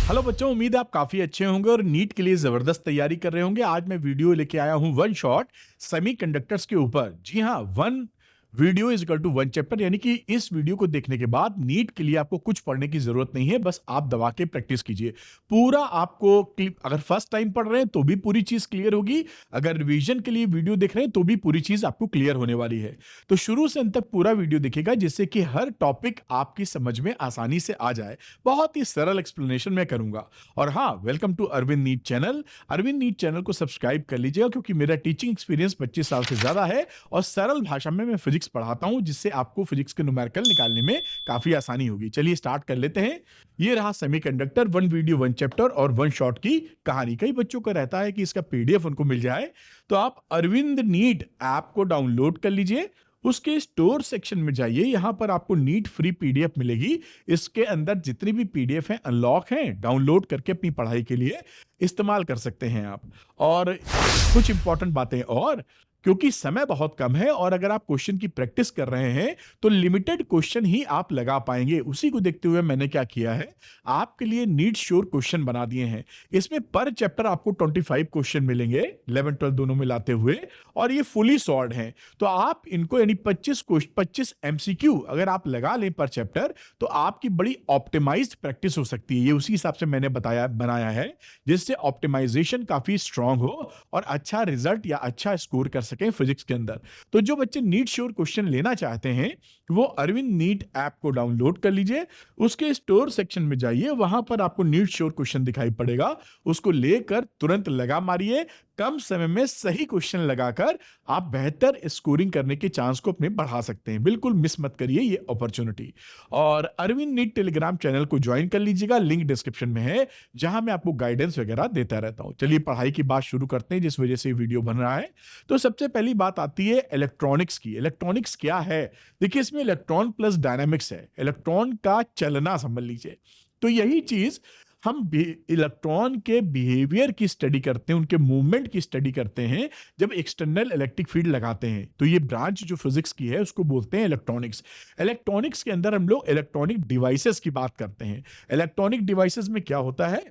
Hello बच्चों, उम्मीद है आप काफी अच्छे होंगे और नीट के लिए जबरदस्त तैयारी कर रहे होंगे। आज मैं वीडियो लेके आया हूं वन शॉट सेमीकंडक्टर्स के ऊपर। जी हां, one video is equal to one chapter, यानी कि इस वीडियो को देखने के बाद नीट के लिए आपको कुछ पढ़ने की जरूरत नहीं है, बस आप दबा के प्रैक्टिस कीजिए। पूरा आपको अगर फर्स्ट टाइम पढ़ रहे हैं तो भी पूरी चीज क्लियर होगी, अगर रिवीजन के लिए वीडियो देख रहे हैं तो भी पूरी चीज आपको क्लियर होने वाली है। तो शुरू से अंत तक पूरा वीडियो देखिएगा, जिससे कि हर टॉपिक आपकी समझ में आसानी से आ जाए। बहुत ही सरल एक्सप्लेनेशन मैं करूंगा। और हाँ, welcome to Arvind NEET channel. Arvind NEET channel को सब्सक्राइब कर लीजिएगा, क्योंकि मेरा टीचिंग एक्सपीरियंस 25 साल से ज्यादा है और सरल भाषा में मैं फिजिक्स पढ़ाता हूं, जिससे आपको फिजिक्स के न्यूमेरिकल निकालने में काफी आसानी होगी। चलिए स्टार्ट कर लेते हैं। ये रहा semiconductor, one video one chapter और वन शॉट की कहानी। कई बच्चों का रहता है कि इसका पीडीएफ उनको मिल जाए, तो आप अरविंद नीट ऐप को डाउनलोड कर लीजिए। उसके स्टोर सेक्शन में जाइए, यहां पर आपको नीट फ्री पीडीएफ मिलेगी। इसके अंदर जितनी भी पीडीएफ हैं अनलॉक हैं, डाउनलोड करके अपनी पढ़ाई के लिए इस्तेमाल कर सकते हैं आप। और कुछ इंपॉर्टेंट बातें, और क्योंकि समय बहुत कम है और अगर आप क्वेश्चन की प्रैक्टिस कर रहे हैं तो लिमिटेड क्वेश्चन ही आप लगा पाएंगे। उसी को देखते हुए मैंने क्या किया है, आपके लिए नीट श्योर क्वेश्चन बना दिए हैं। इसमें पर चैप्टर आपको 25 क्वेश्चन मिलेंगे, 11 12 दोनों मिलाते हुए, और ये फुली सॉल्व्ड हैं। तो आप इनको यानी 25 एमसीक्यू अगर आप लगा लें पर चैप्टर, तो आपकी बड़ी ऑप्टिमाइज्ड प्रैक्टिस हो सकती है। ये उसी हिसाब से मैंने बनाया है, जिससे ऑप्टिमाइजेशन काफी स्ट्रांग हो और अच्छा रिजल्ट या अच्छा स्कोर कर सकें फिजिक्स के अंदर। तो जो बच्चे नीट श्योर क्वेश्चन लेना चाहते हैं वो अरविंद नीट ऐप को डाउनलोड कर लीजिए। उसके स्टोर सेक्शन में जाइए, वहां पर आपको नीट श्योर क्वेश्चन दिखाई पड़ेगा, उसको लेकर तुरंत लगा मारिए। कम समय में सही क्वेश्चन लगाकर आप बेहतर स्कोरिंग करने के चांस को अपने बढ़ा सकते हैं। बिल्कुल मिस मत करिए ये अपॉर्चुनिटी। और अरविंद नीट टेलीग्राम चैनल को ज्वाइन कर लीजिएगा, लिंक डिस्क्रिप्शन में है, जहां मैं आपको गाइडेंस वगैरह देता रहता हूं। चलिए पढ़ाई की बात शुरू करते हैं, जिस वजह से वीडियो बन रहा है। तो सबसे पहली बात आती है इलेक्ट्रॉनिक्स की। इलेक्ट्रॉनिक्स क्या है? देखिए, इसमें इलेक्ट्रॉन प्लस डायनामिक्स है, इलेक्ट्रॉन का चलना समझ लीजिए। तो यही चीज हम इलेक्ट्रॉन के बिहेवियर की स्टडी करते हैं, उनके मूवमेंट की स्टडी करते हैं जब एक्सटर्नल इलेक्ट्रिक फील्ड लगाते हैं। तो ये ब्रांच जो फिजिक्स की है उसको बोलते हैं इलेक्ट्रॉनिक्स। इलेक्ट्रॉनिक्स के अंदर हम लोग इलेक्ट्रॉनिक डिवाइसेस की बात करते हैं। इलेक्ट्रॉनिक डिवाइसेस में क्या होता है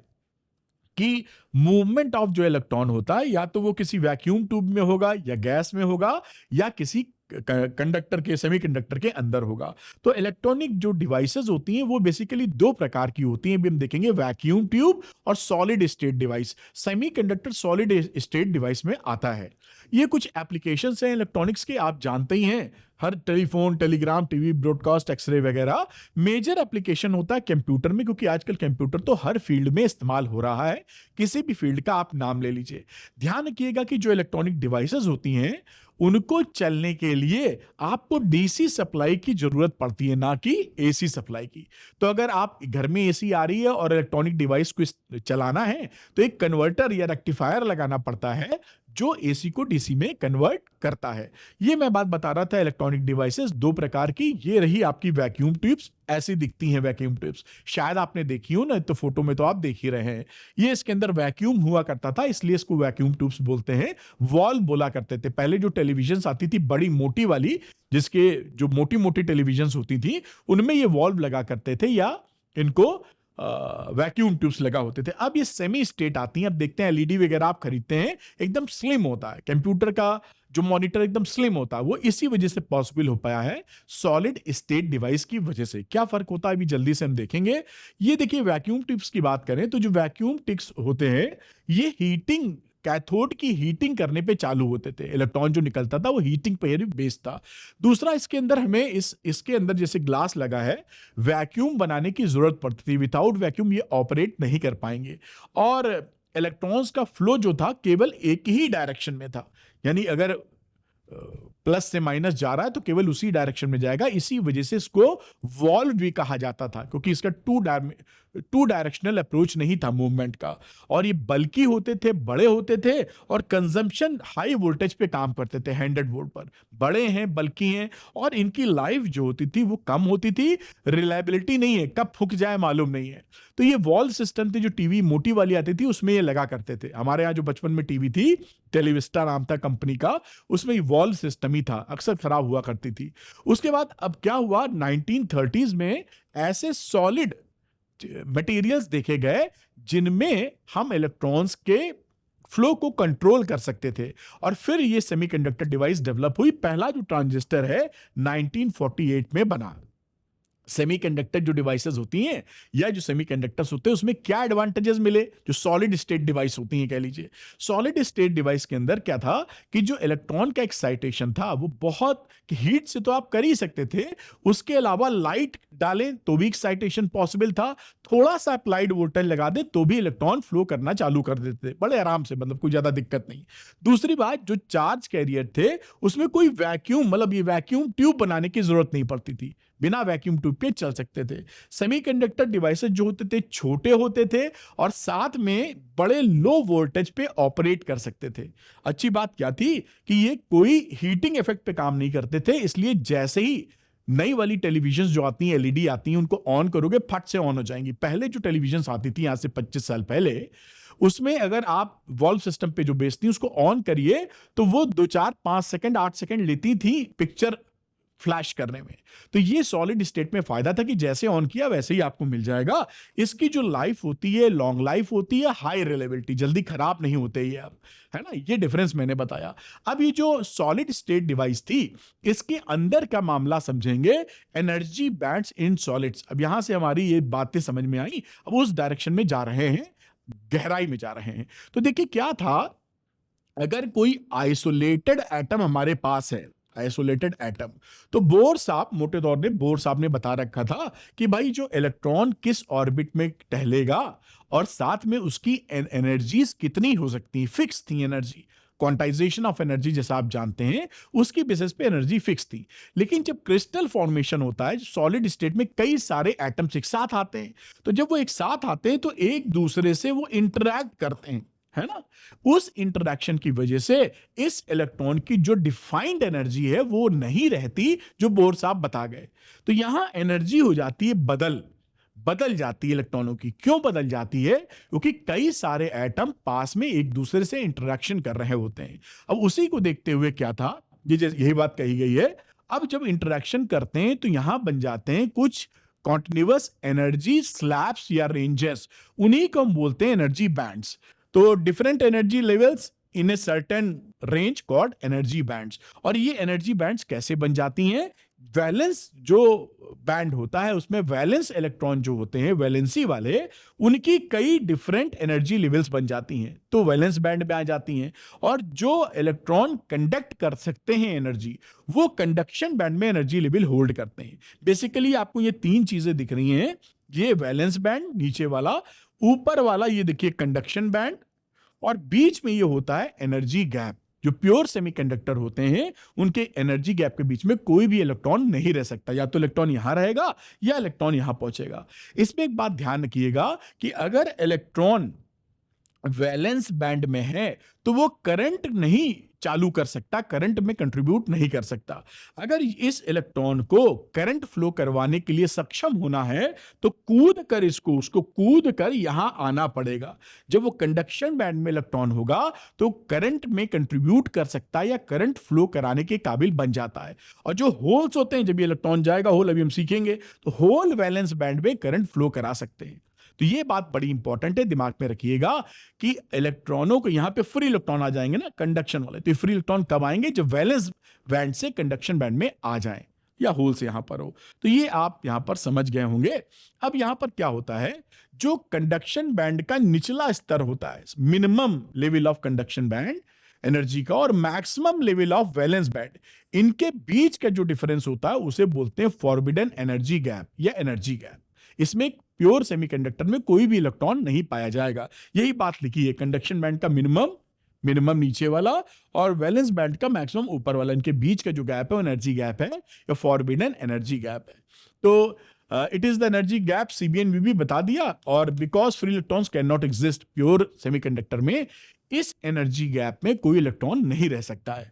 कि मूवमेंट ऑफ जो इलेक्ट्रॉन होता है, या तो वो किसी वैक्यूम ट्यूब में होगा या गैस में होगा या किसी कंडक्टर के सेमीकंडक्टर के अंदर होगा। तो इलेक्ट्रॉनिक जो डिवाइसेस होती हैं वो बेसिकली दो प्रकार की होती हैं, भी हम देखेंगे, वैक्यूम ट्यूब और solid state device. Semiconductor solid state device में आता है। ये कुछ एप्लीकेशंस हैं इलेक्ट्रॉनिक्स के, आप जानते ही हैं, हर telephone, telegram, TV, broadcast, X ray वगैरह। मेजर एप्लीकेशन होता है कंप्यूटर में, क्योंकि आजकल कंप्यूटर तो हर फील्ड में इस्तेमाल हो रहा है। किसी भी फील्ड का आप नाम ले लीजिए। ध्यान रखिएगा कि जो इलेक्ट्रॉनिक डिवाइसेस होती हैं उनको चलने के लिए आपको डीसी सप्लाई की जरूरत पड़ती है, ना कि एसी सप्लाई की। तो अगर आप घर में एसी आ रही है और इलेक्ट्रॉनिक डिवाइस को चलाना है तो एक कन्वर्टर या रेक्टिफायर लगाना पड़ता है जो एसी को डीसी में कन्वर्ट करता है। ये मैं बात बता रहा था इलेक्ट्रॉनिक डिवाइसेस दो प्रकार की। ये रही आपकी वैक्यूम ट्यूब्स, ऐसी दिखती हैं वैक्यूम ट्यूब्स, शायद आपने देखी हो ना, तो फोटो में तो आप देख ही रहे हैं। ये इसके अंदर वैक्यूम हुआ करता था, इसलिए इसको वैक्यूम ट्यूब्स बोलते हैं। वॉल्व बोला करते थे पहले। जो टेलीविजन आती थी बड़ी मोटी वाली, जिसके जो मोटी मोटी टेलीविजन होती थी उनमें ये वॉल्व लगा करते थे, या इनको वैक्यूम ट्यूब्स लगा होते थे। अब ये सेमी स्टेट आती हैं। अब देखते हैं एलईडी वगैरह आप खरीदते हैं, एकदम स्लिम होता है कंप्यूटर का जो मॉनिटर, एकदम स्लिम होता है। वो इसी वजह से पॉसिबल हो पाया है, सॉलिड स्टेट डिवाइस की वजह से। क्या फर्क होता है अभी जल्दी से हम देखेंगे। ये देखिए, वैक्यूम ट्यूब्स की बात करें तो जो वैक्यूम ट्यूब्स होते हैं ये हीटिंग, कैथोड की हीटिंग करने पे चालू होते थे। इलेक्ट्रॉन जो निकलता था वो हीटिंग पे ही बेस्ड था। दूसरा, इसके अंदर हमें इसके अंदर जैसे ग्लास लगा है, वैक्यूम बनाने की जरूरत पड़ती थी। विदाउट वैक्यूम ये ऑपरेट नहीं कर पाएंगे। और इलेक्ट्रॉन्स का फ्लो जो था केवल एक ही डायरेक्शन में था, यानी अगर प्लस से माइनस जा रहा है तो केवल उसी डायरेक्शन में जाएगा। इसी वजह से इसको वॉल्व भी कहा जाता था, क्योंकि इसका टू डायरेक्शनल अप्रोच नहीं था मूवमेंट का। और ये बल्कि होते थे, बड़े होते थे, और कंजम्पशन हाई वोल्टेज पे काम करते थे, 100 वोल्ट पर। बड़े हैं, बल्कि हैं, और इनकी लाइफ जो होती थी वो कम होती थी। रिलायबिलिटी नहीं है, कब फूक जाए मालूम नहीं है। तो ये वॉल्व सिस्टम थे, जो टीवी मोटी वाली आती थी उसमें ये लगा करते थे। हमारे यहाँ जो बचपन में टीवी थी, टेलीविस्टा नाम था कंपनी का, उसमें वॉल्व सिस्टम ही था, अक्सर खराब हुआ करती थी। उसके बाद अब क्या हुआ, 1930s में ऐसे सॉलिड मटेरियल्स देखे गए जिनमें हम इलेक्ट्रॉन्स के फ्लो को कंट्रोल कर सकते थे, और फिर ये सेमीकंडक्टर डिवाइस डेवलप हुई। पहला जो ट्रांजिस्टर है 1948 में बना। सेमीकंडक्टर जो डिवाइसेस होती हैं या जो सेमीकंडक्टर्स होते हैं उसमें क्या एडवांटेजेस मिले, जो सॉलिड स्टेट डिवाइस होती हैं कह लीजिए। सॉलिड स्टेट डिवाइस के अंदर क्या था कि जो इलेक्ट्रॉन का एक्साइटेशन था वो बहुत, हीट से तो आप कर ही सकते थे, उसके अलावा लाइट डालें तो भी एक्साइटेशन पॉसिबल था, थोड़ा सा अप्लाइड वोल्टेज लगा दे तो भी इलेक्ट्रॉन फ्लो करना चालू कर देते थे बड़े आराम से, मतलब कोई ज्यादा दिक्कत नहीं। दूसरी बात, जो चार्ज कैरियर थे उसमें कोई वैक्यूम, मतलब ये वैक्यूम ट्यूब बनाने की जरूरत नहीं पड़ती थी, बिना वैक्यूम ट्यूब के चल सकते थे। सेमीकंडक्टर डिवाइसेस जो होते थे छोटे होते थे और साथ में बड़े लो वोल्टेज पे ऑपरेट कर सकते थे। अच्छी बात क्या थी कि ये कोई हीटिंग इफेक्ट पे काम नहीं करते थे, इसलिए जैसे ही नई वाली टेलीविजन जो आती हैं, एलईडी आती हैं, उनको ऑन करोगे फट से ऑन हो जाएंगी। पहले जो टेलीविजन आती थी आज से 25 साल पहले, उसमें अगर आप वॉल्व सिस्टम पे जो बेचती उसको ऑन करिए तो वो 2 4 5 सेकंड 8 सेकंड लेती थी पिक्चर फ्लैश करने में। तो ये सॉलिड स्टेट में फायदा था कि जैसे ऑन किया वैसे ही आपको मिल जाएगा। इसकी जो लाइफ होती है लॉन्ग लाइफ होती है, हाई रिलायबिलिटी, जल्दी खराब नहीं होते ये, अब है ना, ये डिफरेंस मैंने बताया। अब ये जो सॉलिड स्टेट डिवाइस थी इसके अंदर का मामला समझेंगे, एनर्जी बैंड्स इन सॉलिड्स। अब यहां से हमारी ये बातें समझ में आई, अब उस डायरेक्शन में जा रहे हैं, गहराई में जा रहे हैं। तो देखिए क्या था, अगर कोई आइसोलेटेड एटम हमारे पास है, आइसोलेटेड एटम, तो बोर साहब, मोटे तौर पे बोर साहब ने बता रखा था कि भाई जो इलेक्ट्रॉन किस ऑर्बिट में टहलेगा और साथ में उसकी एनर्जीज कितनी हो सकती हैं, फिक्स थी एनर्जी, क्वांटाइजेशन ऑफ एनर्जी जैसा आप जानते हैं उसकी बेसिस पे एनर्जी फिक्स थी। लेकिन जब क्रिस्टल फॉर्मेशन होता है, सॉलिड स्टेट में कई सारे एटम्स एक साथ आते हैं, तो जब वो एक साथ आते हैं तो एक दूसरे से वो इंटरैक्ट करते हैं, है ना। उस इंटरैक्शन की वजह से इस इलेक्ट्रॉन की जो डिफाइंड एनर्जी है वो नहीं रहती, जो बोर साहब बता गए। तो यहां एनर्जी हो जाती है बदल जाती है इलेक्ट्रॉनों की। क्यों बदल जाती है? क्योंकि कई सारे एटम पास में एक दूसरे से इंटरैक्शन कर रहे होते हैं। अब उसी को देखते हुए क्या था, यही बात कही गई है। अब जब इंटरैक्शन करते हैं तो यहां बन जाते हैं कुछ कॉन्टिन्यूअस एनर्जी स्लैब्स या रेंजेस, उन्हीं को हम बोलते हैं एनर्जी बैंड्स। तो different energy levels in a certain range called energy bands. और ये एनर्जी बैंड्स कैसे बन जाती हैं? वैलेंस जो बैंड होता है उसमें वैलेंस इलेक्ट्रॉन जो होते हैं, वैलेंसी वाले, उनकी कई डिफरेंट एनर्जी लेवल्स बन जाती हैं, तो वैलेंस बैंड में आ जाती हैं। और जो इलेक्ट्रॉन कंडक्ट कर सकते हैं एनर्जी, वो कंडक्शन बैंड में एनर्जी लेवल होल्ड करते हैं। बेसिकली आपको ये तीन चीजें दिख रही हैं, ये वैलेंस बैंड नीचे वाला, ऊपर वाला ये देखिए कंडक्शन बैंड, और बीच में ये होता है एनर्जी गैप। जो प्योर सेमीकंडक्टर होते हैं उनके एनर्जी गैप के बीच में कोई भी इलेक्ट्रॉन नहीं रह सकता, या तो इलेक्ट्रॉन यहां रहेगा या इलेक्ट्रॉन यहां पहुंचेगा। इसमें एक बात ध्यान रखिएगा कि अगर इलेक्ट्रॉन वैलेंस बैंड में है तो वो करंट नहीं चालू कर सकता, करंट में कंट्रीब्यूट नहीं कर सकता। अगर इस इलेक्ट्रॉन को करंट फ्लो करवाने के लिए सक्षम होना है तो उसको कूद कर यहां आना पड़ेगा। जब वो कंडक्शन बैंड में इलेक्ट्रॉन होगा तो करंट में कंट्रीब्यूट कर सकता है या करंट फ्लो कराने के काबिल बन जाता है। और जो होल्स होते हैं, जब ये इलेक्ट्रॉन जाएगा होल, अभी हम सीखेंगे, तो होल वैलेंस बैंड में करंट फ्लो करा सकते हैं। तो ये बात बड़ी इंपॉर्टेंट है, दिमाग में रखिएगा कि इलेक्ट्रॉनों को यहां पे फ्री इलेक्ट्रॉन आ जाएंगे ना, कंडक्शन वाले, तो फ्री इलेक्ट्रॉन कब आएंगे? जब वैलेंस बैंड से कंडक्शन बैंड में आ जाएं या होल से यहां पर हो। तो ये आप यहां पर समझ गए होंगे। अब यहां पर क्या होता है, जो कंडक्शन बैंड का निचला स्तर होता है, minimum level of conduction band energy का, और maximum level of valence band, इनके बीच का जो डिफरेंस होता है उसे बोलते हैं फॉरबिडन एनर्जी गैप या एनर्जी गैप। इसमें प्योर सेमीकंडक्टर में कोई भी इलेक्ट्रॉन नहीं पाया जाएगा। यही बात लिखी है, कंडक्शन बैंड का मिनिमम नीचे वाला और वैलेंस बैंड का मैक्सिमम ऊपर वाला, इनके बीच का जो गैप है एनर्जी गैप है या फॉरबिडन एनर्जी गैप है। तो it is the energy gap, CBN भी बता दिया। और because free electrons can not exist pure semiconductor में, इस एनर्जी गैप में कोई इलेक्ट्रॉन नहीं रह सकता है।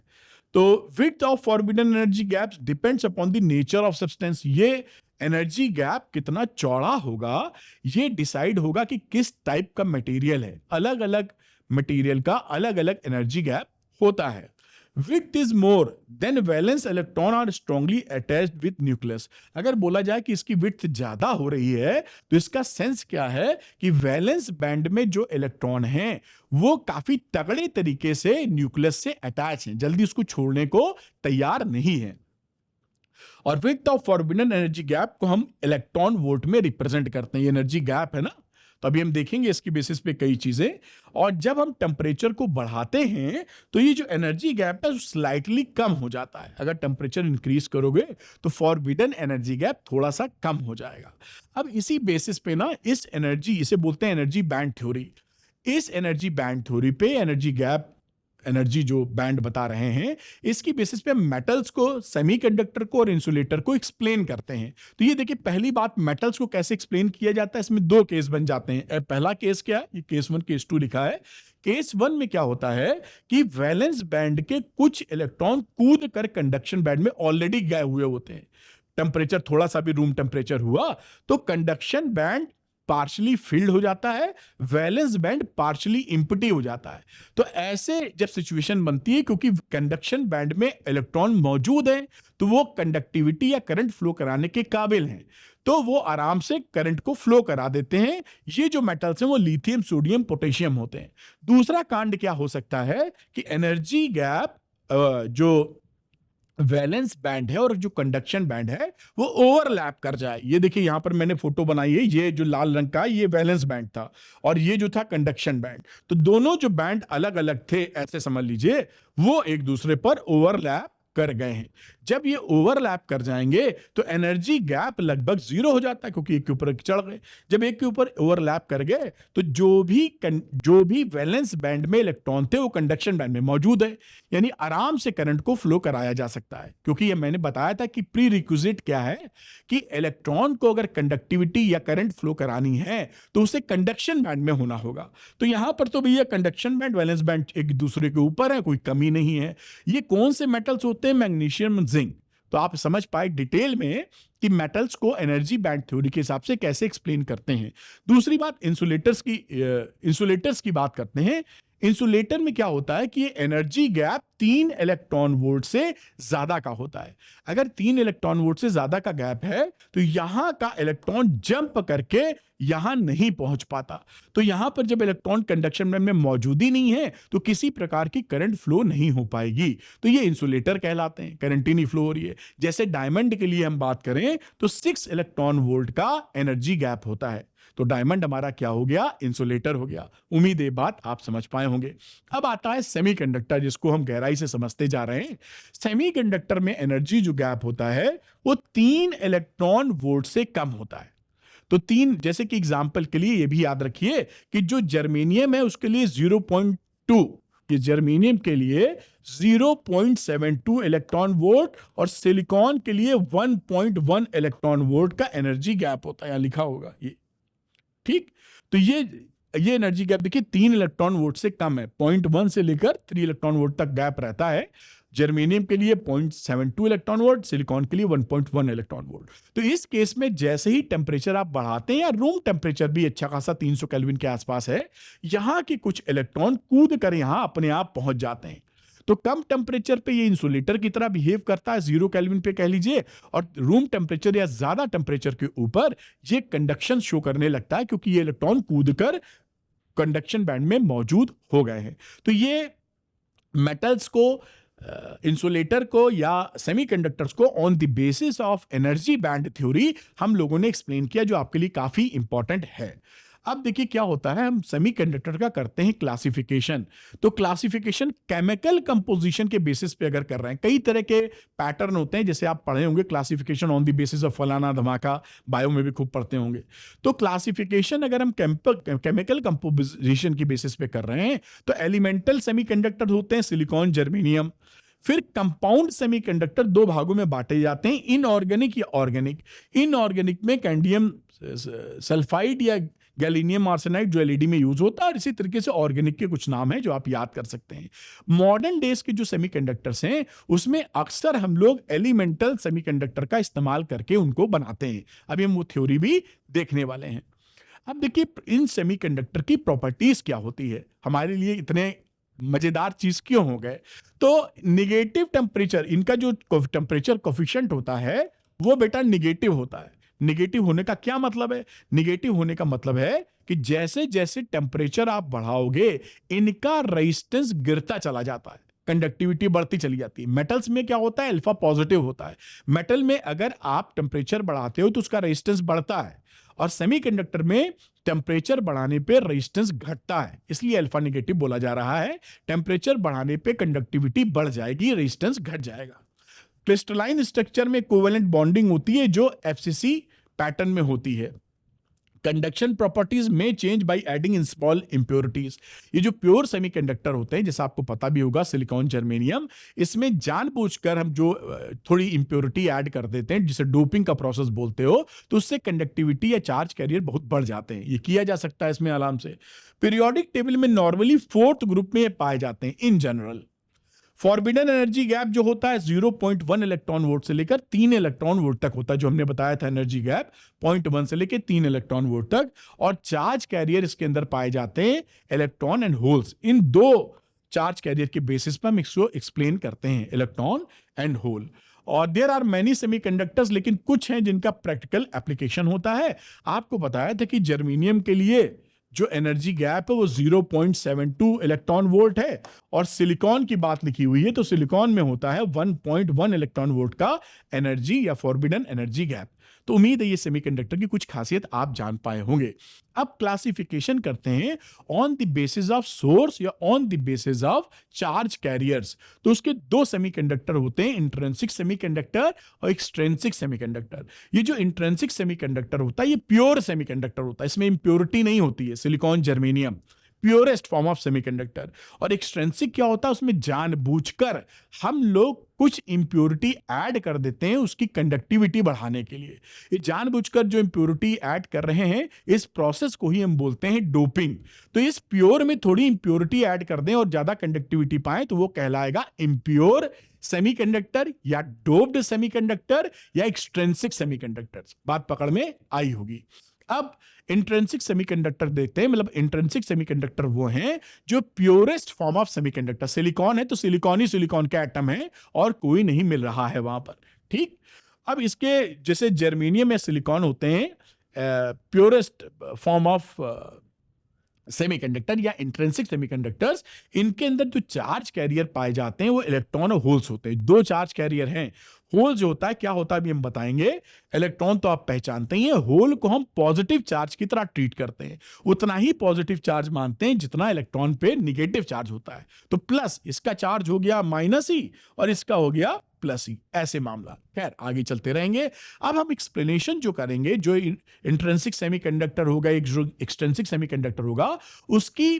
तो width of forbidden energy gaps depends upon the nature of substance. ये एनर्जी गैप कितना चौड़ा होगा ये डिसाइड होगा कि किस टाइप का मटेरियल है। अलग अलग मटेरियल का अलग अलग एनर्जी गैप होता है। Width is more than valence electron are strongly attached with nucleus. अगर बोला जाए कि इसकी विड्थ ज्यादा हो रही है तो इसका सेंस क्या है कि वैलेंस बैंड में जो इलेक्ट्रॉन हैं वो काफी तगड़े तरीके से न्यूक्लियस से अटैच हैं, जल्दी उसको छोड़ने को तैयार नहीं है। और width of forbidden energy gap को हम इलेक्ट्रॉन वोल्ट में रिप्रेजेंट करते हैं। ये एनर्जी गैप है ना, तो अभी हम देखेंगे इसकी बेसिस पे कई चीजें। और जब हम टेम्परेचर को बढ़ाते हैं तो ये जो एनर्जी गैप है स्लाइटली कम हो जाता है। अगर टेम्परेचर इंक्रीज करोगे तो फॉरबिडन एनर्जी गैप थोड़ा सा कम हो जाएगा। अब इसी बेसिस पे ना इस एनर्जी, इसे बोलते हैं एनर्जी बैंड थ्योरी। इस एनर्जी बैंड थ्योरी पे एनर्जी गैप, एनर्जी जो बैंड बता रहे हैं, इसकी बेसिस पे मेटल्स को, सेमीकंडक्टर को और इंसुलेटर को एक्सप्लेन करते हैं। तो ये देखिए, पहली बात, मेटल्स को कैसे एक्सप्लेन किया जाता है, इसमें दो केस बन जाते हैं। पहला केस क्या है, ये केस 1 केस 2 लिखा है। केस 1 में क्या होता है कि वैलेंस बैंड के कुछ इलेक्ट्रॉन कूद कर कंडक्शन बैंड में ऑलरेडी गए हुए होते हैं। टेम्परेचर थोड़ा सा भी रूम टेम्परेचर हुआ तो कंडक्शन बैंड पार्शली फिल्ड हो जाता है, वैलेंस बैंड पार्शली इंप्टी हो जाता है। तो ऐसे जब सिचुएशन बनती है, क्योंकि कंडक्शन बैंड में इलेक्ट्रॉन मौजूद है तो वो कंडक्टिविटी या करंट फ्लो कराने के काबिल हैं, तो वो आराम से करंट को फ्लो करा देते हैं। ये जो मेटल्स हैं वो लिथियम, सोडियम, पोटेशियम होते हैं। दूसरा कांड क्या हो सकता है कि एनर्जी गैप जो वैलेंस बैंड है और जो कंडक्शन बैंड है वो ओवरलैप कर जाए। ये देखिए यहां पर मैंने फोटो बनाई है, ये जो लाल रंग का ये वैलेंस बैंड था और ये जो था कंडक्शन बैंड। तो दोनों जो बैंड अलग अलग थे, ऐसे समझ लीजिए, वो एक दूसरे पर ओवरलैप कर गए हैं। जब ये ओवरलैप कर जाएंगे तो एनर्जी गैप लगभग 0 हो जाता है, क्योंकि एक के ऊपर एक चढ़ गए। जब एक के ऊपर ओवरलैप कर गए तो जो भी वैलेंस बैंड में इलेक्ट्रॉन थे वो कंडक्शन बैंड में मौजूद है, यानी आराम से करंट को फ्लो कराया जा सकता है। क्योंकि ये मैंने बताया था कि प्री रिक्विजिट क्या है कि इलेक्ट्रॉन को अगर कंडक्टिविटी या करंट फ्लो करानी है तो उसे कंडक्शन बैंड में होना होगा। तो यहां पर तो भैया कंडक्शन बैंड, वैलेंस बैंड एक दूसरे के ऊपर है, कोई कमी नहीं है। ये कौन से मेटल्स होते हैं? Magnesium, zinc. तो आप समझ पाए डिटेल में कि मेटल्स को एनर्जी बैंड थ्योरी के हिसाब से कैसे एक्सप्लेन करते हैं। दूसरी बात, इंसुलेटर्स की बात करते हैं। इंसुलेटर में क्या होता है कि ये एनर्जी गैप 3 इलेक्ट्रॉन वोल्ट से ज्यादा का होता है। अगर 3 इलेक्ट्रॉन वोल्ट से ज्यादा का गैप है तो यहां का इलेक्ट्रॉन जंप करके यहां नहीं पहुंच पाता। तो यहां पर जब इलेक्ट्रॉन कंडक्शन बैंड में मौजूद ही नहीं है तो किसी प्रकार की करंट फ्लो नहीं हो पाएगी। तो ये इंसुलेटर कहलाते हैं, करंट ही नहीं फ्लो हो रही है। जैसे डायमंड के लिए हम बात करें तो 6 इलेक्ट्रॉन वोल्ट का एनर्जी गैप होता है। तो डायमंड हमारा क्या हो गया? इंसुलेटर हो गया। उम्मीद है बात आप समझ पाए होंगे। अब आता है सेमीकंडक्टर, जिसको हम गहराई से समझते जा रहे हैं। सेमीकंडक्टर में एनर्जी जो गैप होता है वो 3 इलेक्ट्रॉन वोल्ट से कम होता है। तो 3, जैसे कि एग्जांपल के लिए ये भी याद रखिए कि जो जर्मेनियम है उसके लिए 0.2, कि जर्मेनियम के लिए 0.72 इलेक्ट्रॉन वोल्ट और सिलिकॉन के लिए 1.1 इलेक्ट्रॉन वोल्ट का एनर्जी गैप होता है। यहां लिखा होगा ये, ठीक। तो ये एनर्जी गैप देखिए 3 इलेक्ट्रॉन वोल्ट से कम है। 0.1 से लेकर 3 इलेक्ट्रॉन वोल्ट तक गैप रहता है। जर्मेनियम के लिए 0.72 इलेक्ट्रॉन वोल्ट, सिलिकॉन के लिए 1.1 इलेक्ट्रॉन वोल्ट। तो इस केस में जैसे ही टेम्परेचर आप बढ़ाते हैं, या रूम टेम्परेचर भी अच्छा खासा 300 केल्विन के आसपास है, यहां के कुछ इलेक्ट्रॉन कूद कर यहां अपने आप पहुंच जाते हैं। तो कम टेम्परेचर पे ये इंसुलेटर की तरह बिहेव करता है, 0 केल्विन पे कह लीजिए, और रूम टेम्परेचर या ज्यादा टेम्परेचर के ऊपर ये कंडक्शन शो करने लगता है, क्योंकि ये इलेक्ट्रॉन कूदकर कंडक्शन बैंड में मौजूद हो गए हैं। तो ये मेटल्स को, इंसुलेटर को या सेमीकंडक्टर्स को on the basis of energy band theory हम लोगों ने एक्सप्लेन किया, जो आपके लिए काफी इंपॉर्टेंट है। अब देखिए क्या होता है, हम सेमीकंडक्टर का करते हैं क्लासिफिकेशन। तो क्लासिफिकेशन केमिकल कंपोजिशन के बेसिस पे अगर कर रहे हैं, कई तरह के पैटर्न होते हैं, जैसे आप पढ़े होंगे classification on the basis of फलाना धमाका, बायो में भी खूब पढ़ते होंगे। तो क्लासिफिकेशन अगर हम केमिकल कंपोजिशन की बेसिस पे कर रहे हैं तो एलिमेंटल सेमीकंडक्टर होते हैं सिलिकॉन, जर्मेनियम। फिर कंपाउंड सेमीकंडक्टर 2 भागों में बांटे जाते हैं, इनऑर्गेनिक या ऑर्गेनिक। इनऑर्गेनिक में कैंडियम सल्फाइड या गैलीनियम आर्सेनाइड जो एलईडी में यूज होता है, और इसी तरीके से ऑर्गेनिक के कुछ नाम हैं जो आप याद कर सकते हैं। मॉडर्न डेज के जो सेमीकंडक्टर्स हैं उसमें अक्सर हम लोग एलिमेंटल सेमीकंडक्टर का इस्तेमाल करके उनको बनाते हैं। अभी हम वो थ्योरी भी देखने वाले हैं। अब देखिए इन सेमीकंडक्टर की प्रॉपर्टीज क्या होती है, हमारे लिए इतने मजेदार चीज क्यों हो गए? तो निगेटिव टेम्परेचर, इनका जो टेम्परेचर कोफिशिएंट होता है वो बेटा निगेटिव होता है। निगेटिव होने का क्या मतलब है? निगेटिव होने का मतलब है कि जैसे जैसे टेम्परेचर आप बढ़ाओगे इनका रेजिस्टेंस गिरता चला जाता है, कंडक्टिविटी बढ़ती चली जाती है। मेटल्स में क्या होता है? अल्फा पॉजिटिव होता है। मेटल में अगर आप टेम्परेचर बढ़ाते हो तो उसका रेजिस्टेंस बढ़ता है, और सेमीकंडक्टर में टेम्परेचर बढ़ाने पे रेजिस्टेंस घटता है, इसलिए अल्फा नेगेटिव बोला जा रहा है। टेम्परेचर बढ़ाने पे कंडक्टिविटी बढ़ जाएगी, रेजिस्टेंस घट जाएगा। क्रिस्टलाइन स्ट्रक्चर में कोवेलेंट बॉन्डिंग होती है जो एफसीसी पैटर्न में होती है। कंडक्शन प्रॉपर्टीज में change by adding in small impurities. ये जो प्योर सेमीकंडक्टर होते हैं, जैसा आपको पता भी होगा, सिलिकॉन, जर्मेनियम, इसमें जानबूझकर हम जो थोड़ी इंप्योरिटी ऐड कर देते हैं, जिसे डोपिंग का प्रोसेस बोलते हो, तो उससे कंडक्टिविटी या चार्ज कैरियर बहुत बढ़ जाते हैं। ये किया जा सकता है इसमें आराम से। पीरियोडिक टेबल में नॉर्मली 4th ग्रुप में ये पाए जाते हैं in general. Forbidden energy gap जो होता है 0.1 इलेक्ट्रॉन वोल्ट से लेकर 3 इलेक्ट्रॉन वोल्ट तक होता है, जो हमने बताया था एनर्जी गैप 0.1 से लेकर 3 इलेक्ट्रॉन वोल्ट तक। और चार्ज कैरियर इसके अंदर पाए जाते हैं इलेक्ट्रॉन एंड होल्स। इन दो चार्ज कैरियर के बेसिस पर हम इसको एक्सप्लेन करते हैं, इलेक्ट्रॉन एंड होल। और देयर आर मेनी सेमीकंडक्टर्स, लेकिन कुछ हैं जिनका प्रैक्टिकल एप्लीकेशन होता है। आपको बताया था कि जर्मेनियम के लिए जो एनर्जी गैप है वो 0.72 इलेक्ट्रॉन वोल्ट है, और सिलिकॉन की बात लिखी हुई है तो सिलिकॉन में होता है 1.1 इलेक्ट्रॉन वोल्ट का एनर्जी या फॉरबिडन एनर्जी गैप। तो उम्मीद है ये सेमीकंडक्टर की कुछ खासियत आप जान पाए होंगे। अब क्लासिफिकेशन करते हैं on the basis of source या on the basis of charge carriers. तो उसके दो सेमीकंडक्टर होते हैं, इंट्रिंसिक सेमीकंडक्टर और एक्सट्रिंसिक सेमीकंडक्टर। ये जो इंट्रिंसिक सेमीकंडक्टर होता है ये प्योर सेमीकंडक्टर होता है, इसमें इंप्योरिटी नहीं होती है। Silicon, germanium purest form of semiconductor. और एक्सट्रिंसिक क्या होता है? उसमें जानबूझकर हम लोग कुछ इंप्योरिटी ऐड कर देते हैं उसकी कंडक्टिविटी बढ़ाने के लिए। ये जानबूझकर जो इंप्योरिटी ऐड कर रहे हैं, इस प्रोसेस को ही हम बोलते हैं डोपिंग। तो इस प्योर में थोड़ी इंप्योरिटी ऐड कर दें और ज्यादा कंडक्टिविटी पाएं तो वो कहलाएगा इम्प्योर सेमीकंडक्टर या डोप्ड सेमीकंडक्टर या एक्सट्रिंसिक सेमीकंडक्टर। बात पकड़ में आई होगी। अब इंट्रिंसिक सेमीकंडक्टर देखते हैं। मतलब इंट्रिंसिक सेमीकंडक्टर वो हैं जो purest form of semiconductor. Silicon है तो सिलिकॉन ही सिलिकॉन के एटम है और कोई नहीं मिल रहा है वहां पर, ठीक। अब इसके जैसे जर्मेनियम या सिलिकॉन होते हैं प्योरेस्ट फॉर्म ऑफ सेमीकंडक्टर या इंट्रिंसिक सेमीकंडक्टर्स। इनके अंदर जो चार्ज कैरियर पाए जाते हैं वो इलेक्ट्रॉन और होल्स होते हैं। दो चार्ज कैरियर हैं। होल जो होता है क्या होता है अभी हम बताएंगे। इलेक्ट्रॉन तो आप पहचानते ही हैं, होल को हम पॉजिटिव चार्ज की तरह ट्रीट करते हैं, उतना ही पॉजिटिव चार्ज मानते हैं जितना इलेक्ट्रॉन पे निगेटिव चार्ज होता है। तो प्लस इसका चार्ज हो गया माइनस ही और इसका हो गया प्लस ही, ऐसे मामला। खैर आगे चलते रहेंगे। अब हम एक्सप्लेनेशन जो करेंगे, जो इंट्रिंसिक सेमीकंडक्टर होगा, एक जो एक्सट्रिंसिक सेमीकंडक्टर होगा, उसकी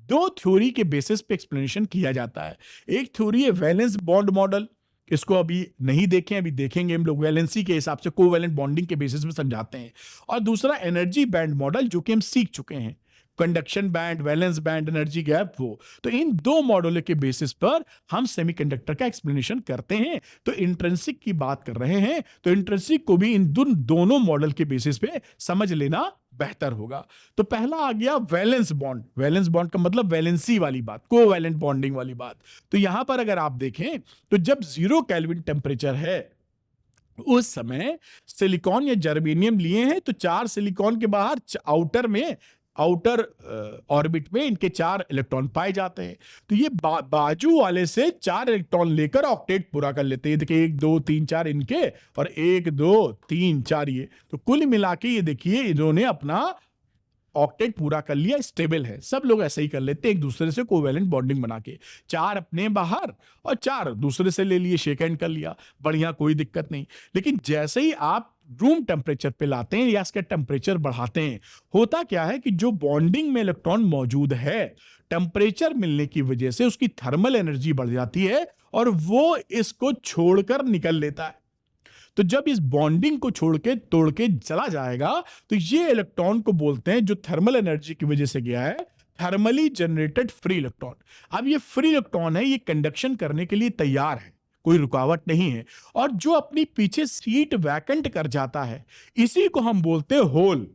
दो थ्योरी के बेसिस पे एक्सप्लेनेशन किया जाता है। एक थ्योरी है वैलेंस बॉन्ड मॉडल, इसको अभी नहीं देखें, अभी देखेंगे हम लोग। वैलेंसी के हिसाब से कोवैलेंट बॉन्डिंग के बेसिस पे समझाते हैं। और दूसरा एनर्जी बैंड मॉडल, जो कि हम सीख चुके हैं, conduction band, valence band, energy gap, वो। तो इन दो मॉडलों के बेसिस पर हम सेमीकंडक्टर का एक्सप्लेनेशन करते हैं। तो इंट्रिंसिक की बात कर रहे हैं तो इंट्रिंसिक को भी इन दोनों मॉडल के बेसिस पे समझ लेना बेहतर होगा। तो पहला आ गया वैलेंस बॉन्ड। वैलेंस बॉन्ड का मतलब वैलेंसी वाली बात, कोवैलेंट बॉन्डिंग वाली बात। तो यहां पर अगर आप देखें तो जब 0 केल्विन टेम्परेचर है उस समय सिलिकॉन या जर्मेनियम लिए हैं तो 4 सिलिकॉन के बाहर आउटर ऑर्बिट में इनके 4 इलेक्ट्रॉन पाए जाते हैं। तो ये बाजू वाले से 4 इलेक्ट्रॉन लेकर ऑक्टेट पूरा कर लेते हैं। देखिए 1 2 3 4 इनके और 1 2 3 4 ये। तो कुल मिला के ये देखिए इन्होंने अपना ऑक्टेट पूरा कर लिया, स्टेबल है। सब लोग ऐसे ही कर लेते हैं एक दूसरे से कोवैलेंट बॉन्डिंग बना के, 4 अपने बाहर और 4 दूसरे से ले लिए, शेक हैंड कर लिया, बढ़िया, कोई दिक्कत नहीं। लेकिन जैसे ही आप रूम टेम्परेचर पे लाते हैं या इसका टेम्परेचर बढ़ाते हैं, होता क्या है कि जो बॉन्डिंग में इलेक्ट्रॉन मौजूद है, टेम्परेचर मिलने की वजह से उसकी थर्मल एनर्जी बढ़ जाती है और वो इसको छोड़कर निकल लेता है। तो जब इस बॉन्डिंग को छोड़ के तोड़ के चला जाएगा तो ये इलेक्ट्रॉन को बोलते हैं, जो थर्मल एनर्जी की वजह से गया है, थर्मली जनरेटेड फ्री इलेक्ट्रॉन। अब ये फ्री इलेक्ट्रॉन है, ये कंडक्शन करने के लिए तैयार है, कोई रुकावट नहीं है। और जो अपनी पीछे सीट वैकेंट कर जाता है, इसी को हम बोलते हैं होल।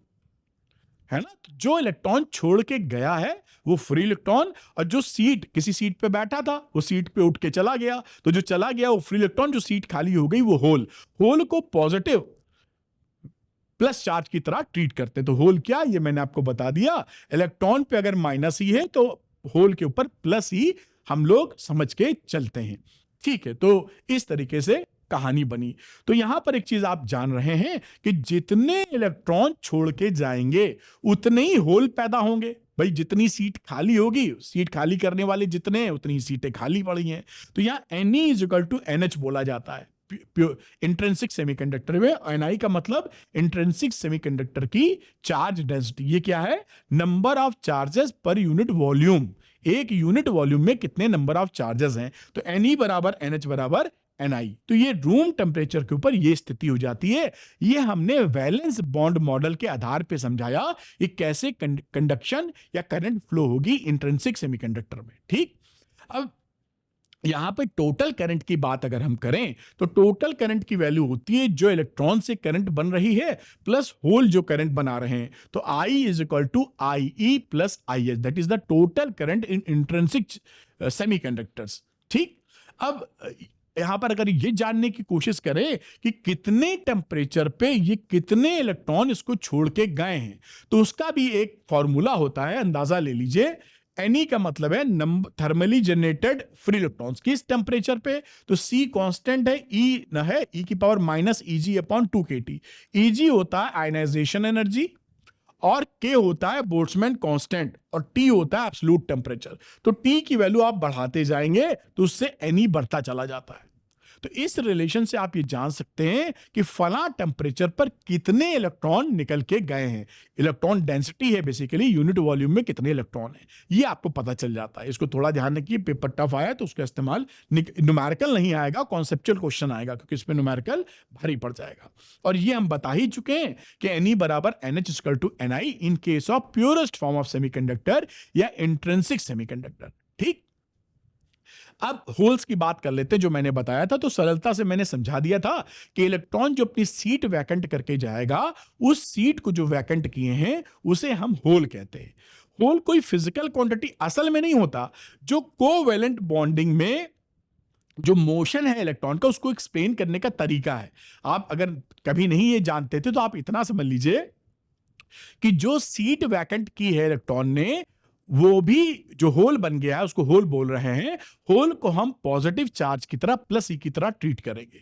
है ना। तो जो इलेक्ट्रॉन छोड़ के गया है वो फ्री इलेक्ट्रॉन, और जो सीट किसी सीट पे बैठा था वो सीट पे उठ के चला गया, तो जो चला गया वो फ्री इलेक्ट्रॉन, जो सीट खाली हो गई वो होल। होल को पॉजिटिव प्लस चार्ज की तरह ट्रीट करते हैं। तो होल क्या, ये मैंने आपको बता दिया, इलेक्ट्रॉन पे अगर माइनस ही है तो होल के ऊपर प्लस ही हम लोग समझ के चलते हैं। ठीक है, तो इस तरीके से कहानी बनी। तो यहां पर एक चीज आप जान रहे हैं कि जितने इलेक्ट्रॉन छोड़ के जाएंगे उतने ही होल पैदा होंगे। भाई जितनी सीट खाली होगी, सीट खाली करने वाले जितने हैं उतनी सीटें खाली पड़ी हैं। तो यहां Ne is equal to NH बोला जाता है इंट्रिंसिक सेमीकंडक्टर में। Ni का मतलब इंट्रिंसिक सेमीकंडक्टर की चार्ज डेंसिटी। ये क्या है, number of charges per unit volume. एक यूनिट वॉल्यूम में कितने नंबर ऑफ चार्जेस हैं। तो Ne बराबर NH बराबर Ni। तो ये रूम टेम्परेचर के ऊपर ये स्थिति हो जाती है। ये हमने वैलेंस बॉन्ड मॉडल के आधार पे समझाया कि कैसे कंडक्शन या करंट फ्लो होगी इंट्रिंसिक सेमीकंडक्टर में। ठीक, अब यहां पे टोटल करंट की बात अगर हम करें तो टोटल करंट की वैल्यू होती है जो इलेक्ट्रॉन से करंट बन रही है प्लस होल जो करंट बना रहे हैं। तो I is equal to IE plus IH, that is the total current in intrinsic semiconductors. ठीक, अब यहां पर अगर ये जानने की कोशिश करें कि कितने टेम्परेचर पे ये कितने इलेक्ट्रॉन इसको छोड़ के गए हैं, तो उसका भी एक फॉर्मूला होता है, अंदाजा ले लीजिए। Ne का मतलब है थर्मली जनरेटेड फ्री इलेक्ट्रॉन्स किस टेम्परेचर पे। तो C कांस्टेंट है, E न है E की power minus Eg upon 2kT। Eg होता है आयनाइजेशन एनर्जी और K होता है बोल्ट्जमैन कांस्टेंट और T होता है एब्सोल्यूट टेम्परेचर। तो T की वैल्यू आप बढ़ाते जाएंगे तो उससे Ne बढ़ता चला जाता है। तो इस रिलेशन से आप ये जान सकते हैं कि फला टेम्परेचर पर कितने इलेक्ट्रॉन निकल के गए हैं। इलेक्ट्रॉन डेंसिटी है बेसिकली, यूनिट वॉल्यूम में कितने इलेक्ट्रॉन हैं, ये आपको पता चल जाता है। इसको थोड़ा ध्यान रखिए, पेपर टफ आया तो उसका इस्तेमाल, न्यूमेरिकल नहीं आएगा, कॉन्सेप्चुअल क्वेश्चन आएगा क्योंकि इसमें न्यूमेरिकल भारी पड़ जाएगा। और ये हम बता ही चुके हैं कि Ne बराबर NH equal to Ni in case of purest form of semiconductor या इंट्रिंसिक सेमीकंडक्टर। ठीक, अब होल्स की बात कर लेते हैं। जो मैंने बताया था तो सरलता से मैंने समझा दिया था कि इलेक्ट्रॉन जो अपनी सीट वैकेंट करके जाएगा, उस सीट को जो वैकेंट किए हैं उसे हम होल कहते हैं। होल कोई फिजिकल क्वांटिटी असल में नहीं होता, जो कोवैलेंट बॉन्डिंग में जो मोशन है इलेक्ट्रॉन का उसको एक्सप्लेन करने का तरीका है। आप अगर कभी नहीं ये जानते थे तो आप इतना समझ लीजिए कि जो सीट वैकेंट की है इलेक्ट्रॉन ने, वो भी जो होल बन गया है उसको होल बोल रहे हैं। होल को हम पॉजिटिव चार्ज की तरह प्लस E की तरह ट्रीट करेंगे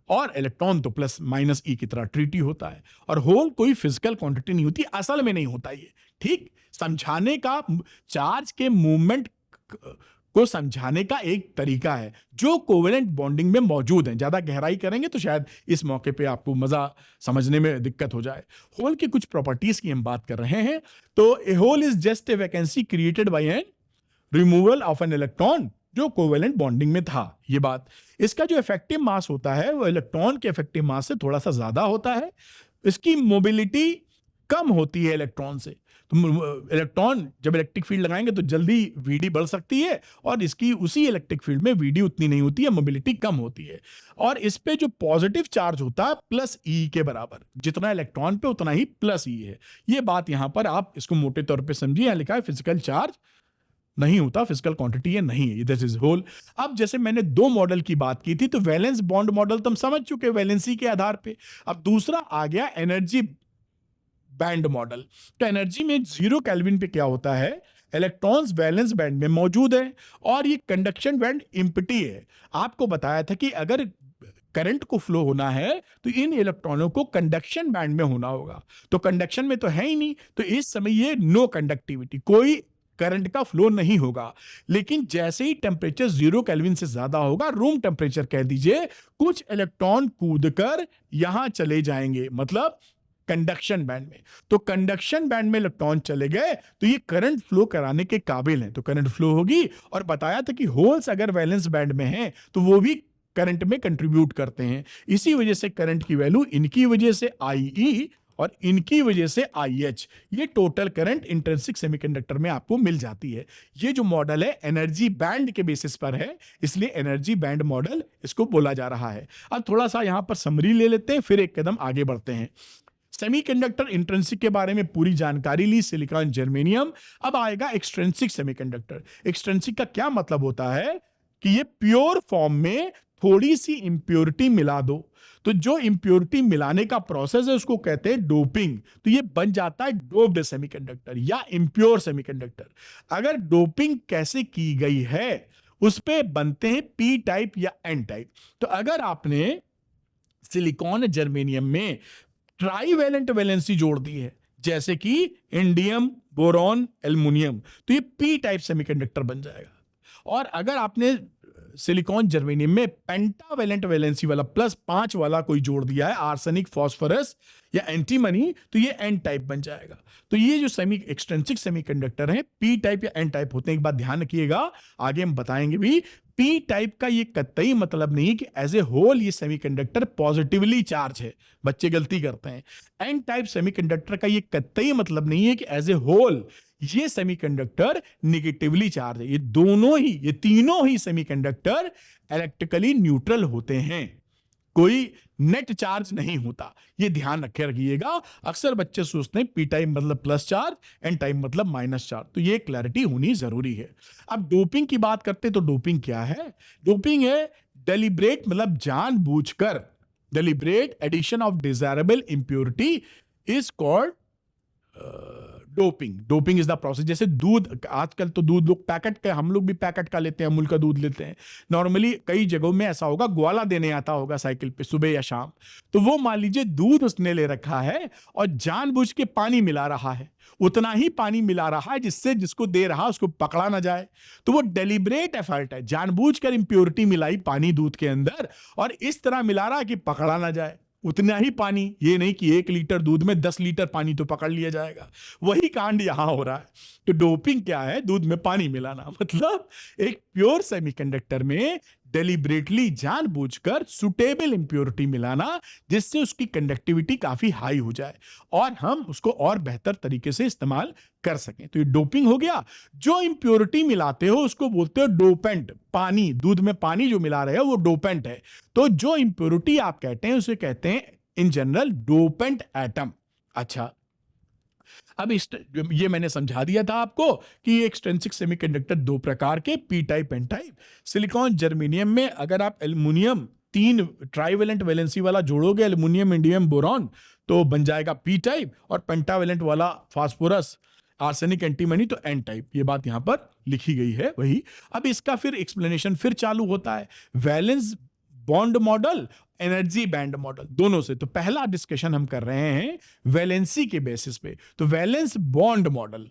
और इलेक्ट्रॉन तो प्लस माइनस E की तरह ट्रीट ही होता है। और होल कोई फिजिकल क्वांटिटी नहीं होती, असल में नहीं होता ये। ठीक, समझाने का चार्ज के मूवमेंट को समझाने का एक तरीका है जो कोवेलेंट बॉन्डिंग में मौजूद है। ज्यादा गहराई करेंगे तो शायद इस मौके पे आपको मजा समझने में दिक्कत हो जाए। होल की कुछ प्रॉपर्टीज की हम बात कर रहे हैं। तो a hole is just a vacancy created by an removal of an electron जो कोवेलेंट बॉन्डिंग में था। ये बात, इसका जो इफेक्टिव मास होता है वो इलेक्ट्रॉन के इफेक्टिव मास से थोड़ा सा ज्यादा होता है। इसकी मोबिलिटी कम होती है इलेक्ट्रॉन से। तो इलेक्ट्रॉन जब इलेक्ट्रिक फील्ड लगाएंगे तो जल्दी Vd बढ़ सकती है और इसकी उसी इलेक्ट्रिक फील्ड में Vd उतनी नहीं होती है, मोबिलिटी कम होती है। और इस पे जो पॉजिटिव चार्ज होता है प्लस E के बराबर, जितना इलेक्ट्रॉन पे उतना ही प्लस E है। ये बात यहां पर आप इसको मोटे तौर पे समझिए। यहां लिखा है फिजिकल चार्ज नहीं होता, फिजिकल क्वांटिटी ये नहीं है, दिस इज होल। अब जैसे मैंने दो मॉडल की बात की थी तो वैलेंस बॉन्ड मॉडल तो हम समझ चुके, वैलेंसी के आधार पे। अब दूसरा आ गया एनर्जी बैंड मॉडल। तो एनर्जी में 0 केल्विन पे क्या होता है, इलेक्ट्रॉन्स वैलेंस बैंड में मौजूद है और ये कंडक्शन बैंड एम्प्टी है। आपको बताया था कि अगर करंट को फ्लो होना है तो इन इलेक्ट्रॉनों को कंडक्शन बैंड में होना होगा। तो कंडक्शन में तो है ही नहीं, तो इस समय ये नो कंडक्टिविटी, कोई करंट का फ्लो नहीं होगा। लेकिन जैसे ही टेम्परेचर 0 केल्विन से ज्यादा होगा, रूम टेम्परेचर कह दीजिए, कुछ इलेक्ट्रॉन कूदकर यहां चले जाएंगे, मतलब कंडक्शन बैंड में। तो कंडक्शन बैंड में इलेक्ट्रॉन चले गए तो ये करंट फ्लो कराने के काबिल हैं, तो करंट फ्लो होगी। और बताया था कि होल्स अगर वैलेंस बैंड में हैं तो वो भी करंट में कंट्रीब्यूट करते हैं। इसी वजह से करंट की वैल्यू इनकी वजह से IE और इनकी वजह से IH, ये टोटल करंट इंट्रिंसिक सेमीकंडक्टर में आपको मिल जाती है। ये जो मॉडल है एनर्जी बैंड के बेसिस पर है, इसलिए एनर्जी बैंड मॉडल इसको बोला जा रहा है। अब थोड़ा सा यहां पर समरी ले लेते हैं, फिर एक कदम आगे बढ़ते हैं। सेमीकंडक्टर इंट्रिंसिक के बारे में पूरी जानकारी ली, सिलिकॉन, जर्मेनियम। अब आएगा एक्सट्रिंसिक सेमीकंडक्टर। एक्सट्रिंसिक का क्या मतलब होता है कि ये प्योर फॉर्म में थोड़ी सी इंप्योरिटी मिला दो, तो जो इंप्योरिटी मिलाने का प्रोसेस है उसको कहते हैं डोपिंग। तो ये बन जाता है डोप्ड सेमीकंडक्टर या इंप्योर सेमीकंडक्टर। अगर डोपिंग कैसे की गई है उस पे बनते हैं पी टाइप या एन टाइप। तो अगर आपने सिलिकॉन, जर्मेनियम में ट्राईवैलेंट वैलेंसी जोड़ दी है, जैसे कि इंडियम, बोरॉन, एल्युमिनियम, तो ये पी टाइप सेमीकंडक्टर बन जाएगा। और अगर आपने सिलिकॉन, जर्मेनियम में पेंटावैलेंट वैलेंसी वाला +5 वाला कोई जोड़ दिया है, आर्सेनिक, फास्फोरस या एंटीमनी, तो ये एन टाइप बन जाएगा। तो ये जो एक्सट्रिंसिक सेमीकंडक्टर हैं पी टाइप या एन टाइप होते हैं। एक बात ध्यान रखिएगा, आगे हम बताएंगे भी, पी टाइप का ये कतई मतलब नहीं कि एज ए होल ये सेमीकंडक्टर पॉजिटिवली चार्ज है, बच्चे गलती करते हैं। एन टाइप सेमीकंडक्टर का ये कतई मतलब नहीं है कि एज ए होल ये सेमीकंडक्टर नेगेटिवली चार्ज है। ये तीनों ही सेमीकंडक्टर इलेक्ट्रिकली न्यूट्रल होते हैं, कोई नेट चार्ज नहीं होता। ये ध्यान रखिएगा। अक्सर बच्चे सोचते हैं पी टाइप मतलब प्लस चार्ज, एन टाइप मतलब माइनस चार्ज, तो ये क्लैरिटी होनी जरूरी है। अब डोपिंग की बात करते हैं, तो डोपिंग क्या है? डोपिंग है डेलिब्रेट, मतलब जानबूझकर, deliberate addition of desirable impurity is called doping. Doping is the process. जैसे दूध, आजकल तो दूध लोग पैकेट का, हम लोग भी पैकेट का लेते हैं, अमूल का दूध लेते हैं। नॉर्मली कई जगहों में ऐसा होगा, ग्वाला देने आता होगा साइकिल पे सुबह या शाम, तो वो मान लीजिए दूध उसने ले रखा है और जानबूझ के पानी मिला रहा है, उतना ही पानी मिला रहा है जिससे जिसको दे रहा उसको पकड़ा ना जाए। तो वो डेलिब्रेट एफर्ट है, जानबूझकर इंप्योरिटी मिलाई पानी दूध के अंदर और इस तरह मिला रहा है कि पकड़ा ना जाए। उतना ही पानी, ये नहीं कि 1 लीटर दूध में 10 लीटर पानी तो पकड़ लिया जाएगा। वही कांड यहां हो रहा है। तो डोपिंग क्या है? दूध में पानी मिलाना। मतलब एक प्योर सेमीकंडक्टर में डेलिब्रेटली, जानबूझकर सुटेबल इंप्योरिटी मिलाना, जिससे उसकी कंडक्टिविटी काफी हाई हो जाए और हम उसको और बेहतर तरीके से इस्तेमाल कर सकें। तो ये डोपिंग हो गया। जो इंप्योरिटी मिलाते हो उसको बोलते हो डोपेंट। पानी, दूध में पानी जो मिला रहे हो वो डोपेंट है। तो जो इंप्योरिटी आप कहते हैं उसे कहते हैं इन जनरल डोपेंट एटम। अच्छा, अब ये मैंने समझा दिया था आपको कि एक्सट्रिंसिक सेमीकंडक्टर 2 प्रकार के, p type, n type. Silicon, germanium में अगर आप एल्युमिनियम 3 ट्राईवैलेंट वैलेंसी वाला जोड़ोगे, एल्युमिनियम, इंडियम, बोरॉन, तो बन जाएगा पी टाइप, और पेंटावैलेंट वाला फास्फोरस, आर्सेनिक, एंटीमनी, तो एन टाइप। ये बात यहां पर लिखी गई है वही। अब इसका फिर एक्सप्लेनेशन फिर चालू होता है, valence bond model, energy band model, दोनों से। तो पहला डिस्कशन हम कर रहे हैं वैलेंसी के बेसिस पे। तो वैलेंस बॉन्ड मॉडल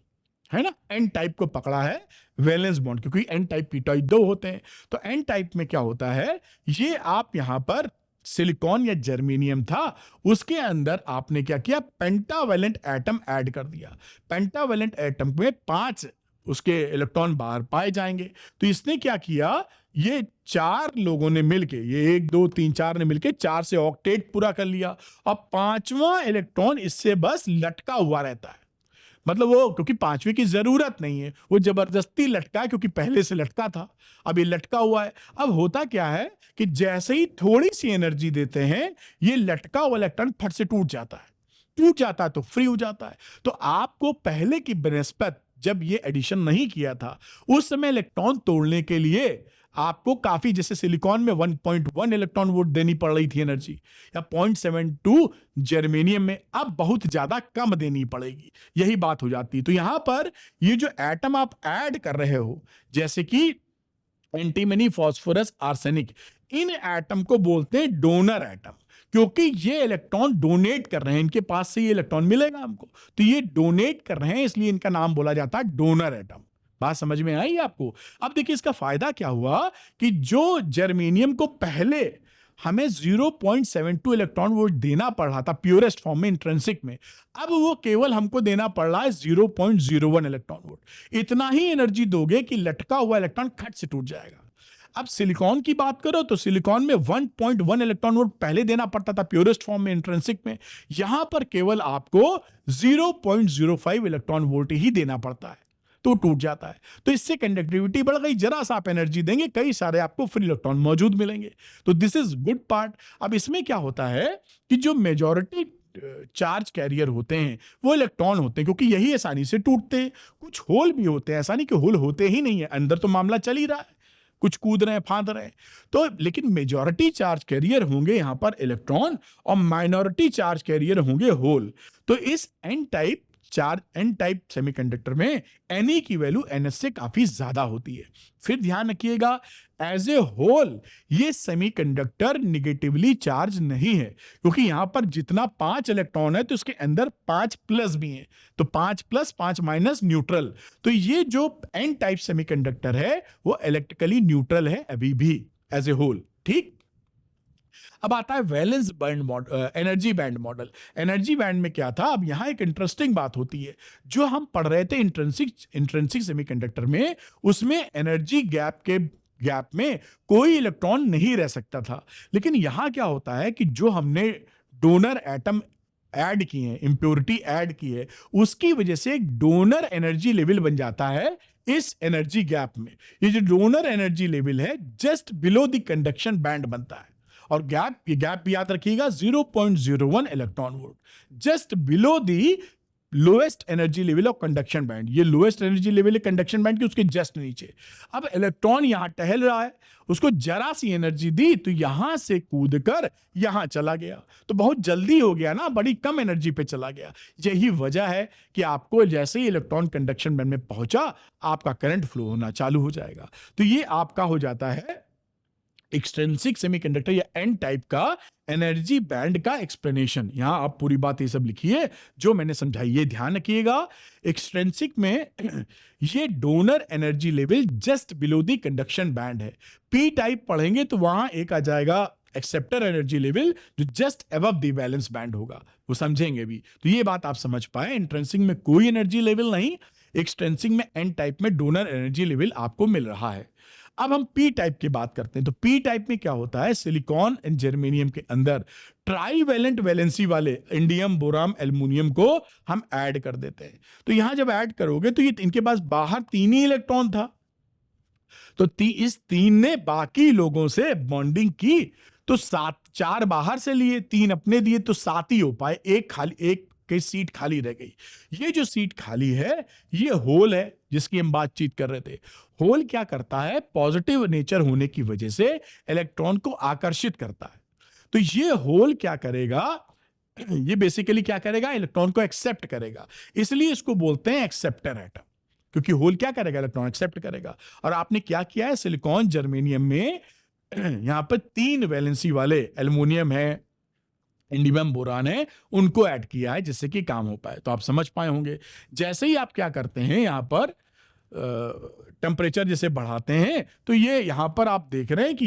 है ना, एन टाइप को पकड़ा है वैलेंस बॉन्ड, क्योंकि एन टाइप, पी टाइप 2 होते हैं। तो एन टाइप में क्या होता है, ये आप यहां पर सिलिकॉन या जर्मेनियम था, उसके अंदर आपने क्या किया, पेंटावैलेंट एटम ऐड कर दिया। पेंटावैलेंट एटम में 5 उसके इलेक्ट्रॉन बाहर पाए जाएंगे। तो इसने क्या किया, ये 4 लोगों ने मिलके, ये 1 2 3 4 ने मिलके 4 से ऑक्टेट पूरा कर लिया। अब 5वां इलेक्ट्रॉन इससे बस लटका हुआ रहता है। मतलब वो, क्योंकि 5वें की जरूरत नहीं है, वो जबरदस्ती लटका है क्योंकि पहले से लटका था, अब ये लटका हुआ है। अब होता क्या है कि जैसे ही थोड़ी सी एनर्जी देते हैं, ये लटका हुआ इलेक्ट्रॉन फट से टूट जाता है तो फ्री हो जाता है। तो आपको पहले की बनस्पत जब ये एडिशन नहीं किया था, उस समय इलेक्ट्रॉन तोड़ने के लिए आपको काफी, जैसे सिलिकॉन में 1.1 इलेक्ट्रॉन वोल्ट देनी पड़ रही थी एनर्जी, या 0.72 जर्मेनियम में अब बहुत ज्यादा कम देनी पड़ेगी। यही बात हो जाती है। तो यहां पर ये जो एटम आप ऐड कर रहे हो, जैसे कि एंटीमनी, फास्फोरस, आर्सेनिक, इन एटम को बोलते हैं डोनर एटम, क्योंकि ये इलेक्ट्रॉन डोनेट कर रहे हैं, इनके पास से ये इलेक्ट्रॉन मिलेगा हमको, तो ये डोनेट कर रहे हैं, इसलिए इनका नाम बोला जाता है डोनर एटम। बात समझ में आई आपको? अब देखिए इसका फायदा क्या हुआ कि जो जर्मेनियम को पहले हमें 0.72 इलेक्ट्रॉन वोल्ट देना पड़ रहा था प्योरेस्ट फॉर्म में, इंट्रिंसिक में, अब वो केवल हमको देना पड़ रहा है 0.01 इलेक्ट्रॉन वोल्ट। इतना ही एनर्जी दोगे कि लटका हुआ इलेक्ट्रॉन खट से टूट जाएगा। अब सिलिकॉन की बात करो तो सिलिकॉन में 1.1 इलेक्ट्रॉन वोल्ट पहले देना पड़ता था प्योरेस्ट फॉर्म में, इंट्रिंसिक में। यहां पर केवल आपको 0.05 इलेक्ट्रॉन वोल्ट ही देना पड़ता है, तो टूट जाता है। तो इससे कंडक्टिविटी बढ़ गई, जरा सा आप एनर्जी देंगे, कई सारे आपको फ्री इलेक्ट्रॉन मौजूद मिलेंगे। तो दिस इज गुड पार्ट। अब इसमें क्या होता है कि जो मेजॉरिटी चार्ज कैरियर होते हैं वो इलेक्ट्रॉन होते हैं, क्योंकि यही आसानी से टूटते हैं। कुछ होल भी होते हैं, ऐसा नहीं कि होल होते ही नहीं है, अंदर तो मामला चल ही रहा है, कुछ कूद रहे हैं, फांद रहे हैं। तो लेकिन मेजॉरिटी चार्ज कैरियर होंगे यहां पर इलेक्ट्रॉन और माइनॉरिटी चार्ज कैरियर होंगे होल। तो इस एन टाइप सेमीकंडक्टर में Ne की वैल्यू Ns से काफी ज्यादा होती है। फिर ध्यान रखिएगा, एज ए होल ये सेमीकंडक्टर निगेटिवली चार्ज नहीं है, क्योंकि यहां पर जितना 5 इलेक्ट्रॉन है तो इसके अंदर 5 प्लस भी हैं, तो 5 प्लस 5 माइनस न्यूट्रल। तो ये जो एन टाइप सेमीकंडक्टर है वो इलेक्ट्रिकली न्यूट्रल है अभी भी एज ए होल। ठीक, अब आता है valence band model, energy band model. Energy band में क्या था, अब यहां एक इंटरेस्टिंग बात होती है जो हम पढ़ रहे थे इंट्रिंसिक सेमीकंडक्टर में, उसमें एनर्जी गैप में कोई इलेक्ट्रॉन नहीं रह सकता था। लेकिन यहां क्या होता है कि जो हमने डोनर एटम ऐड किए हैं, इंप्योरिटी ऐड की है, उसकी वजह से एक डोनर एनर्जी लेवल बन जाता है इस एनर्जी गैप में। ये जो डोनर एनर्जी लेवल है just below the conduction band बनता है, और ये गैप भी याद रखिएगा 0.01 electron volt, just below the lowest energy level of conduction band. ये लोएस्ट एनर्जी लेवल है कंडक्शन बैंड के, उसके जस्ट नीचे। अब इलेक्ट्रॉन यहां टहल रहा है, उसको जरा सी एनर्जी दी तो यहां से कूदकर यहां चला गया, तो बहुत जल्दी हो गया ना, बड़ी कम एनर्जी पे चला गया। यही वजह है कि आपको जैसे ही इलेक्ट्रॉन कंडक्शन बैंड में पहुंचा आपका करंट फ्लो होना चालू हो जाएगा। तो ये आपका हो जाता है एक्सट्रिंसिक सेमीकंडक्टर या एन टाइप का एनर्जी बैंड का एक्सप्लेनेशन। यहां आप पूरी बात ये सब लिखिए जो मैंने समझाई, ये ध्यान रखिएगा। एक्सट्रिंसिक में ये donor energy level just below the conduction band है। पी टाइप पढ़ेंगे तो वहां एक आ जाएगा एक्सेप्टर एनर्जी लेवल जो just above the valence band होगा, वो समझेंगे भी। तो ये बात आप समझ पाए, इंट्रिंसिक में कोई एनर्जी लेवल नहीं, एक्सट्रिंसिक में एन टाइप में डोनर एनर्जी लेवल आपको मिल रहा है। अब हम पी टाइप की बात करते हैं, तो पी टाइप में क्या होता है, सिलिकॉन एंड जर्मेनियम के अंदर ट्राईवैलेंट वैलेंसी वाले इंडियम, बोराम, एल्युमिनियम को हम ऐड कर देते हैं। तो यहां जब ऐड करोगे तो ये इनके पास बाहर 3 ही इलेक्ट्रॉन था, तो इस 3 ने बाकी लोगों से बॉन्डिंग की, तो 4 बाहर से लिए, 3 अपने दिए, तो 7 ही हो पाए, एक की सीट खाली रह गई। ये जो सीट खाली है ये होल है जिसकी हम बातचीत कर रहे थे। होल क्या करता है, पॉजिटिव नेचर होने की वजह से इलेक्ट्रॉन को आकर्षित करता है। तो ये होल क्या करेगा, ये बेसिकली क्या करेगा, इलेक्ट्रॉन को एक्सेप्ट करेगा, इसलिए इसको बोलते हैं एक्सेप्टर एटम, क्योंकि होल क्या करेगा, इलेक्ट्रॉन एक्सेप्ट करेगा। और आपने क्या किया है, सिलिकॉन, जर्मेनियम में यहां पर 3 वैलेंसी वाले एल्युमिनियम है, इंडियम, बोरान है, उनको ऐड किया है जिससे कि काम हो पाए। तो आप समझ पाए होंगे। जैसे ही आप क्या करते हैं, यहां पर टेम्परेचर जैसे बढ़ाते हैं तो ये यहां पर आप देख रहे हैं कि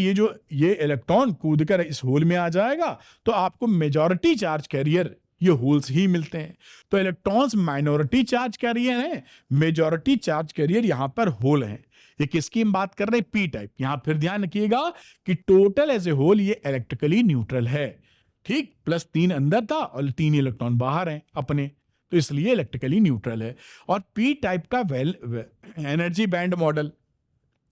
ये इलेक्ट्रॉन कूदकर इस होल में आ जाएगा, तो आपको मेजॉरिटी चार्ज कैरियर ये होल्स ही मिलते हैं। तो इलेक्ट्रॉन्स माइनॉरिटी चार्ज कैरियर हैं, मेजॉरिटी चार्ज कैरियर यहां पर होल हैं। ये किसकी हम बात कर रहे हैं, पी टाइप। यहां फिर ध्यान रखिएगा कि टोटल एज ए होल ये इलेक्ट्रिकली न्यूट्रल है, ठीक, प्लस 3 अंदर था और 3 इलेक्ट्रॉन बाहर हैं अपने, तो इसलिए इलेक्ट्रिकली न्यूट्रल है। और पी टाइप का एनर्जी बैंड मॉडल,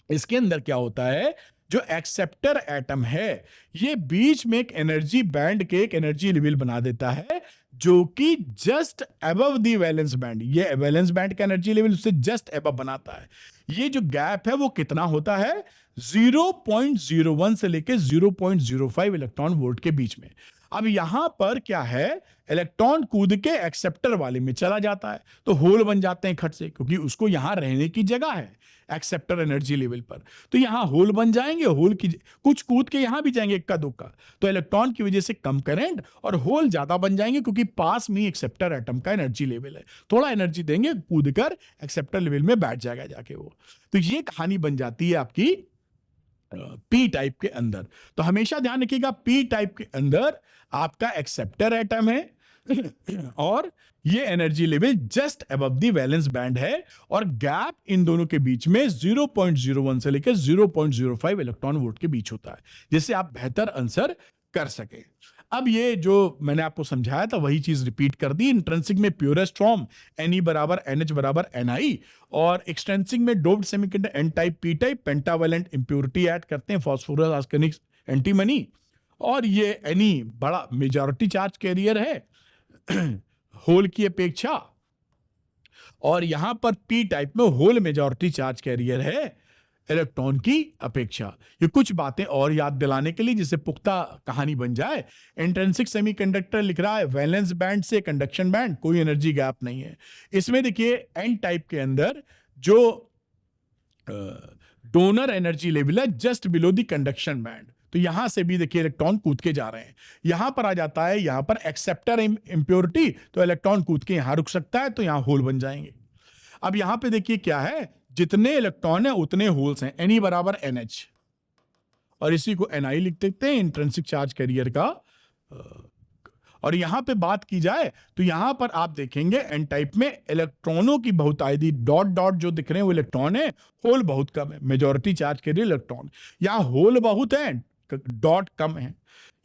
इसके अंदर क्या होता है, जो एक्सेप्टर एटम है ये बीच में एक एनर्जी बैंड के एक एनर्जी लेवल बना देता है जो कि just above the valence band, ये वैलेंस बैंड का एनर्जी लेवल उससे जस्ट अबव बनाता है। ये जो गैप है वो कितना होता है, 0.01 से लेकर 0.05 इलेक्ट्रॉन वोल्ट के बीच में। अब यहां पर क्या है, इलेक्ट्रॉन कूद के एक्सेप्टर वाले में चला जाता है, तो होल बन जाते हैं खट से, क्योंकि उसको यहां रहने की जगह है एक्सेप्टर एनर्जी लेवल पर, तो यहां होल बन जाएंगे, होल की कुछ कूद के यहां भी जाएंगे इक्का दुक्का, तो इलेक्ट्रॉन की वजह से कम करंट और होल ज्यादा बन जाएंगे, क्योंकि पास में एक्सेप्टर एटम का एनर्जी लेवल है, थोड़ा एनर्जी देंगे कूद कर एक्सेप्टर लेवल में बैठ जाएगा जाके वो। तो ये कहानी बन जाती है आपकी पी टाइप के अंदर। तो हमेशा ध्यान रखिएगा, पी टाइप के अंदर आपका एक्सेप्टर एटम है और ये energy level just above the valence band है, और गैप इन दोनों के बीच में 0.01 से लेकर 0.05 इलेक्ट्रॉन वोल्ट के बीच होता है, जिससे आप बेहतर आंसर कर सके। अब ये जो मैंने आपको समझाया था वही चीज रिपीट कर दी। इंट्रिंसिक में प्योरेस्ट फॉर्म Ne बराबर NH बराबर Ni, और एक्सट्रिंसिक में doped semiconductor N type, P type, pentavalent impurity add करते हैं, फास्फोरस, आर्सेनिक, एंटीमनी, और ये Ni बड़ा मेजॉरिटी चार्ज कैरियर है, होल की अपेक्षा, और यहां पर पी टाइप में होल मेजॉरिटी चार्ज कैरियर है इलेक्ट्रॉन की अपेक्षा। ये कुछ बातें और याद दिलाने के लिए जिससे पुख्ता कहानी बन जाए। इंट्रिंसिक सेमीकंडक्टर लिख रहा है वैलेंस बैंड से कंडक्शन बैंड, कोई एनर्जी गैप नहीं है इसमें। देखिए एन टाइप के अंदर जो डोनर एनर्जी लेवल है just below the conduction band, तो यहां से भी देखिए इलेक्ट्रॉन कूद के जा रहे हैं। यहां पर आ जाता है यहां पर एक्सेप्टर इंप्योरिटी, तो इलेक्ट्रॉन कूद के यहां रुक सकता है, तो यहां होल बन जाएंगे। अब यहां पे देखिए क्या है, जितने इलेक्ट्रॉन है उतने होल्स हैं, Ni बराबर NH, और इसी को Ni लिख देते हैं इंट्रिंसिक चार्ज कैरियर का। और यहां पे बात की जाए तो यहां पर आप देखेंगे एन टाइप में इलेक्ट्रॉनों की बहुतायदी, डॉट डॉट जो दिख रहे हैं वो इलेक्ट्रॉन है, होल बहुत कम है, मेजॉरिटी चार्ज कैरियर इलेक्ट्रॉन। यहां होल बहुत है, डॉट कम है।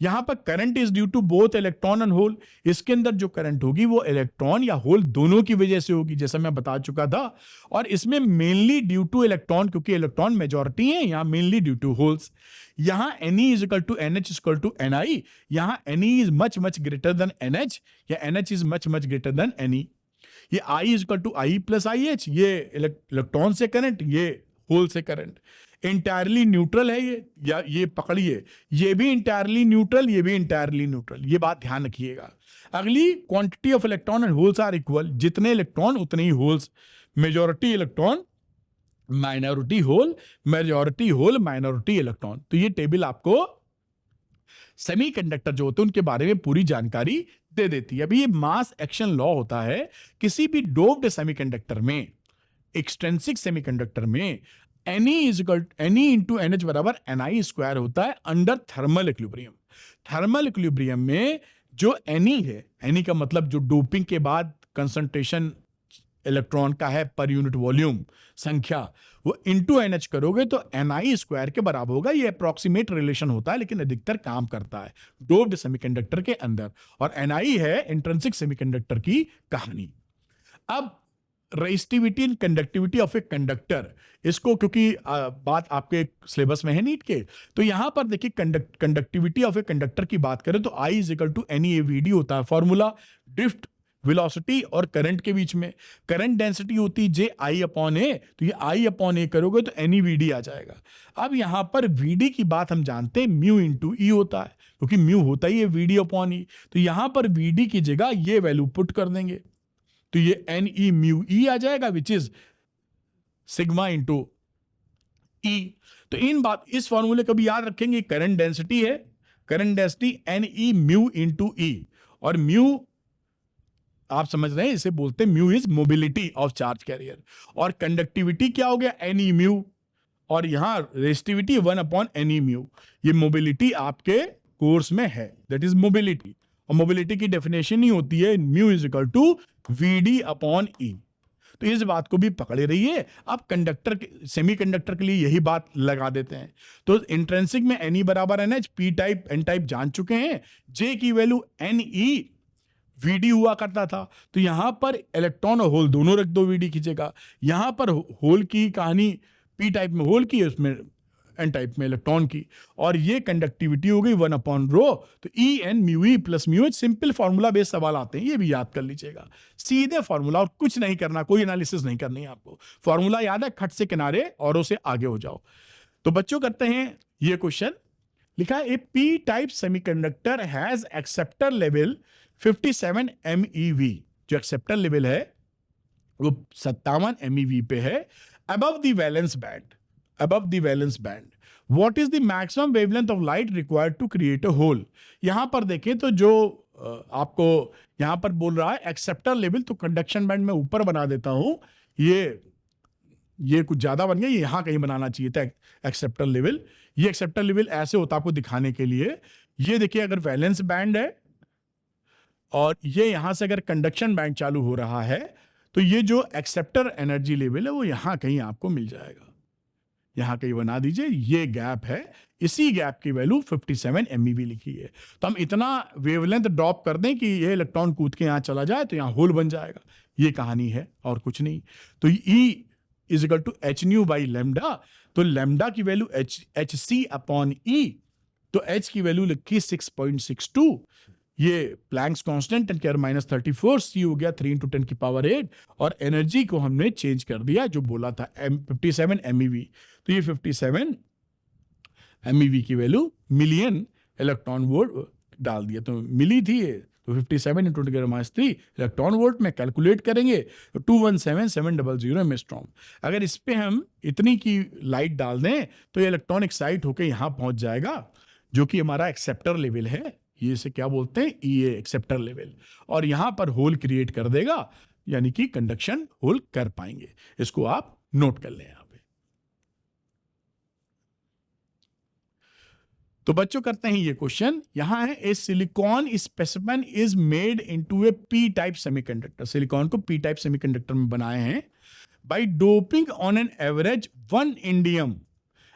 यहां पर current is due to both electron and hole, इसके अंदर जो करंट होगी वो इलेक्ट्रॉन या होल दोनों की वजह से होगी, जैसा मैं बता चुका था। और इसमें मेनली ड्यू टू इलेक्ट्रॉन, क्योंकि इलेक्ट्रॉन मेजॉरिटी है, यहां मेनली ड्यू टू होल्स। यहां Ne is equal to NH is equal to Ni, यहां Ne is much much greater than NH, या NH is much much greater than Ne। ये I is equal to I plus IH, ये electron से current, ये hole से current. Entirely neutral है ये, या ये पकड़िए, ये भी इंटायरली न्यूट्रल, ये भी इंटायरली न्यूट्रल, ये बात ध्यान रखिएगा। अगली, quantity of electron and holes are equal, जितने इलेक्ट्रॉन उतने ही holes, majority electron minority hole, majority hole minority electron. तो ये टेबल आपको सेमीकंडक्टर जो होते हैं उनके बारे में पूरी जानकारी दे देती है। अभी ये मास एक्शन लॉ होता है किसी भी डोप्ड सेमीकंडक्टर में, एक्सट्रिंसिक सेमीकंडक्टर में Ne is equal Ne into NH बराबर Ni स्क्वायर होता है under thermal equilibrium. Thermal equilibrium में जो Ne है, Ne का मतलब जो डोपिंग के बाद कंसंट्रेशन इलेक्ट्रॉन का है पर यूनिट वॉल्यूम संख्या, वो इंटू NH करोगे तो Ni स्क्वायर के बराबर होगा। ये अप्रोक्सीमेट रिलेशन होता है लेकिन अधिकतर काम करता है डोप्ड सेमीकंडक्टर के अंदर, और Ni है इंट्रिंसिक सेमीकंडक्टर की कहानी। अब resistivity and conductivity of a conductor, इसको क्योंकि बात आपके सिलेबस में है नीट के, तो यहां पर देखिए कंडक्टिविटी ऑफ ए कंडक्टर की बात करें तो I is equal to NeAVD होता है फॉर्मूला, ड्रिफ्ट वेलोसिटी और करंट के बीच में। करंट डेंसिटी होती है JI अपॉन A, तो ये I अपॉन A करोगे तो NeVD आ जाएगा। अब यहां पर VD की बात हम जानते हैं म्यू इंटू E होता है, क्योंकि म्यू होता ही है VD अपॉन E, तो यहां पर VD की जगह ये वैल्यू पुट कर देंगे, तो ये Ne म्यू E आ जाएगा which is sigma into E। तो इस फॉर्मूले को भी याद रखेंगे, करंट डेंसिटी है, current density Ne mu into E, और म्यू आप समझ रहे हैं इसे बोलते हैं mu is mobility of charge carrier, और कंडक्टिविटी क्या हो गया Ne म्यू, और यहां रेजिस्टिविटी 1 अपॉन Ne म्यू। ये मोबिलिटी आपके कोर्स में है, दैट इज मोबिलिटी, और मोबिलिटी की डेफिनेशन ही होती है mu is equal to VD upon E। तो इस बात को भी पकड़े रहिए। अब कंडक्टर सेमीकंडक्टर के लिए यही बात लगा देते हैं। तो इंट्रिंसिक में Ne बराबर NH, p type n type जान चुके हैं, J की वैल्यू NeVD हुआ करता था, तो यहां पर इलेक्ट्रॉन और होल दोनों रख दो VD की जगह। यहां पर होल की कहानी पी टाइप में होल की, उसमें एन टाइप में इलेक्ट्रॉन की, और ये कंडक्टिविटी हो गई 1 अपॉन रो, तो En mu E plus mu H। Simple formula based सवाल आते हैं, ये भी याद कर लीजिएगा, सीधे फॉर्मूला, और कुछ नहीं करना, कोई एनालिसिस नहीं करनी है आपको, फॉर्मूला याद है, खट से किनारे औरों से आगे हो जाओ। तो बच्चों करते हैं ये क्वेश्चन, लिखा है ए P type semiconductor has acceptor level 57 MeV, जो एक्सेप्टर लेवल है वो 57 MeV पे है, above the valence band, above the valence band, what is the maximum wavelength of light required to create a hole। यहां पर देखें तो जो आपको यहां पर बोल रहा है एक्सेप्टर लेवल, तो कंडक्शन बैंड में ऊपर बना देता हूं, ये कुछ ज्यादा बन गया, ये यहां कहीं बनाना चाहिए था एक्सेप्टर लेवल। ये एक्सेप्टर लेवल ऐसे होता आपको दिखाने के लिए, ये देखिए अगर वैलेंस बैंड है और ये यहां से अगर कंडक्शन बैंड चालू हो रहा है, तो ये जो एक्सेप्टर एनर्जी लेवल है वो यहां कहीं आपको मिल जाएगा, यहां कहीं बना दीजिए, ये गैप है, इसी गैप की वैल्यू 57 MeV लिखी है। तो हम इतना वेवलेंथ ड्रॉप कर दें कि ये इलेक्ट्रॉन कूद के यहां चला जाए तो यहां होल बन जाएगा, ये कहानी है और कुछ नहीं। तो E is equal to H nu by lambda, तो लेमडा की वैल्यू HC अपॉन E, तो H की वैल्यू लिखी 6.62, ये प्लैंक्स कांस्टेंट 10 की पावर -34, सी हो गया 3 × 10 की पावर 8, और एनर्जी को हमने चेंज कर दिया, जो बोला था 57 MeV, तो ये 57 MeV की वैल्यू मिलियन इलेक्ट्रॉन वोल्ट डाल दिया, तो मिली थी ये, तो 57 × 10⁻³ इलेक्ट्रॉन वोल्ट में कैलकुलेट करेंगे तो 217700 एंगस्ट्रॉम। अगर इस पे हम इतनी की लाइट डाल दें तो ये इलेक्ट्रॉन एक्साइट होकर यहाँ पहुंच जाएगा, जो कि हमारा एक्सेप्टर लेवल है, ये इसे क्या बोलते हैं, ये एक्सेप्टर लेवल, और यहां पर होल क्रिएट कर देगा, यानी कि कंडक्शन होल कर पाएंगे। इसको आप नोट कर लें यहां पे। तो बच्चों करते हैं ये क्वेश्चन, यहां है a silicon specimen is made into a P type semiconductor. Silicon को पी टाइप सेमीकंडक्टर में बनाए हैं by doping on an average 1 indium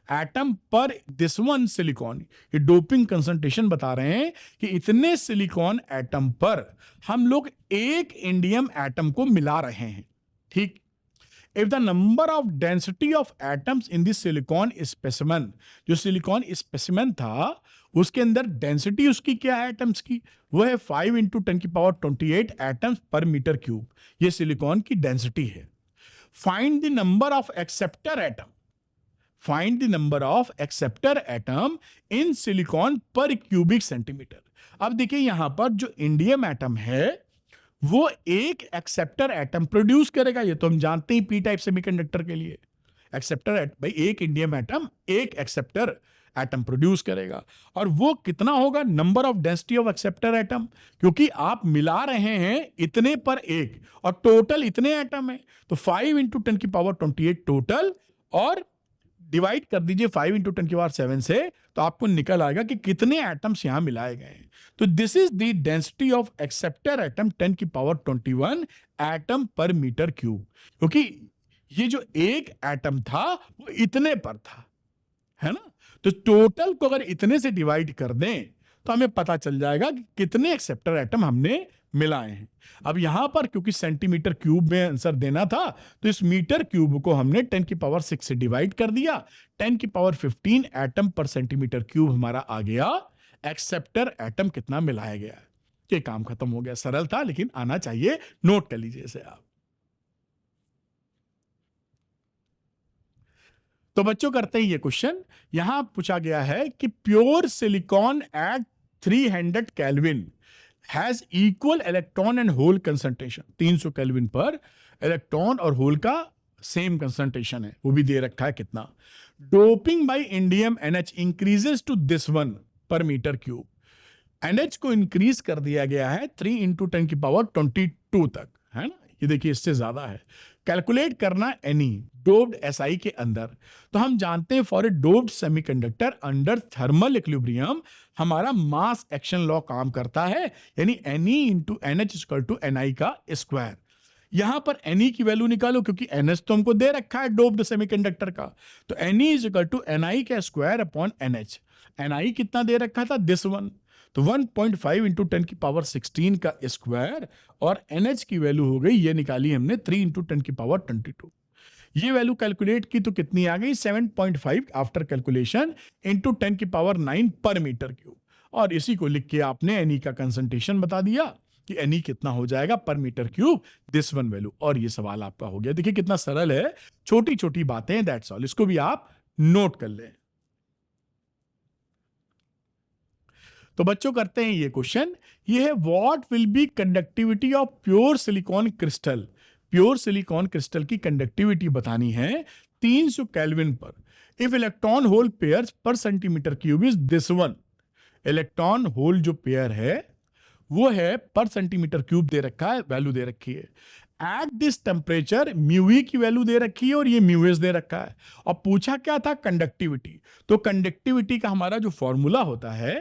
atom per this one silicon. ये डोपिंग कंसंट्रेशन बता रहे हैं कि इतने सिलिकॉन एटम पर हम लोग एक इंडियम एटम को मिला रहे हैं, ठीक। If the number of density of atoms in this silicon specimen, जो सिलिकॉन स्पेसिमेन था उसके अंदर डेंसिटी उसकी क्या है एटम्स की, वो है 5 × 10 की power 28 atoms per metre cube, ये सिलिकॉन की डेंसिटी है। Find the number of acceptor atom, find the number of acceptor atom in silicon per cubic centimetre. अब देखिए यहां पर जो इंडियम एटम है वो एक एक्सेप्टर एटम प्रोड्यूस करेगा, ये तो हम जानते हैं पी टाइप सेमीकंडक्टर के लिए। एक्सेप्टर भाई एक इंडियम एटम एक एक्सेप्टर एटम प्रोड्यूस करेगा, और वो कितना होगा, number of density of acceptor atom, क्योंकि आप मिला रहे हैं इतने पर एक और टोटल इतने एटम है, तो 5 × 10 की पावर 28 टोटल, और डिवाइड कर दीजिए 5 × 10 की पावर 7 से, तो आपको निकल आएगा कि कितने एटम्स यहां मिलाए गए हैं। तो this is the density of acceptor atom 10 की पावर 21 एटम पर मीटर क्यूब, क्योंकि ये जो एक एटम था वो इतने पर था, है ना। तो टोटल को अगर इतने से डिवाइड कर दें तो हमें पता चल जाएगा कि कितने एक्सेप्टर एटम हमने मिलाए हैं। अब यहां पर क्योंकि सेंटीमीटर क्यूब में आंसर देना था, तो इस मीटर क्यूब को हमने 10 की पावर 6 से डिवाइड कर दिया, 10 की पावर 15 एटम पर सेंटीमीटर क्यूब हमारा आ गया। एक्सेप्टर एटम कितना मिलाया गया है, ये काम खत्म हो गया। सरल था लेकिन आना चाहिए, नोट कर लीजिए इसे आप। तो बच्चों करते हैं ये क्वेश्चन, यहां पूछा गया है कि pure silicon at 300 kelvin has equal electron and hole concentration. 300 kelvin पर इलेक्ट्रॉन और होल का सेम कंसंट्रेशन है, वो भी दे रखा है कितना। Doping by indium NH increases to this one per metre cube. NH को इंक्रीज कर दिया गया है 3 × 10 की पावर 22 तक, है ना, ये देखिए इससे ज्यादा है। कैलकुलेट करना Ne डोप्ड Si के अंदर, तो हम जानते हैं for a doped semiconductor under thermal equilibrium हमारा मास एक्शन लॉ काम करता है, यानी Ne × NH = Ni का स्क्वायर। यहां पर Ne की वैल्यू निकालो, क्योंकि NH तो हमको दे रखा है डोप्ड सेमीकंडक्टर का, तो Ne = Ni का स्क्वायर अपॉन NH। Ni कितना दे रखा था, दिस वन, तो 1.5 × 10 की पावर 16 का स्क्वायर, और NH की वैल्यू हो गई, ये निकाली हमने 3 × 10 की पावर 22। ये वैल्यू कैलकुलेट की तो कितनी आ गई, 7.5 आफ्टर कैलकुलेशन इंटू 10 की पावर 9 पर मीटर क्यूब, और इसी को लिख के आपने Ne का कंसंट्रेशन बता दिया कि Ne कितना हो जाएगा per metre cube, this one value, और ये सवाल आपका हो गया। देखिए कितना सरल है, छोटी छोटी बातें, दैट्स ऑल, इसको भी आप नोट कर लें। तो बच्चों करते हैं ये क्वेश्चन, ये है what will be conductivity of pure silicon crystal. Pure silicon crystal की कंडक्टिविटी बतानी है 300 केल्विन पर। इफ इलेक्ट्रॉन होल पेयर्स पर centimetre cube is this one. Electron hole जो पेयर है वो है पर सेंटीमीटर क्यूब दे रखा है, वैल्यू दे रखी है। एट दिस टेम्परेचर म्यूई की वैल्यू दे रखी है और ये म्यूएस दे रखा है, और पूछा क्या था, कंडक्टिविटी। तो कंडक्टिविटी का हमारा जो फॉर्मूला होता है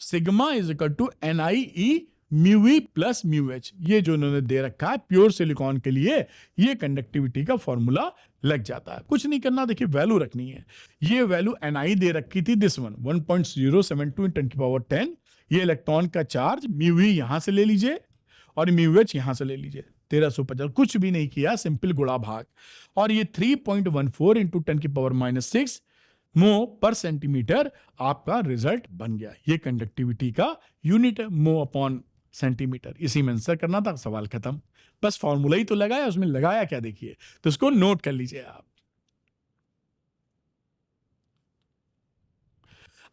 sigma is equal to NIE mu e plus mu h, ये जो उन्होंने दे रखा है प्योर सिलिकॉन के लिए, ये कंडक्टिविटी का फॉर्मूला लग जाता है। कुछ नहीं करना, देखिए वैल्यू रखनी है। ये वैल्यू Ni दे रखी थी, दिस वन 1.072 × 10 की पावर 10। ये इलेक्ट्रॉन का चार्ज म्यूई यहां से ले लीजिए और म्यूएच यहां से ले लीजिए, 1350, कुछ भी नहीं किया, सिंपल गुणा भाग। और ये 3.14 × 10 की पावर -6 मो पर सेंटीमीटर आपका रिजल्ट बन गया। ये कंडक्टिविटी का यूनिट है, मो अपॉन सेंटीमीटर। इसी में आंसर करना था, सवाल खत्म। बस फॉर्मूला ही तो लगाया, उसमें लगाया क्या देखिए, तो इसको नोट कर लीजिए आप।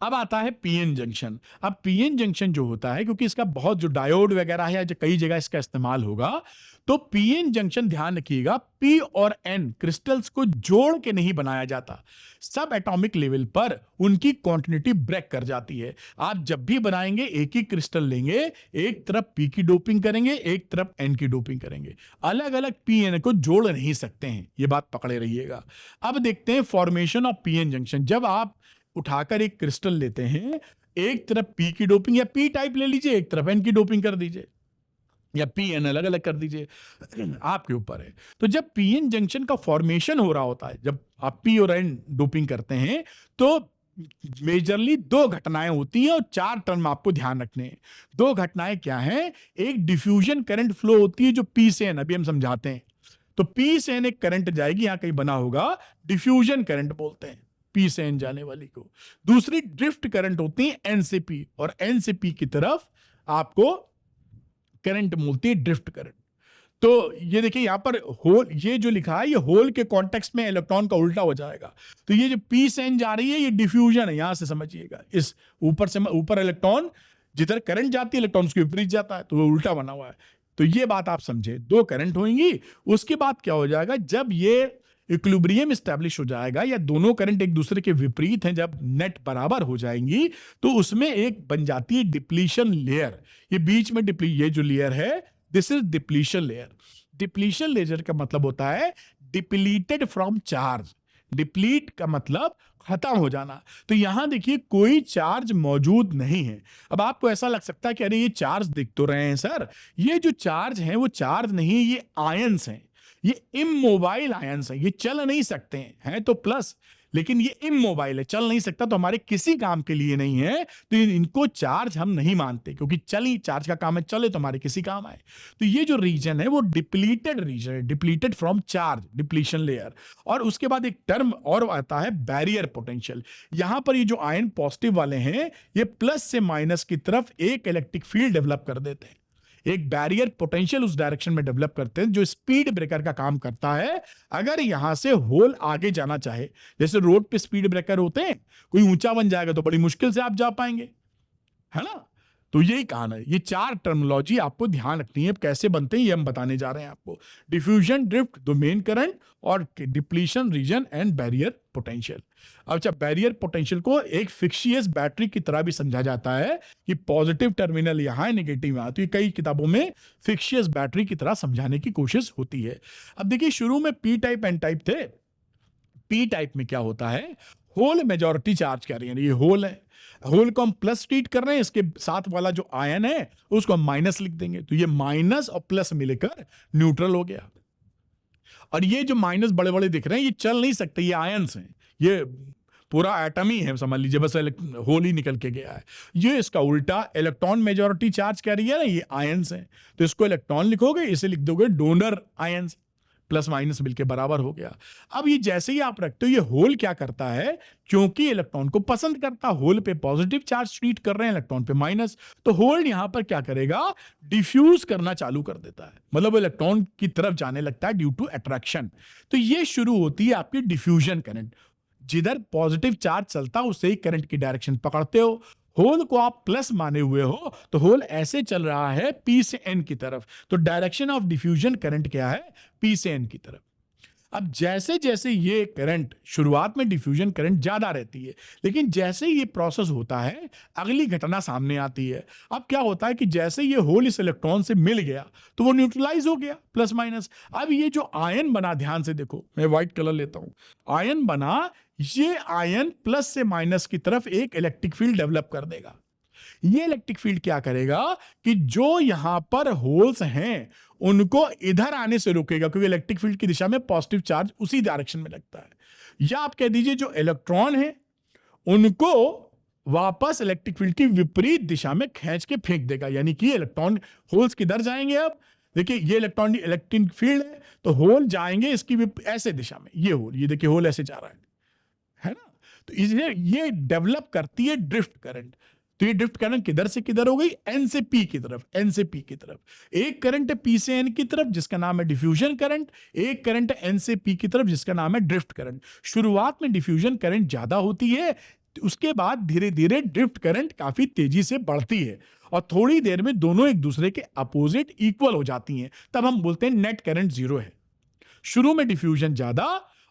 अब आता है पीएन जंक्शन। अब पीएन जंक्शन जो होता है, क्योंकि इसका बहुत जो डायोड वगैरह है, जो कई जगह इसका इस्तेमाल होगा, तो पीएन जंक्शन ध्यान रखिएगा, पी और एन क्रिस्टल्स को जोड़ के नहीं बनाया जाता। सब एटॉमिक लेवल पर उनकी क्वांटिटी ब्रेक कर जाती है। आप जब भी बनाएंगे एक ही क्रिस्टल लेंगे, एक तरफ पी की डोपिंग करेंगे, एक तरफ एन की डोपिंग करेंगे, अलग अलग पी एन को जोड़ नहीं सकते हैं। ये बात पकड़े रहिएगा। अब देखते हैं फॉर्मेशन ऑफ पीएन जंक्शन। जब आप उठाकर एक क्रिस्टल लेते हैं, एक तरफ पी की डोपिंग या पी टाइप ले लीजिए, एक तरफ एन की डोपिंग कर दीजिए, या पी एन अलग अलग कर दीजिए, आपके ऊपर है। तो जब पीएन जंक्शन का फॉर्मेशन हो रहा होता है, जब आप पी और एन डोपिंग करते हैं, तो मेजरली दो घटनाएं होती हैं और 4 टर्म आपको ध्यान रखने हैं। 2 घटनाएं क्या हैं? एक डिफ्यूजन करंट फ्लो होती है जो पी से एन, अभी हम समझाते हैं। तो पी से एन एक करंट जाएगी, यहां कहीं बना होगा, डिफ्यूजन करंट बोलते हैं पी से एन जाने वाली को। दूसरी ड्रिफ्ट करंट होती है एन से पी, और एन से पी की तरफ आपको करंट मिलती है ड्रिफ्ट करंट। तो ये देखिए यहां पर होल, ये जो लिखा है, ये होल के कॉन्टेक्स्ट में इलेक्ट्रॉन का उल्टा हो जाएगा। तो ये जो पी से एन जा रही है, ये डिफ्यूजन है, यहां से समझिएगा। इस ऊपर से ऊपर इलेक्ट्रॉन, जिधर करंट जाती है इलेक्ट्रॉन उसके विपरीत जाता है, तो वो उल्टा बना हुआ है। तो ये बात आप समझे, 2 करंट होंगी। उसके बाद क्या हो जाएगा, जब ये इक्विलिब्रियम स्टैब्लिश हो जाएगा, या दोनों करंट एक दूसरे के विपरीत हैं, जब नेट बराबर हो जाएंगी, तो उसमें एक बन जाती है डिप्लीशन लेयर। ये बीच में ये जो लेयर है, this is depletion layer. Depletion layer का मतलब होता है डिप्लीटेड फ्रॉम चार्ज। डिप्लीट का मतलब खत्म हो जाना। तो यहां देखिए कोई चार्ज मौजूद नहीं है। अब आपको ऐसा लग सकता है कि अरे ये चार्ज दिख तो रहे हैं सर, ये जो चार्ज है वो चार्ज नहीं है, ये आयंस हैं, ये इमोबाइल आयंस हैं, ये चल नहीं सकते हैं तो प्लस, लेकिन ये इमोबाइल है, चल नहीं सकता, तो हमारे किसी काम के लिए नहीं है, तो इनको चार्ज हम नहीं मानते, क्योंकि चली चार्ज का काम है, चले तो हमारे किसी काम आए। तो ये जो रीजन है वो डिप्लीटेड रीजन है, depleted from charge, depletion layer. और उसके बाद एक टर्म और आता है बैरियर पोटेंशियल। यहां पर ये जो आयन पॉजिटिव वाले हैं, ये प्लस से माइनस की तरफ एक इलेक्ट्रिक फील्ड डेवलप कर देते हैं, एक बैरियर पोटेंशियल उस डायरेक्शन में डेवलप करते हैं, जो स्पीड ब्रेकर का काम करता है। अगर यहां से होल आगे जाना चाहे, जैसे रोड पे स्पीड ब्रेकर होते हैं, कोई ऊंचा बन जाएगा तो बड़ी मुश्किल से आप जा पाएंगे, है ना। तो यही कहानी है। ये 4 टर्मिनोलॉजी आपको ध्यान रखनी है, कैसे बनते हैं ये हम बताने जा रहे हैं आपको। Diffusion, drift, the main current, और depletion region and barrier potential. अच्छा, बैरियर पोटेंशियल को एक फिक्शियस बैटरी की तरह भी समझा जाता है, कि पॉजिटिव टर्मिनल यहां है, नेगेटिव यहां। तो ये कई किताबों में फिक्शियस बैटरी की तरह समझाने की कोशिश होती है। अब देखिए शुरू में पी टाइप एन टाइप थे। पी टाइप में क्या होता है, होल मेजॉरिटी चार्ज कर रही है, ये होल है, होल को हम प्लस ट्रीट कर रहे हैं, इसके साथ वाला जो आयन है उसको हम माइनस लिख देंगे, तो ये माइनस और प्लस मिलकर न्यूट्रल हो गया। और ये जो माइनस बड़े बड़े दिख रहे हैं, ये चल नहीं सकते, ये आयंस हैं, ये पूरा एटम ही है, समझ लीजिए, बस होल ही निकल के गया है। ये इसका उल्टा, इलेक्ट्रॉन मेजॉरिटी चार्ज कह रही है ना, ये आयंस हैं, तो इसको इलेक्ट्रॉन लिखोगे, इसे लिख दोगे डोनर आयंस, प्लस माइनस मिलके बराबर हो गया। अब ये जैसे ही आप रखते हो, ये होल क्या करता है, क्योंकि इलेक्ट्रॉन को पसंद करता, होल पे पॉजिटिव चार्ज ट्रीट कर रहे हैं, इलेक्ट्रॉन पे माइनस, तो होल यहां पर क्या करेगा, डिफ्यूज करना चालू कर देता है, मतलब इलेक्ट्रॉन की तरफ जाने लगता है ड्यू टू अट्रैक्शन। तो ये शुरू होती है आपकी डिफ्यूजन करंट। जिधर पॉजिटिव चार्ज चलता है उससे ही करंट की डायरेक्शन पकड़ते हो। होल को आप प्लस माने हुए हो, तो होल ऐसे चल रहा है पी से एन की तरफ, तो डायरेक्शन ऑफ डिफ्यूजन करंट क्या है, पी से एन की तरफ। अब जैसे जैसे ये करंट, शुरुआत में डिफ्यूजन करंट ज्यादा रहती है, लेकिन जैसे ये प्रोसेस होता है, अगली घटना सामने आती है। अब क्या होता है कि जैसे ये होल इस इलेक्ट्रॉन से मिल गया, तो वो न्यूट्रलाइज हो गया, प्लस माइनस। अब ये जो आयन बना, ध्यान से देखो, मैं व्हाइट कलर लेता हूं, आयन बना, ये आयन प्लस से माइनस की तरफ एक इलेक्ट्रिक फील्ड डेवलप कर देगा। ये इलेक्ट्रिक फील्ड क्या करेगा कि जो यहां पर होल्स हैं उनको इधर आने से रोकेगा, क्योंकि इलेक्ट्रिक फील्ड की दिशा में पॉजिटिव चार्ज उसी डायरेक्शन में लगता है। या आप कह दीजिए जो इलेक्ट्रॉन है उनको वापस इलेक्ट्रिक फील्ड की विपरीत दिशा में खींच के फेंक देगा, यानी कि इलेक्ट्रॉन, होल्स किधर जाएंगे, अब देखिए ये इलेक्ट्रॉन इलेक्ट्रिक फील्ड है, तो होल जाएंगे इसकी ऐसे दिशा में, ये होल, ये देखिए होल ऐसे जा रहा है ना। तो इसे ये डेवलप करती है ड्रिफ्ट करंट। तो ये ड्रिफ्ट करंट किधर से किधर हो गई, एन से पी की तरफ, एन से पी की तरफ। एक करंट है पी से एन की तरफ जिसका नाम है डिफ्यूजन करंट, एक करंट है एन से पी की तरफ जिसका नाम है ड्रिफ्ट करंट। शुरुआत में डिफ्यूजन करंट ज्यादा होती है, उसके बाद धीरे धीरे ड्रिफ्ट करंट काफी तेजी से बढ़ती है और थोड़ी देर में दोनों एक दूसरे के अपोजिट इक्वल हो जाती हैं, तब हम बोलते हैं नेट करंट जीरो है। शुरू में डिफ्यूजन ज्यादा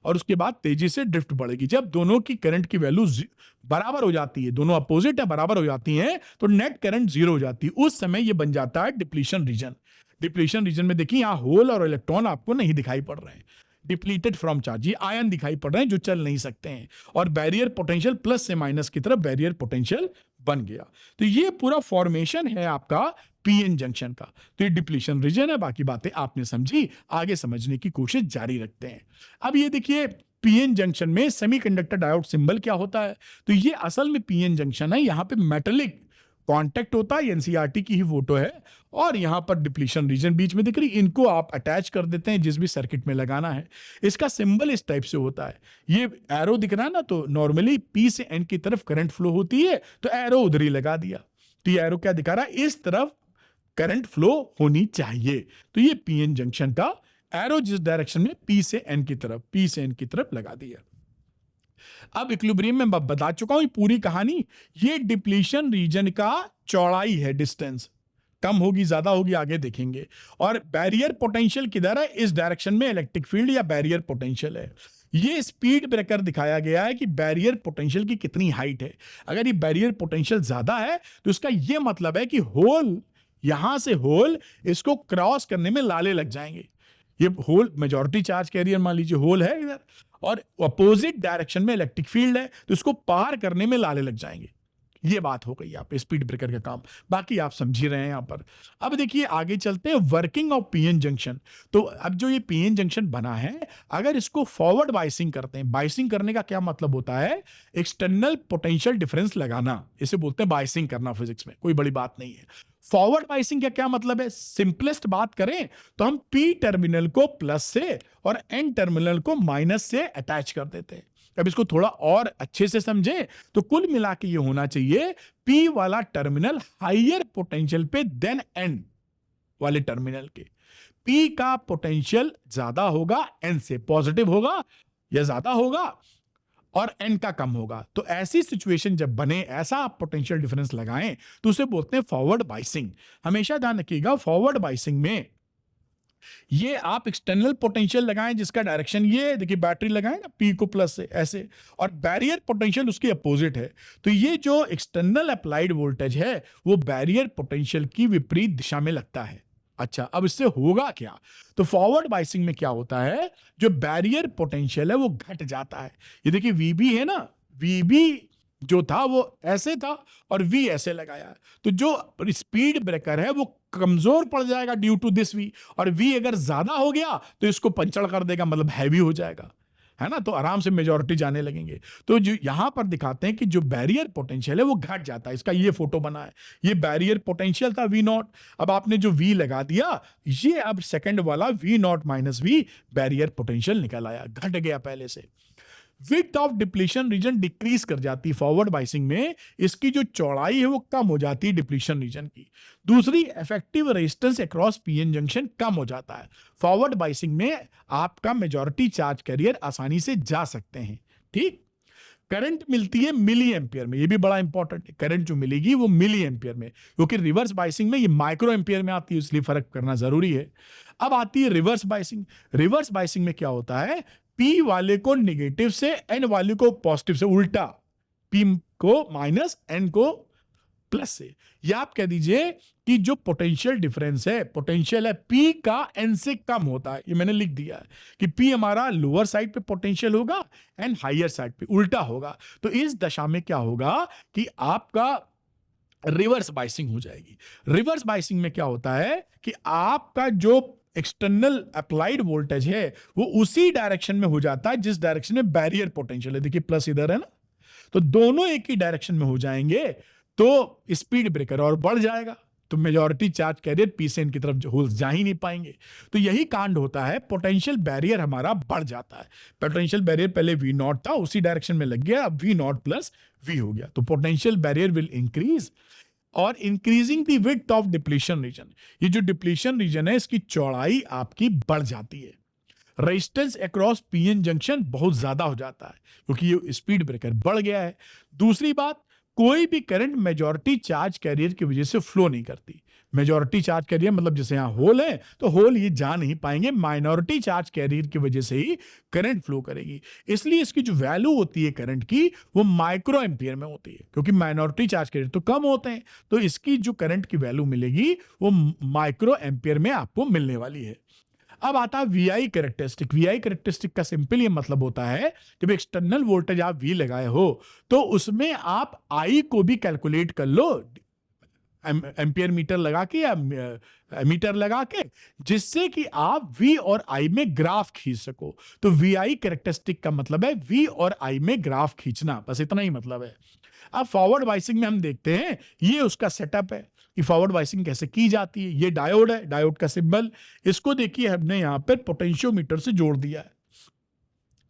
और उसके बाद तेजी से ड्रिफ्ट बढ़ेगी। जब दोनों की करंट की वैल्यू बराबर हो जाती है, दोनों अपोजिट है बराबर हो जाती हैं, तो नेट करंट जीरो हो जाती है। उस समय ये बन जाता है डिप्लीशन रीजन। डिप्लीशन रीजन में देखिए यहां होल और इलेक्ट्रॉन आपको नहीं दिखाई पड़ रहे हैं, डिप्लीटेड फ्रॉम चार्ज, ये आयन दिखाई पड़ रहे हैं जो चल नहीं सकते हैं, और बैरियर पोटेंशियल प्लस से माइनस की तरफ बैरियर पोटेंशियल बन गया। तो ये पूरा फॉर्मेशन है आपका पीएन जंक्शन का। तो ये डिप्लीशन रीजन है, बाकी बातें आपने समझी, आगे समझने की कोशिश जारी रखते हैं। अब ये देखिए पीएन जंक्शन में सेमीकंडक्टर डायोड सिंबल क्या होता है। तो ये असल में पीएन जंक्शन है, यहां पे मेटेलिक कांटेक्ट होता है, एनसीईआरटी की ही फोटो है, और यहां पर डिप्लीशन रीजन बीच में दिख रही, इनको आप अटैच कर देते हैं जिस भी सर्किट में लगाना है। इसका सिंबल इस टाइप से होता है, ये एरो दिख रहा है ना, तो नॉर्मली पी से एन की तरफ करंट फ्लो होती है, तो एरो उधर ही लगा दिया। तो ये एरो क्या दिखा रहा है, इस तरफ करंट फ्लो होनी चाहिए। तो ये पीएन जंक्शन का एरो जिस डायरेक्शन में पी से एन की तरफ, पी से एन की तरफ लगा दिया। अब इक्विलिब्रियम में बता चुका हूं ये पूरी कहानी। ये डिप्लीशन रीजन का चौड़ाई है, डिस्टेंस कम होगी ज्यादा होगी आगे देखेंगे। और बैरियर पोटेंशियल किधर है, इस डायरेक्शन में इलेक्ट्रिक फील्ड या बैरियर पोटेंशियल है। ये स्पीड ब्रेकर दिखाया गया है कि बैरियर पोटेंशियल की कितनी हाइट है। अगर ये बैरियर पोटेंशियल ज्यादा है तो इसका ये मतलब है कि होल, यहां से होल इसको क्रॉस करने में लाले लग जाएंगे। ये होल मेजॉरिटी चार्ज कैरियर मान लीजिए होल है इधर, और अपोजिट डायरेक्शन में इलेक्ट्रिक फील्ड है, तो इसको पार करने में लाले लग जाएंगे। ये बात हो गई आप स्पीड ब्रेकर का काम, बाकी आप समझ ही रहे हैं यहां पर। अब देखिए आगे चलते हैं, वर्किंग ऑफ पीएन जंक्शन। तो अब जो ये पीएन जंक्शन बना है, अगर इसको फॉरवर्ड बाइसिंग करते हैं, बाइसिंग करने का क्या मतलब होता है, एक्सटर्नल पोटेंशियल डिफरेंस लगाना, इसे बोलते हैं बाइसिंग करना, फिजिक्स में कोई बड़ी बात नहीं है। फॉरवर्ड बाइसिंग का क्या मतलब है, सिंपलेस्ट बात करें तो हम पी टर्मिनल को प्लस से और एन टर्मिनल को माइनस से अटैच कर देते हैं। अब इसको थोड़ा और अच्छे से समझें तो कुल मिला के ये होना चाहिए, पी वाला टर्मिनल हायर पोटेंशियल पे देन एन वाले टर्मिनल के। पी का पोटेंशियल ज्यादा होगा, एन से पॉजिटिव होगा या ज्यादा होगा, और एन का कम होगा। तो ऐसी सिचुएशन जब बने, ऐसा आप पोटेंशियल डिफरेंस लगाएं, तो उसे बोलते हैं फॉरवर्ड बाइसिंग। हमेशा ध्यान रखिएगा, फॉरवर्ड बाइसिंग में ये आप एक्सटर्नल पोटेंशियल लगाएं जिसका डायरेक्शन ये देखिए, बैटरी लगाएं ना पी को प्लस से ऐसे, और बैरियर पोटेंशियल उसके अपोजिट है। तो ये जो एक्सटर्नल अप्लाइड वोल्टेज है वो बैरियर पोटेंशियल की विपरीत दिशा में लगता है। अच्छा, अब इससे होगा क्या, तो फॉरवर्ड बाइसिंग में क्या होता है, जो बैरियर पोटेंशियल है वो घट जाता है। ये देखिए वीबी है ना, वीबी जो था वो ऐसे था और वी ऐसे लगाया, तो जो स्पीड ब्रेकर है वो कमजोर पड़ जाएगा ड्यू टू दिस वी, और वी अगर ज्यादा हो गया तो इसको पंचर कर देगा, मतलब हैवी हो जाएगा, है ना, तो आराम से मेजॉरिटी जाने लगेंगे। तो जो यहां पर दिखाते हैं कि जो बैरियर पोटेंशियल है वो घट जाता है। इसका ये फोटो बना है, ये बैरियर पोटेंशियल था वी नॉट, अब आपने जो वी लगा दिया, ये अब सेकंड वाला v not minus v barrier potential निकल आया, घट गया पहले से। Width of depletion region decrease कर जाती है फॉरवर्ड बाइसिंग में, इसकी जो चौड़ाई है वो कम हो जाती है डिप्लीशन रीजन की। दूसरी, effective resistance across PN junction कम हो जाता है। फॉरवर्ड बाइसिंग में आपका मेजॉरिटी चार्ज कैरियर आसानी से जा सकते हैं, ठीक। करंट मिलती है मिली एम्पियर में, ये भी बड़ा इंपॉर्टेंट है, करंट जो मिलेगी वो मिली एम्पियर में, क्योंकि रिवर्स बाइसिंग में ये माइक्रो एम्पियर में आती है, इसलिए फर्क करना जरूरी है। अब आती है रिवर्स बाइसिंग। रिवर्स बाइसिंग में क्या होता है, पी वाले को नेगेटिव से एन वाले को पॉजिटिव से, उल्टा, पी को माइनस एन को प्लस से। या आप कह दीजिए कि जो पोटेंशियल डिफरेंस है, पोटेंशियल है पी का एन से कम होता है, ये मैंने लिख दिया है कि पी हमारा लोअर साइड पे पोटेंशियल होगा, एन हायर साइड पे, उल्टा होगा। तो इस दशा में क्या होगा कि आपका रिवर्स बाइसिंग हो जाएगी। रिवर्स बाइसिंग में क्या होता है कि आपका जो एक्सटर्नल अप्लाइड वोल्टेज है वो उसी डायरेक्शन में हो जाता है जिस डायरेक्शन में बैरियर पोटेंशियल है। देखिए प्लस इधर है ना, तो दोनों एक ही डायरेक्शन में हो जाएंगे, तो स्पीड ब्रेकर और बढ़ जाएगा। तो मेजॉरिटी चार्ज कैरियर पी से एन की तरफ होल्स जा ही नहीं पाएंगे। तो यही कांड होता है, पोटेंशियल बैरियर हमारा बढ़ जाता है। पोटेंशियल बैरियर पहले वी नॉट था, उसी डायरेक्शन में लग गया, अब वी नॉट प्लस वी हो गया। तो पोटेंशियल बैरियर विल इंक्रीज और increasing the width of depletion reason. ये जो डिप्लीशन रीजन है इसकी चौड़ाई आपकी बढ़ जाती है। रेजिस्टेंस अक्रॉस पीएन जंक्शन बहुत ज्यादा हो जाता है क्योंकि ये स्पीड ब्रेकर बढ़ गया है। दूसरी बात, कोई भी करंट मेजॉरिटी चार्ज कैरियर की वजह से फ्लो नहीं करती। मेजॉरिटी चार्ज कैरियर मतलब जैसे यहां होल है तो होल ये जा नहीं पाएंगे, माइनॉरिटी चार्ज कैरियर की वजह से ही करंट फ्लो करेगी। इसलिए इसकी जो वैल्यू होती है करंट की वो माइक्रो एम्पियर में होती है, क्योंकि माइनॉरिटी चार्ज कैरियर तो कम होते हैं, तो इसकी जो करंट की वैल्यू मिलेगी वो माइक्रो एम्पियर में आपको मिलने वाली है। अब आता है वीआई कैरेक्टरिस्टिक। वीआई कैरेक्टरिस्टिक का सिंपल ये मतलब होता है, जब एक्सटर्नल वोल्टेज आप वी लगाए हो तो उसमें आप आई को भी कैलकुलेट कर लो, एम्पियर मीटर लगा के या मीटर लगा के, जिससे कि आप वी और आई में ग्राफ खींच सको। तो वीआई कैरेक्टरिस्टिक का मतलब है वी और आई में ग्राफ खींचना, बस इतना ही मतलब है। अब फॉरवर्ड बाइसिंग में हम देखते हैं, ये उसका सेटअप है कि फॉरवर्ड बाइसिंग कैसे की जाती है। ये डायोड है, डायोड का सिंबल, इसको देखिए हमने यहां पर पोटेंशियोमीटर से जोड़ दिया है,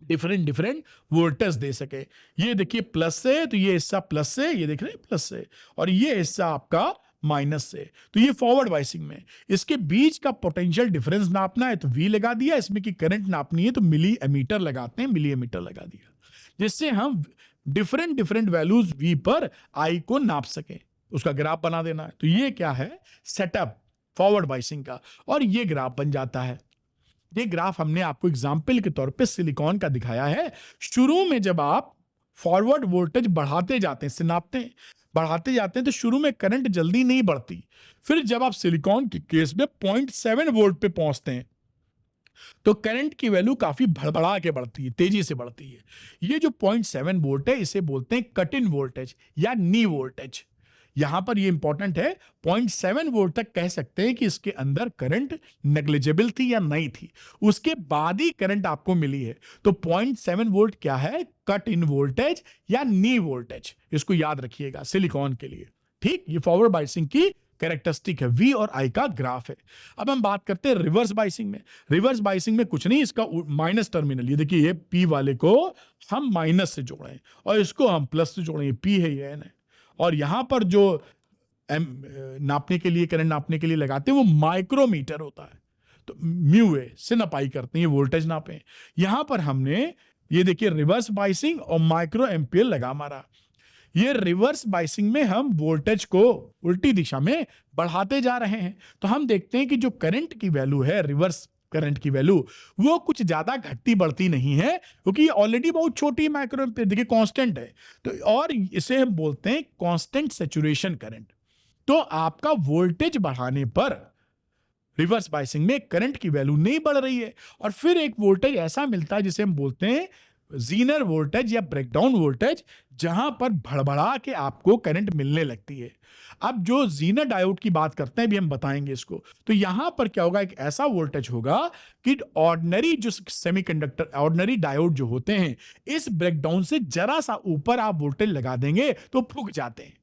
डिफरेंट वोल्टेज दे सके। ये देखिए प्लस से, तो ये हिस्सा प्लस से, ये देख रहे हैं प्लस से, और ये हिस्सा आपका माइनस से। तो ये फॉरवर्ड बाइसिंग में इसके बीच का पोटेंशियल डिफरेंस नापना है तो वी लगा दिया, इसमें की करंट नापनी है तो मिली एमीटर लगाते हैं, मिली एमीटर लगा दिया, जिससे हम डिफरेंट वैल्यूज वी पर आई को नाप सके, उसका ग्राफ बना देना है। तो ये क्या है, सेटअप फॉरवर्ड बाइसिंग का, और ये ग्राफ बन जाता है। ये ग्राफ हमने आपको एग्जाम्पल के तौर पे सिलिकॉन का दिखाया है। शुरू में जब आप फॉरवर्ड वोल्टेज बढ़ाते जाते हैं, नापते हैं, बढ़ाते जाते हैं, तो शुरू में करंट जल्दी नहीं बढ़ती। फिर जब आप सिलिकॉन के केस में 0.7 वोल्ट पे पहुंचते हैं तो करंट की वैल्यू काफी भड़बड़ा के बढ़ती है, तेजी से बढ़ती है। ये जो 0.7 वोल्ट है इसे बोलते हैं कट इन वोल्टेज या नी वोल्टेज। यहां पर ये इंपॉर्टेंट है, 0.7 वोल्ट तक कह सकते हैं कि इसके अंदर करंट नेग्लिजिबल थी या नहीं थी, उसके बाद ही करंट आपको मिली है। तो 0.7 वोल्ट क्या है, कट इन वोल्टेज या नी वोल्टेज, इसको याद रखिएगा सिलिकॉन के लिए। ठीक, ये फॉरवर्ड बाइसिंग की कैरेक्टरिस्टिक है, वी और आई का ग्राफ है। अब हम बात करते हैं रिवर्स बाइसिंग में। रिवर्स बाइसिंग में कुछ नहीं, इसका माइनस टर्मिनल, ये देखिए ये पी वाले को हम माइनस से जोड़ें और इसको हम प्लस से जोड़ें, पी है ये एन है, और यहां पर जो नापने के लिए, करंट नापने के लिए लगाते हैं वो माइक्रोमीटर होता है, तो म्यू है से नपाई करते हैं, ये वोल्टेज नापे। यहां पर हमने ये देखिए रिवर्स बाइसिंग और माइक्रो एम्पियर लगा मारा। ये रिवर्स बाइसिंग में हम वोल्टेज को उल्टी दिशा में बढ़ाते जा रहे हैं, तो हम देखते हैं कि जो करंट की वैल्यू है, रिवर्स करंट की वैल्यू, वो कुछ ज्यादा घटती बढ़ती नहीं है, क्योंकि ऑलरेडी बहुत छोटी माइक्रो एम्पियर, देखिए कांस्टेंट है, तो और इसे हम बोलते हैं कांस्टेंट सैचुरेशन करंट। तो आपका वोल्टेज बढ़ाने पर रिवर्स बाइसिंग में करंट की वैल्यू नहीं बढ़ रही है, और फिर एक वोल्टेज ऐसा मिलता है जिसे हम बोलते हैं जीनर वोल्टेज या ब्रेकडाउन वोल्टेज, जहां पर भड़बड़ा के आपको करंट मिलने लगती है। अब जो जीनर डायोड की बात करते हैं, भी हम बताएंगे इसको, तो यहां पर क्या होगा, एक ऐसा वोल्टेज होगा कि ऑर्डिनरी जो सेमीकंडक्टर, ऑर्डिनरी डायोड जो होते हैं, इस ब्रेकडाउन से जरा सा ऊपर आप वोल्टेज लगा देंगे तो फूक जाते हैं।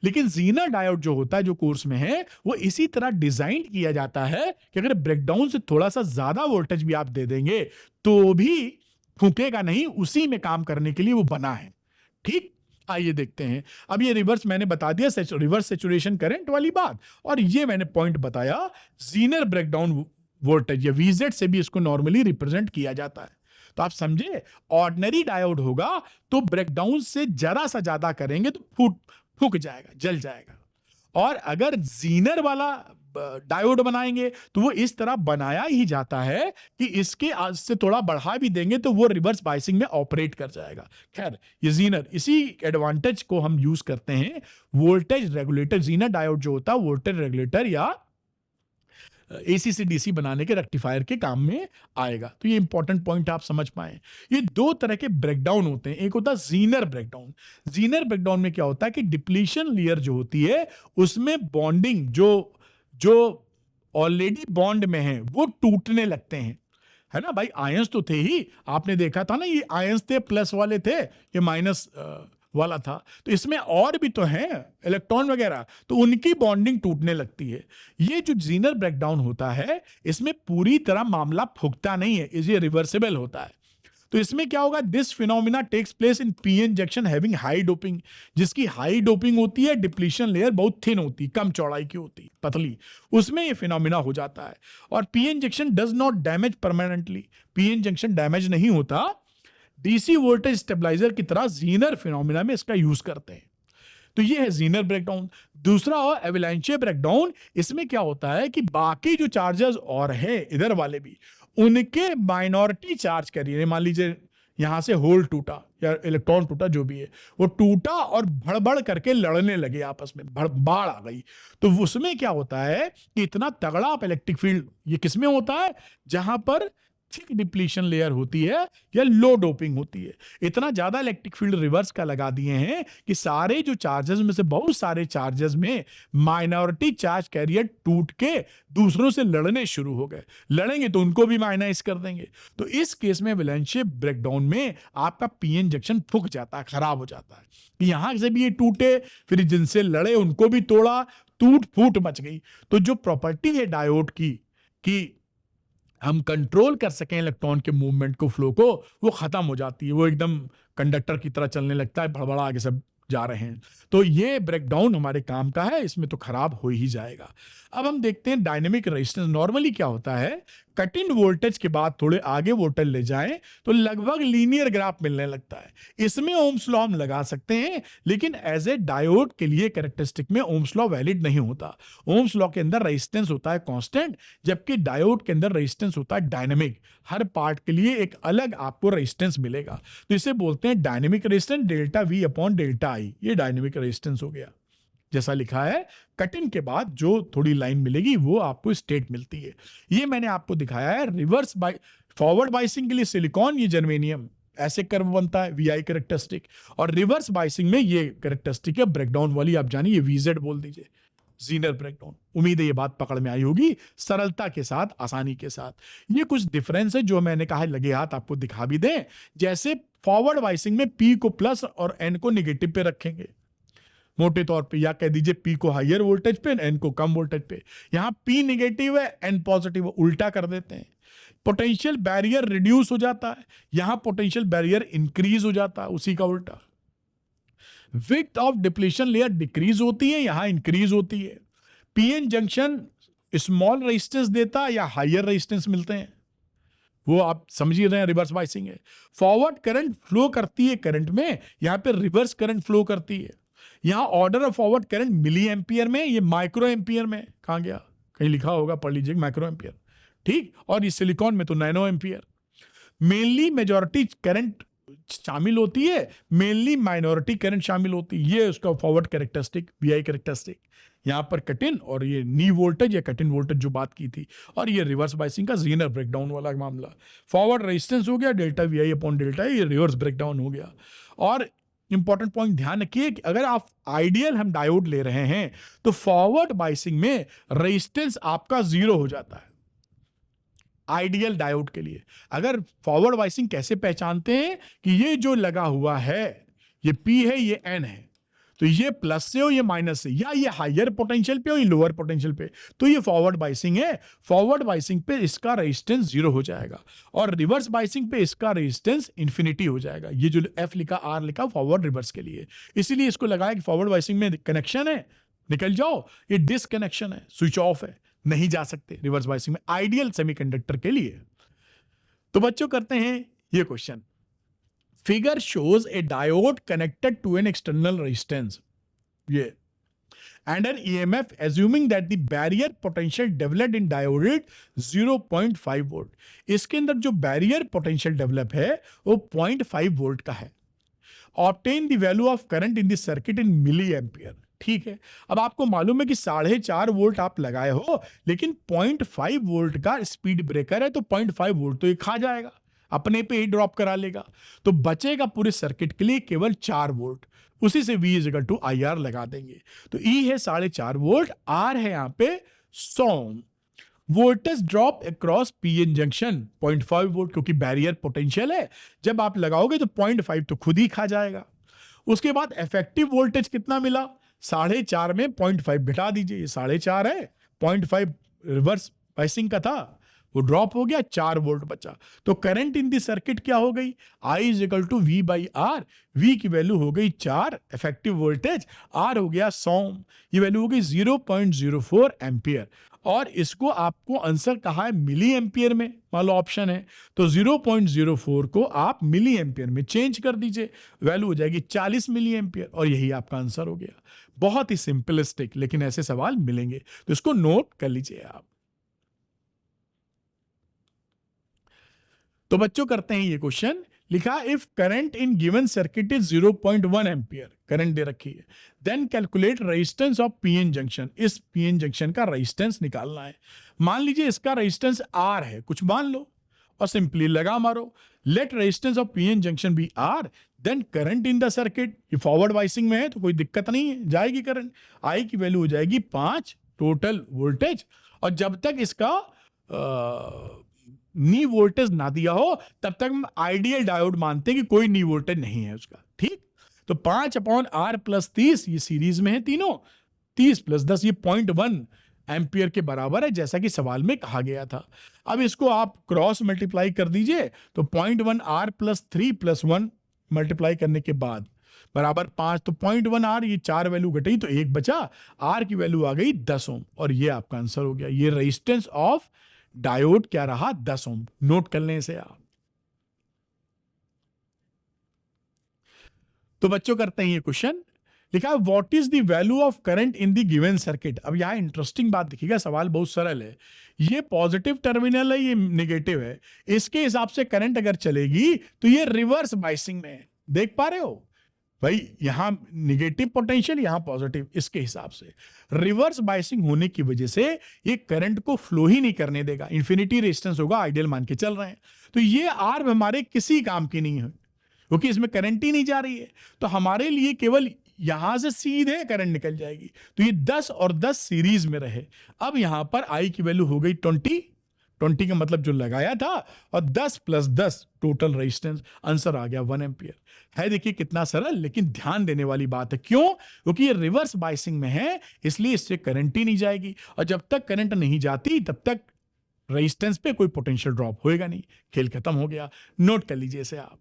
लेकिन जीनर डायोड जो होता है, जो कोर्स में है, वो इसी तरह डिजाइन किया जाता है कि अगर ब्रेकडाउन से थोड़ा सा ज्यादा वोल्टेज भी आप दे देंगे तो भी फूकेगा नहीं, उसी में काम करने के लिए वो बना है। ठीक, आइए देखते हैं। अब ये रिवर्स मैंने बता दिया, रिवर्स सैचुरेशन करंट वाली बात, और ये मैंने पॉइंट बताया जीनर ब्रेकडाउन वोल्टेज, या वीजेड से भी इसको नॉर्मली रिप्रेजेंट किया जाता है। तो आप समझे, ऑर्डिनरी डायोड होगा तो ब्रेकडाउन से जरा सा ज्यादा करेंगे तो फूक जाएगा, जल जाएगा, और अगर जीनर वाला डायोड बनाएंगे तो वो इस तरह बनाया ही जाता है कि इसके आज से थोड़ा बढ़ा भी देंगे तो वो रिवर्स बाइसिंग में ऑपरेट कर जाएगा। खैर, ये जीनर, इसी एडवांटेज को हम यूज करते हैं वोल्टेज रेगुलेटर। जीनर डायोड जो होता है वोल्टेज रेगुलेटर या एसी से डीसी बनाने के रेक्टिफायर के काम में आएगा। तो ये इंपॉर्टेंट पॉइंट आप समझ पाए। ये दो तरह के ब्रेकडाउन होते हैं, एक होता है जीनर ब्रेकडाउन। जीनर ब्रेकडाउन में क्या होता है कि डिप्लीशन लेयर जो होती है उसमें बॉन्डिंग, जो ऑलरेडी बॉन्ड में है, वो टूटने लगते हैं, है ना भाई। आयंस तो थे ही, आपने देखा था ना, ये आयंस थे, प्लस वाले थे, ये माइनस वाला था, तो इसमें और भी तो हैं इलेक्ट्रॉन वगैरह, तो उनकी बॉन्डिंग टूटने लगती है। ये जो जीनर ब्रेकडाउन होता है इसमें पूरी तरह मामला फुकता नहीं है, ये रिवर्सिबल होता है। तो इसमें क्या होगा, this phenomena takes place in p n junction having high doping, जिसकी हाई डोपिंग होती है, डिप्लीशन लेयर बहुत थिन होती है, कम चौड़ाई की होती है, पतली, उसमें ये फिनोमिना हो जाता है। और p n junction does not damage permanently, p n junction damage नहीं होता, डीसी वोल्टेज स्टेबलाइजर की तरह जीनर फिनोमिना में इसका यूज करते हैं। तो ये है जीनर ब्रेकडाउन। दूसरा और एवलांचे ब्रेकडाउन, इसमें क्या होता है कि बाकी जो चार्जेस और हैं इधर वाले भी, उनके माइनॉरिटी चार्ज कैरियर, मान लीजिए यहां से होल टूटा या इलेक्ट्रॉन टूटा, जो भी है वो टूटा और भड़बड़ करके लड़ने लगे आपस में, बाढ़ आ गई, तो उसमें क्या होता है कि इतना तगड़ा आप इलेक्ट्रिक फील्ड, ये किसमें होता है, जहां पर थिक डिप्लीशन लेयर होती है या लो डोपिंग होती है, इतना ज्यादा इलेक्ट्रिक फील्ड रिवर्स का लगा दिए हैं कि सारे जो चार्जेस में से बहुत सारे चार्जेस में माइनॉरिटी चार्ज कैरियर टूट के दूसरों से लड़ने शुरू हो गए, लड़ेंगे तो उनको भी माइनस कर देंगे। तो इस केस में वैलेंशियस ब्रेकडाउन में आपका पीएन जंक्शन फूक जाता है, खराब हो जाता है। यहां से भी ये टूटे, फिर जिनसे लड़े उनको भी तोड़ा, टूट फूट मच गई। तो जो प्रॉपर्टी है डायोड की कि हम कंट्रोल कर सकें इलेक्ट्रॉन के मूवमेंट को, फ्लो को, वो खत्म हो जाती है, वो एकदम कंडक्टर की तरह चलने लगता है, भड़बड़ा आगे सब जा रहे हैं। तो ये ब्रेकडाउन हमारे काम का है, इसमें तो खराब हो ही जाएगा। अब हम देखते हैं डायनेमिक रेजिस्टेंस। नॉर्मली क्या होता है, कट इन वोल्टेज के बाद थोड़े आगे वोल्टेज ले जाएं तो लगभग लीनियर ग्राफ मिलने लगता है। इसमें ओम्स लॉ हम लगा सकते हैं, लेकिन एज ए डायोड के लिए कैरेक्टरिस्टिक में ओम्स लॉ वैलिड नहीं होता। ओम्स लॉ के अंदर रेजिस्टेंस होता है कांस्टेंट, जबकि डायोड के अंदर रेजिस्टेंस होता है डायनेमिक। हर पार्ट के लिए एक अलग आपको रेजिस्टेंस मिलेगा, तो इसे बोलते हैं dynamic resistance, delta we upon delta आई। ये डायनेमिक रेजिस्टेंस हो गया। जैसा लिखा है, कट इन के बाद जो थोड़ी लाइन मिलेगी वो आपको स्टेट मिलती है। ये मैंने आपको दिखाया है रिवर्स बाय फॉरवर्ड बाइसिंग के लिए सिलिकॉन, ये जर्मेनियम, ऐसे कर्व बनता है वीआई कैरेक्टरिस्टिक, और रिवर्स बाइसिंग में ये कैरेक्टरिस्टिक है ब्रेकडाउन वाली, आप जानिए ये वीजेड बोल दीजिए, जीनर ब्रेकडाउन। उम्मीद है ये बात पकड़ में आई होगी, सरलता के साथ, आसानी के साथ। ये कुछ डिफरेंस है जो मैंने कहा लगे हाथ आपको दिखा भी दें। जैसे फॉरवर्ड बाइसिंग में पी को प्लस और एन को निगेटिव पे रखेंगे मोटे तौर पे, या कह दीजिए पी को हायर वोल्टेज पे, एन को कम वोल्टेज पे। यहां पी निगेटिव है, एन पॉजिटिव है, उल्टा कर देते हैं। पोटेंशियल बैरियर रिड्यूस हो जाता है, यहां पोटेंशियल बैरियर इंक्रीज हो जाता है, उसी का उल्टा। Width of depletion layer decrease होती है, यहां इंक्रीज होती है। पीएन जंक्शन स्मॉल रेजिस्टेंस देता है या हायर रेजिस्टेंस मिलते हैं, वो आप समझ ही रहे हैं, रिवर्स बाइसिंग है। फॉरवर्ड करंट फ्लो करती है करंट में, यहां पे रिवर्स करंट फ्लो करती है। यहां order of forward current milliampere में, ये माइक्रो एम्पियर में, कहां गया, कहीं लिखा होगा, पढ़ लीजिए, माइक्रो एम्पियर, ठीक। और ये सिलिकॉन में तो nano ampere. Mainly majority current शामिल होती है, मेनली माइनॉरिटी करंट शामिल होती है, ये उसका फॉरवर्ड कैरेक्टरिस्टिक, वीआई कैरेक्टरिस्टिक। यहां पर कट इन और ये नी वोल्टेज या कट इन वोल्टेज जो बात की थी, और ये रिवर्स बाइसिंग का जीनर ब्रेकडाउन वाला मामला। फॉरवर्ड रेजिस्टेंस हो गया डेल्टा वीआई अपॉन डेल्टा, ये रिवर्स ब्रेकडाउन हो गया। और इंपॉर्टेंट पॉइंट ध्यान रखिए कि अगर आप आइडियल हम डायोड ले रहे हैं तो फॉरवर्ड बाइसिंग में रेजिस्टेंस आपका जीरो हो जाता है आइडियल डायोड के लिए। अगर फॉरवर्ड बाइसिंग कैसे पहचानते हैं कि ये जो लगा हुआ है, ये P है, ये N है, तो ये प्लस से हो, ये माइनस से, या ये हायर पोटेंशियल पे हो, ये लोअर पोटेंशियल पे, तो ये फॉरवर्ड बाइसिंग है। फॉरवर्ड बाइसिंग पे इसका रेजिस्टेंस जीरो हो जाएगा, और रिवर्स बाइसिंग पे इसका रेजिस्टेंस इंफिनिटी हो जाएगा। ये जो F लिखा, R लिखा, फॉरवर्ड रिवर्स के लिए, इसीलिए इसको लगाया कि फॉरवर्ड बाइसिंग में कनेक्शन है, निकल जाओ, ये डिसकनेक्शन है, स्विच ऑफ है, नहीं जा सकते रिवर्स बाइसिंग में, आइडियल सेमीकंडक्टर के लिए। तो बच्चों करते हैं ये question. Figure shows a diode connected to an external resistance, ये and an EMF assuming that the barrier potential developed in diode is 0.5 volt। इसके अंदर जो बैरियर पोटेंशियल डेवलप है वो 0.5 वोल्ट का है। Obtain the value of current in the circuit in milliampere, ठीक है। अब आपको मालूम है कि 4.5 वोल्ट आप लगाए हो, लेकिन 0.5 वोल्ट का स्पीड ब्रेकर है, तो 0.5 वोल्ट तो ये खा जाएगा, अपने पे ही ड्रॉप करा लेगा, तो बचेगा पूरे सर्किट के लिए केवल 4 वोल्ट। उसी से V = IR लगा देंगे, तो E है 4.5 वोल्ट, R है यहां पे 100 ohm. Voltage drop across PN junction 0.5 volt, क्योंकि बैरियर पोटेंशियल है, जब आप लगाओगे तो 0.5 तो खुद ही खा जाएगा। उसके बाद इफेक्टिव वोल्टेज कितना मिला, 4.5 में 0.5 घटा दीजिए, ये 4.5 है, 0.5 रिवर्स बाइसिंग का था, वो ड्रॉप हो गया, 4 वोल्ट बचा। तो करंट इन दी सर्किट क्या हो गई, I is to V by r. V की वैल्यू हो गई 4, इफेक्टिव वोल्टेज R हो गया 100, ये वैल्यू हो गई 0.04 एम्पियर। और इसको आपको आंसर कहा है मिली एम्पियर में, मान लो ऑप्शन है, तो 0.04 को आप मिली एम्पियर में चेंज कर दीजिए, वैल्यू हो जाएगी 40 मिली एम्पियर, और यही आपका आंसर हो गया। बहुत ही सिंपलिस्टिक, लेकिन ऐसे सवाल मिलेंगे तो इसको नोट कर लीजिए आप। तो बच्चों करते हैं ये क्वेश्चन, लिखा if current in given circuit is 0.1 ampere, current दे रखी है, then calculate resistance of PN junction. इस पीएन जंक्शन का रेजिस्टेंस निकालना है। मान लीजिए इसका रेजिस्टेंस आर है, कुछ मान लो और सिंपली लगा मारो, let resistance of PN junction be r, then current in the circuit, ये फॉरवर्ड वाइसिंग में है तो कोई दिक्कत नहीं है, जाएगी करंट, आई की वैल्यू हो जाएगी 5 टोटल वोल्टेज। और जब तक इसका नी वोल्टेज ना दिया हो तब तक हम आइडियल डायोड मानते हैं कि कोई नी वोल्टेज नहीं है उसका, ठीक। तो 5/R + 30, ये सीरीज में है तीनों, 30 + 10, ये 0.1 एम्पियर के बराबर है, जैसा कि सवाल में कहा गया था। अब इसको आप क्रॉस मल्टीप्लाई कर दीजिए, तो 0.1R + 3 + 1 मल्टीप्लाई करने के बाद बराबर 5, तो 0.1R, ये 4 वैल्यू घटी तो 1 बचा, R की वैल्यू आ गई 10 ओम, और ये आपका आंसर हो गया। ये रेजिस्टेंस ऑफ डायोड क्या रहा, 10 ओम। नोट कर लें इसे आप। तो बच्चों करते हैं ये क्वेश्चन, लिखा है what is the value of current in the given circuit. अब यहां इंटरेस्टिंग बात देखिएगा, सवाल बहुत सरल है, ये पॉजिटिव टर्मिनल है, ये नेगेटिव है, इसके हिसाब से करंट अगर चलेगी तो ये रिवर्स बाइसिंग में है, देख पा रहे हो भाई, यहां निगेटिव पोटेंशियल, यहां पॉजिटिव, इसके हिसाब से रिवर्स बाइसिंग होने की वजह से ये करंट को फ्लो ही नहीं करने देगा, इंफिनिटी रेजिस्टेंस होगा, आइडियल मान के चल रहे हैं। तो ये आर्म हमारे किसी काम की नहीं है, क्योंकि इसमें करंट ही नहीं जा रही है, तो हमारे लिए केवल यहां से सीधे करंट निकल जाएगी। तो ये 10 और 10 सीरीज में रहे। अब यहां पर आई की वैल्यू हो गई 20 का मतलब जो लगाया था, और 10 + 10 टोटल रेजिस्टेंस, आंसर आ गया 1 एम्पियर। है देखिए कितना सरल, लेकिन ध्यान देने वाली बात है, क्यों, क्योंकि ये रिवर्स बाइसिंग में है, इसलिए इससे करंट ही नहीं जाएगी, और जब तक करंट नहीं जाती तब तक रेजिस्टेंस पे कोई पोटेंशियल ड्रॉप होएगा नहीं, खेल खत्म हो गया। नोट कर लीजिए इसे आप।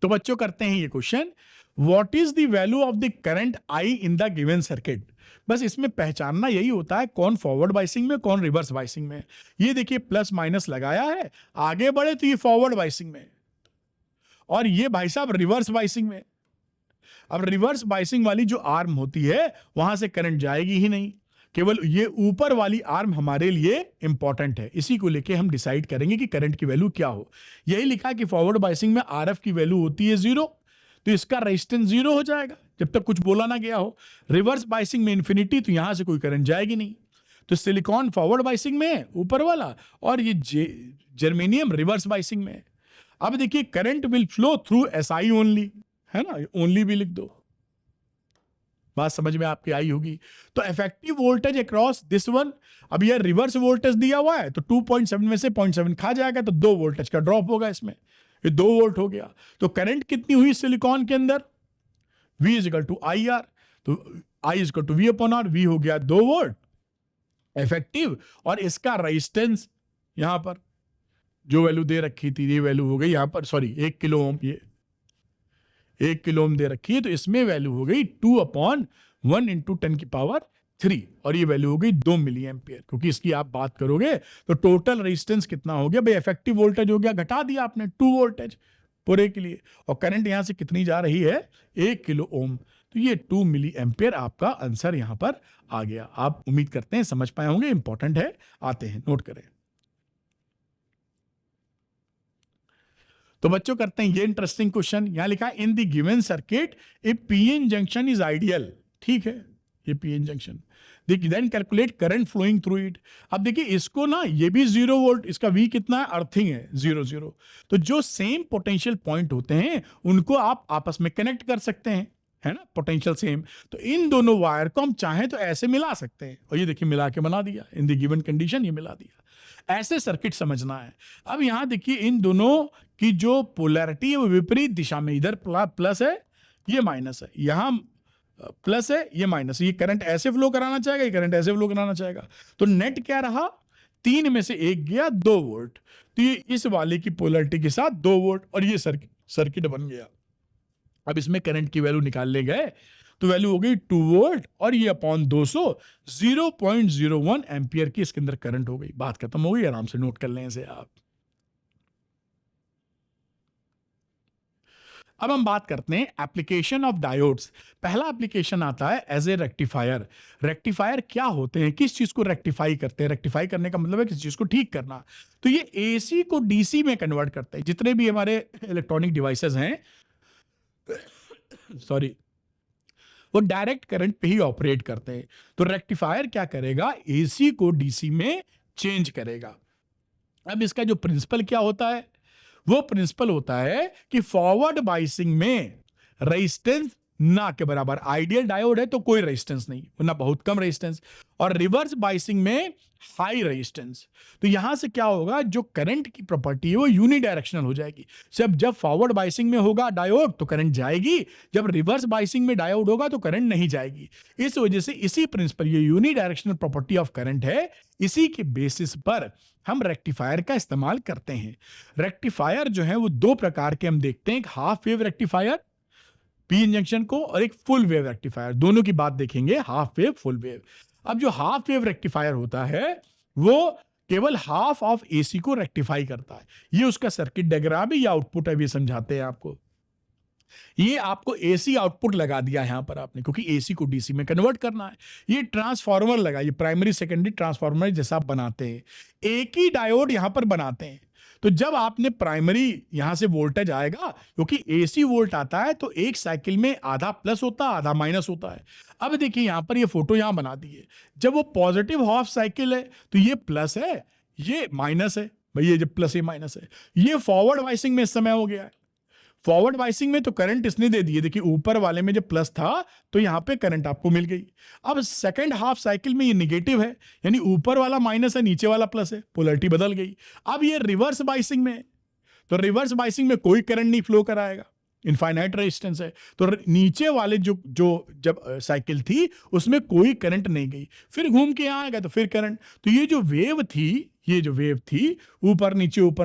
तो बच्चों करते हैं ये question, what is the value of the current I in the given circuit. बस इसमें पहचानना यही होता है कौन फॉरवर्ड बाइसिंग में, कौन रिवर्स बाइसिंग में। ये देखिए प्लस माइनस लगाया है, आगे बढ़े तो ये फॉरवर्ड बाइसिंग में, और ये भाई साहब रिवर्स बाइसिंग में। अब रिवर्स बाइसिंग वाली जो आर्म होती है वहां से करंट जाएगी ही नहीं, केवल ये ऊपर वाली आर्म हमारे लिए इंपॉर्टेंट है, इसी को लेके हम डिसाइड करेंगे कि करंट की वैल्यू क्या हो। यही लिखा है कि फॉरवर्ड बाइसिंग में RF की वैल्यू होती है 0, तो इसका रेजिस्टेंस 0 हो जाएगा जब तक कुछ बोला ना गया हो। रिवर्स बाइसिंग में इंफिनिटी, तो यहां से कोई करंट जाएगी नहीं। तो सिलिकॉन फॉरवर्ड बाइसिंग में ऊपर वाला, और ये जर्मेनियम रिवर्स बाइसिंग में। अब देखिए current will flow through SI only, है ना, ओनली भी लिख दो, बात समझ में आपकी आई होगी। तो effective voltage across this one, अब ये रिवर्स वोल्टेज दिया हुआ है, तो 2.7 में से 0.7 खा जाएगा, तो 2 वोल्टेज का ड्रॉप होगा इसमें, ये 2 वोल्ट हो गया। तो करंट कितनी हुई सिलिकॉन के अंदर, V = IR, तो I = V/R, V हो गया 2 वोल्ट इफेक्टिव, और इसका रेजिस्टेंस यहां पर जो वैल्यू दे रखी थी, ये वैल्यू हो गई यहां पर, सॉरी 1 किलो ओम, ये 1 किलो ओम दे रखी है, तो इसमें वैल्यू हो गई 2/1 × 10⁻³ और ये वैल्यू हो गई 2 मिली एम्पियर। क्योंकि इसकी आप बात करोगे तो टोटल रेजिस्टेंस कितना हो गया भाई, इफेक्टिव वोल्टेज हो गया, घटा दिया आपने 2 वोल्टेज पूरे के लिए, और करंट यहां से कितनी जा रही है, 1 किलो ओम, तो ये 2 मिली एम्पियर आपका आंसर यहां पर आ गया। आप उम्मीद करते हैं समझ पाए होंगे, इंपॉर्टेंट है, आते हैं नोट करें। तो बच्चों करते हैं ये इंटरेस्टिंग क्वेश्चन, यहां लिखा है in the given circuit a PN junction is ideal, ठीक है, ये पीएन जंक्शन, देखिए then calculate current flowing through it. अब देखिए इसको ना, ये भी 0 वोल्ट, इसका V कितना है, अर्थिंग है 0 तो जो सेम पोटेंशियल पॉइंट होते हैं उनको आप आपस में कनेक्ट कर सकते हैं, है ना, पोटेंशियल सेम। तो इन दोनों वायर को हम चाहें तो ऐसे मिला सकते हैं, और ये देखिए मिला के बना दिया, इन द गिवन कंडीशन ये मिला दिया। ऐसे सर्किट समझना है। अब यहां देखिए इन दोनों कि जो पोलैरिटी है वो विपरीत दिशा में, इधर प्लस है ये माइनस है, यहां प्लस है ये माइनस है, ये करंट ऐसे फ्लो कराना चाहेगा, ये करंट ऐसे फ्लो कराना चाहेगा। तो नेट क्या रहा, 3 में से 1 गया 2 वोल्ट, तो ये इस वाले की पोलैरिटी के साथ 2 वोल्ट और ये सर्किट बन गया। अब इसमें करंट की वैल्यू निकालने गए तो वैल्यू हो गई 2 वोल्ट और ये अपॉन 200 0.01 एम्पियर की इसके अंदर करंट हो गई। बात खत्म हो गई, आराम से नोट कर लें इसे आप। अब हम बात करते हैं एप्लीकेशन ऑफ डायोड्स। पहला एप्लीकेशन आता है एज ए रेक्टिफायर। रेक्टिफायर क्या होते हैं, किस चीज को रेक्टिफाई करते हैं? रेक्टिफाई करने का मतलब है किसी चीज को ठीक करना। तो ये एसी को डीसी में कन्वर्ट करते हैं। जितने भी हमारे इलेक्ट्रॉनिक डिवाइसेस हैं सॉरी, वो डायरेक्ट करंट पे ही ऑपरेट करते हैं। तो रेक्टिफायर क्या करेगा, एसी को डीसी में चेंज करेगा। अब इसका जो प्रिंसिपल क्या होता है, वो प्रिंसिपल होता है कि फॉरवर्ड बाइसिंग में रेजिस्टेंस ना के बराबर, आइडियल डायोड है तो कोई रेजिस्टेंस नहीं, वरना बहुत कम रेजिस्टेंस, और रिवर्स बाइसिंग में हाई रेजिस्टेंस। तो यहां से क्या होगा, जो करंट की प्रॉपर्टी है वो यूनिडायरेक्शनल हो जाएगी। जब फॉरवर्ड बाइसिंग में होगा डायोड तो करंट जाएगी, जब रिवर्स बाइसिंग में डायोड होगा तो करंट नहीं जाएगी। इस वजह से इसी प्रिंसिपल, ये यूनिडायरेक्शनल प्रॉपर्टी ऑफ करंट है, इसी के बेसिस पर हम रेक्टिफायर का इस्तेमाल करते हैं। रेक्टिफायर जो है वो 2 प्रकार के हम देखते हैं, एक half wave rectifier P junction को, और एक फुल वेव रेक्टिफायर, दोनों की बात देखेंगे, हाफ वेव फुल वेव। अब जो हाफ वेव रेक्टिफायर होता है वो केवल हाफ ऑफ एसी को रेक्टिफाई करता है। ये उसका सर्किट डायग्राम है या आउटपुट है, ये समझाते हैं आपको। ये आपको एसी आउटपुट लगा दिया यहां पर आपने, क्योंकि एसी को डीसी में कन्वर्ट करना है। ये ट्रांसफार्मर लगा, ये प्राइमरी सेकेंडरी ट्रांसफार्मर जैसा आप बनाते हैं, एक ही डायोड यहां पर बनाते हैं। तो जब आपने प्राइमरी यहां से वोल्टेज आएगा, क्योंकि एसी वोल्ट आता है तो एक साइकिल में आधा प्लस होता है आधा माइनस होता है। अब देखिए यहां पर ये फोटो यहां बना दी है, जब वो पॉजिटिव हाफ साइकिल है तो ये प्लस है ये माइनस है, भाई ये जब प्लस ये माइनस है, ये फॉरवर्ड वाइसिंग में इस समय हो गया है। फॉरवर्ड वाइसिंग में तो करंट इसने दे दिए, देखिए ऊपर वाले में जब प्लस था तो यहां पे करंट आपको मिल गई। अब सेकंड हाफ साइकिल में ये निगेटिव है, यानी ऊपर वाला माइनस है नीचे वाला प्लस है, पोलैरिटी बदल गई। अब ये रिवर्स बाइसिंग में, तो रिवर्स बाइसिंग में कोई करंट नहीं फ्लो कराएगा, इनफाइनाइट रेजिस्टेंस है। तो नीचे वाले जो जब साइकिल थी उसमें कोई करंट नहीं गई, फिर घूम के यहाँ आएगा तो फिर करंट। तो ये जो वेव थी ऊपर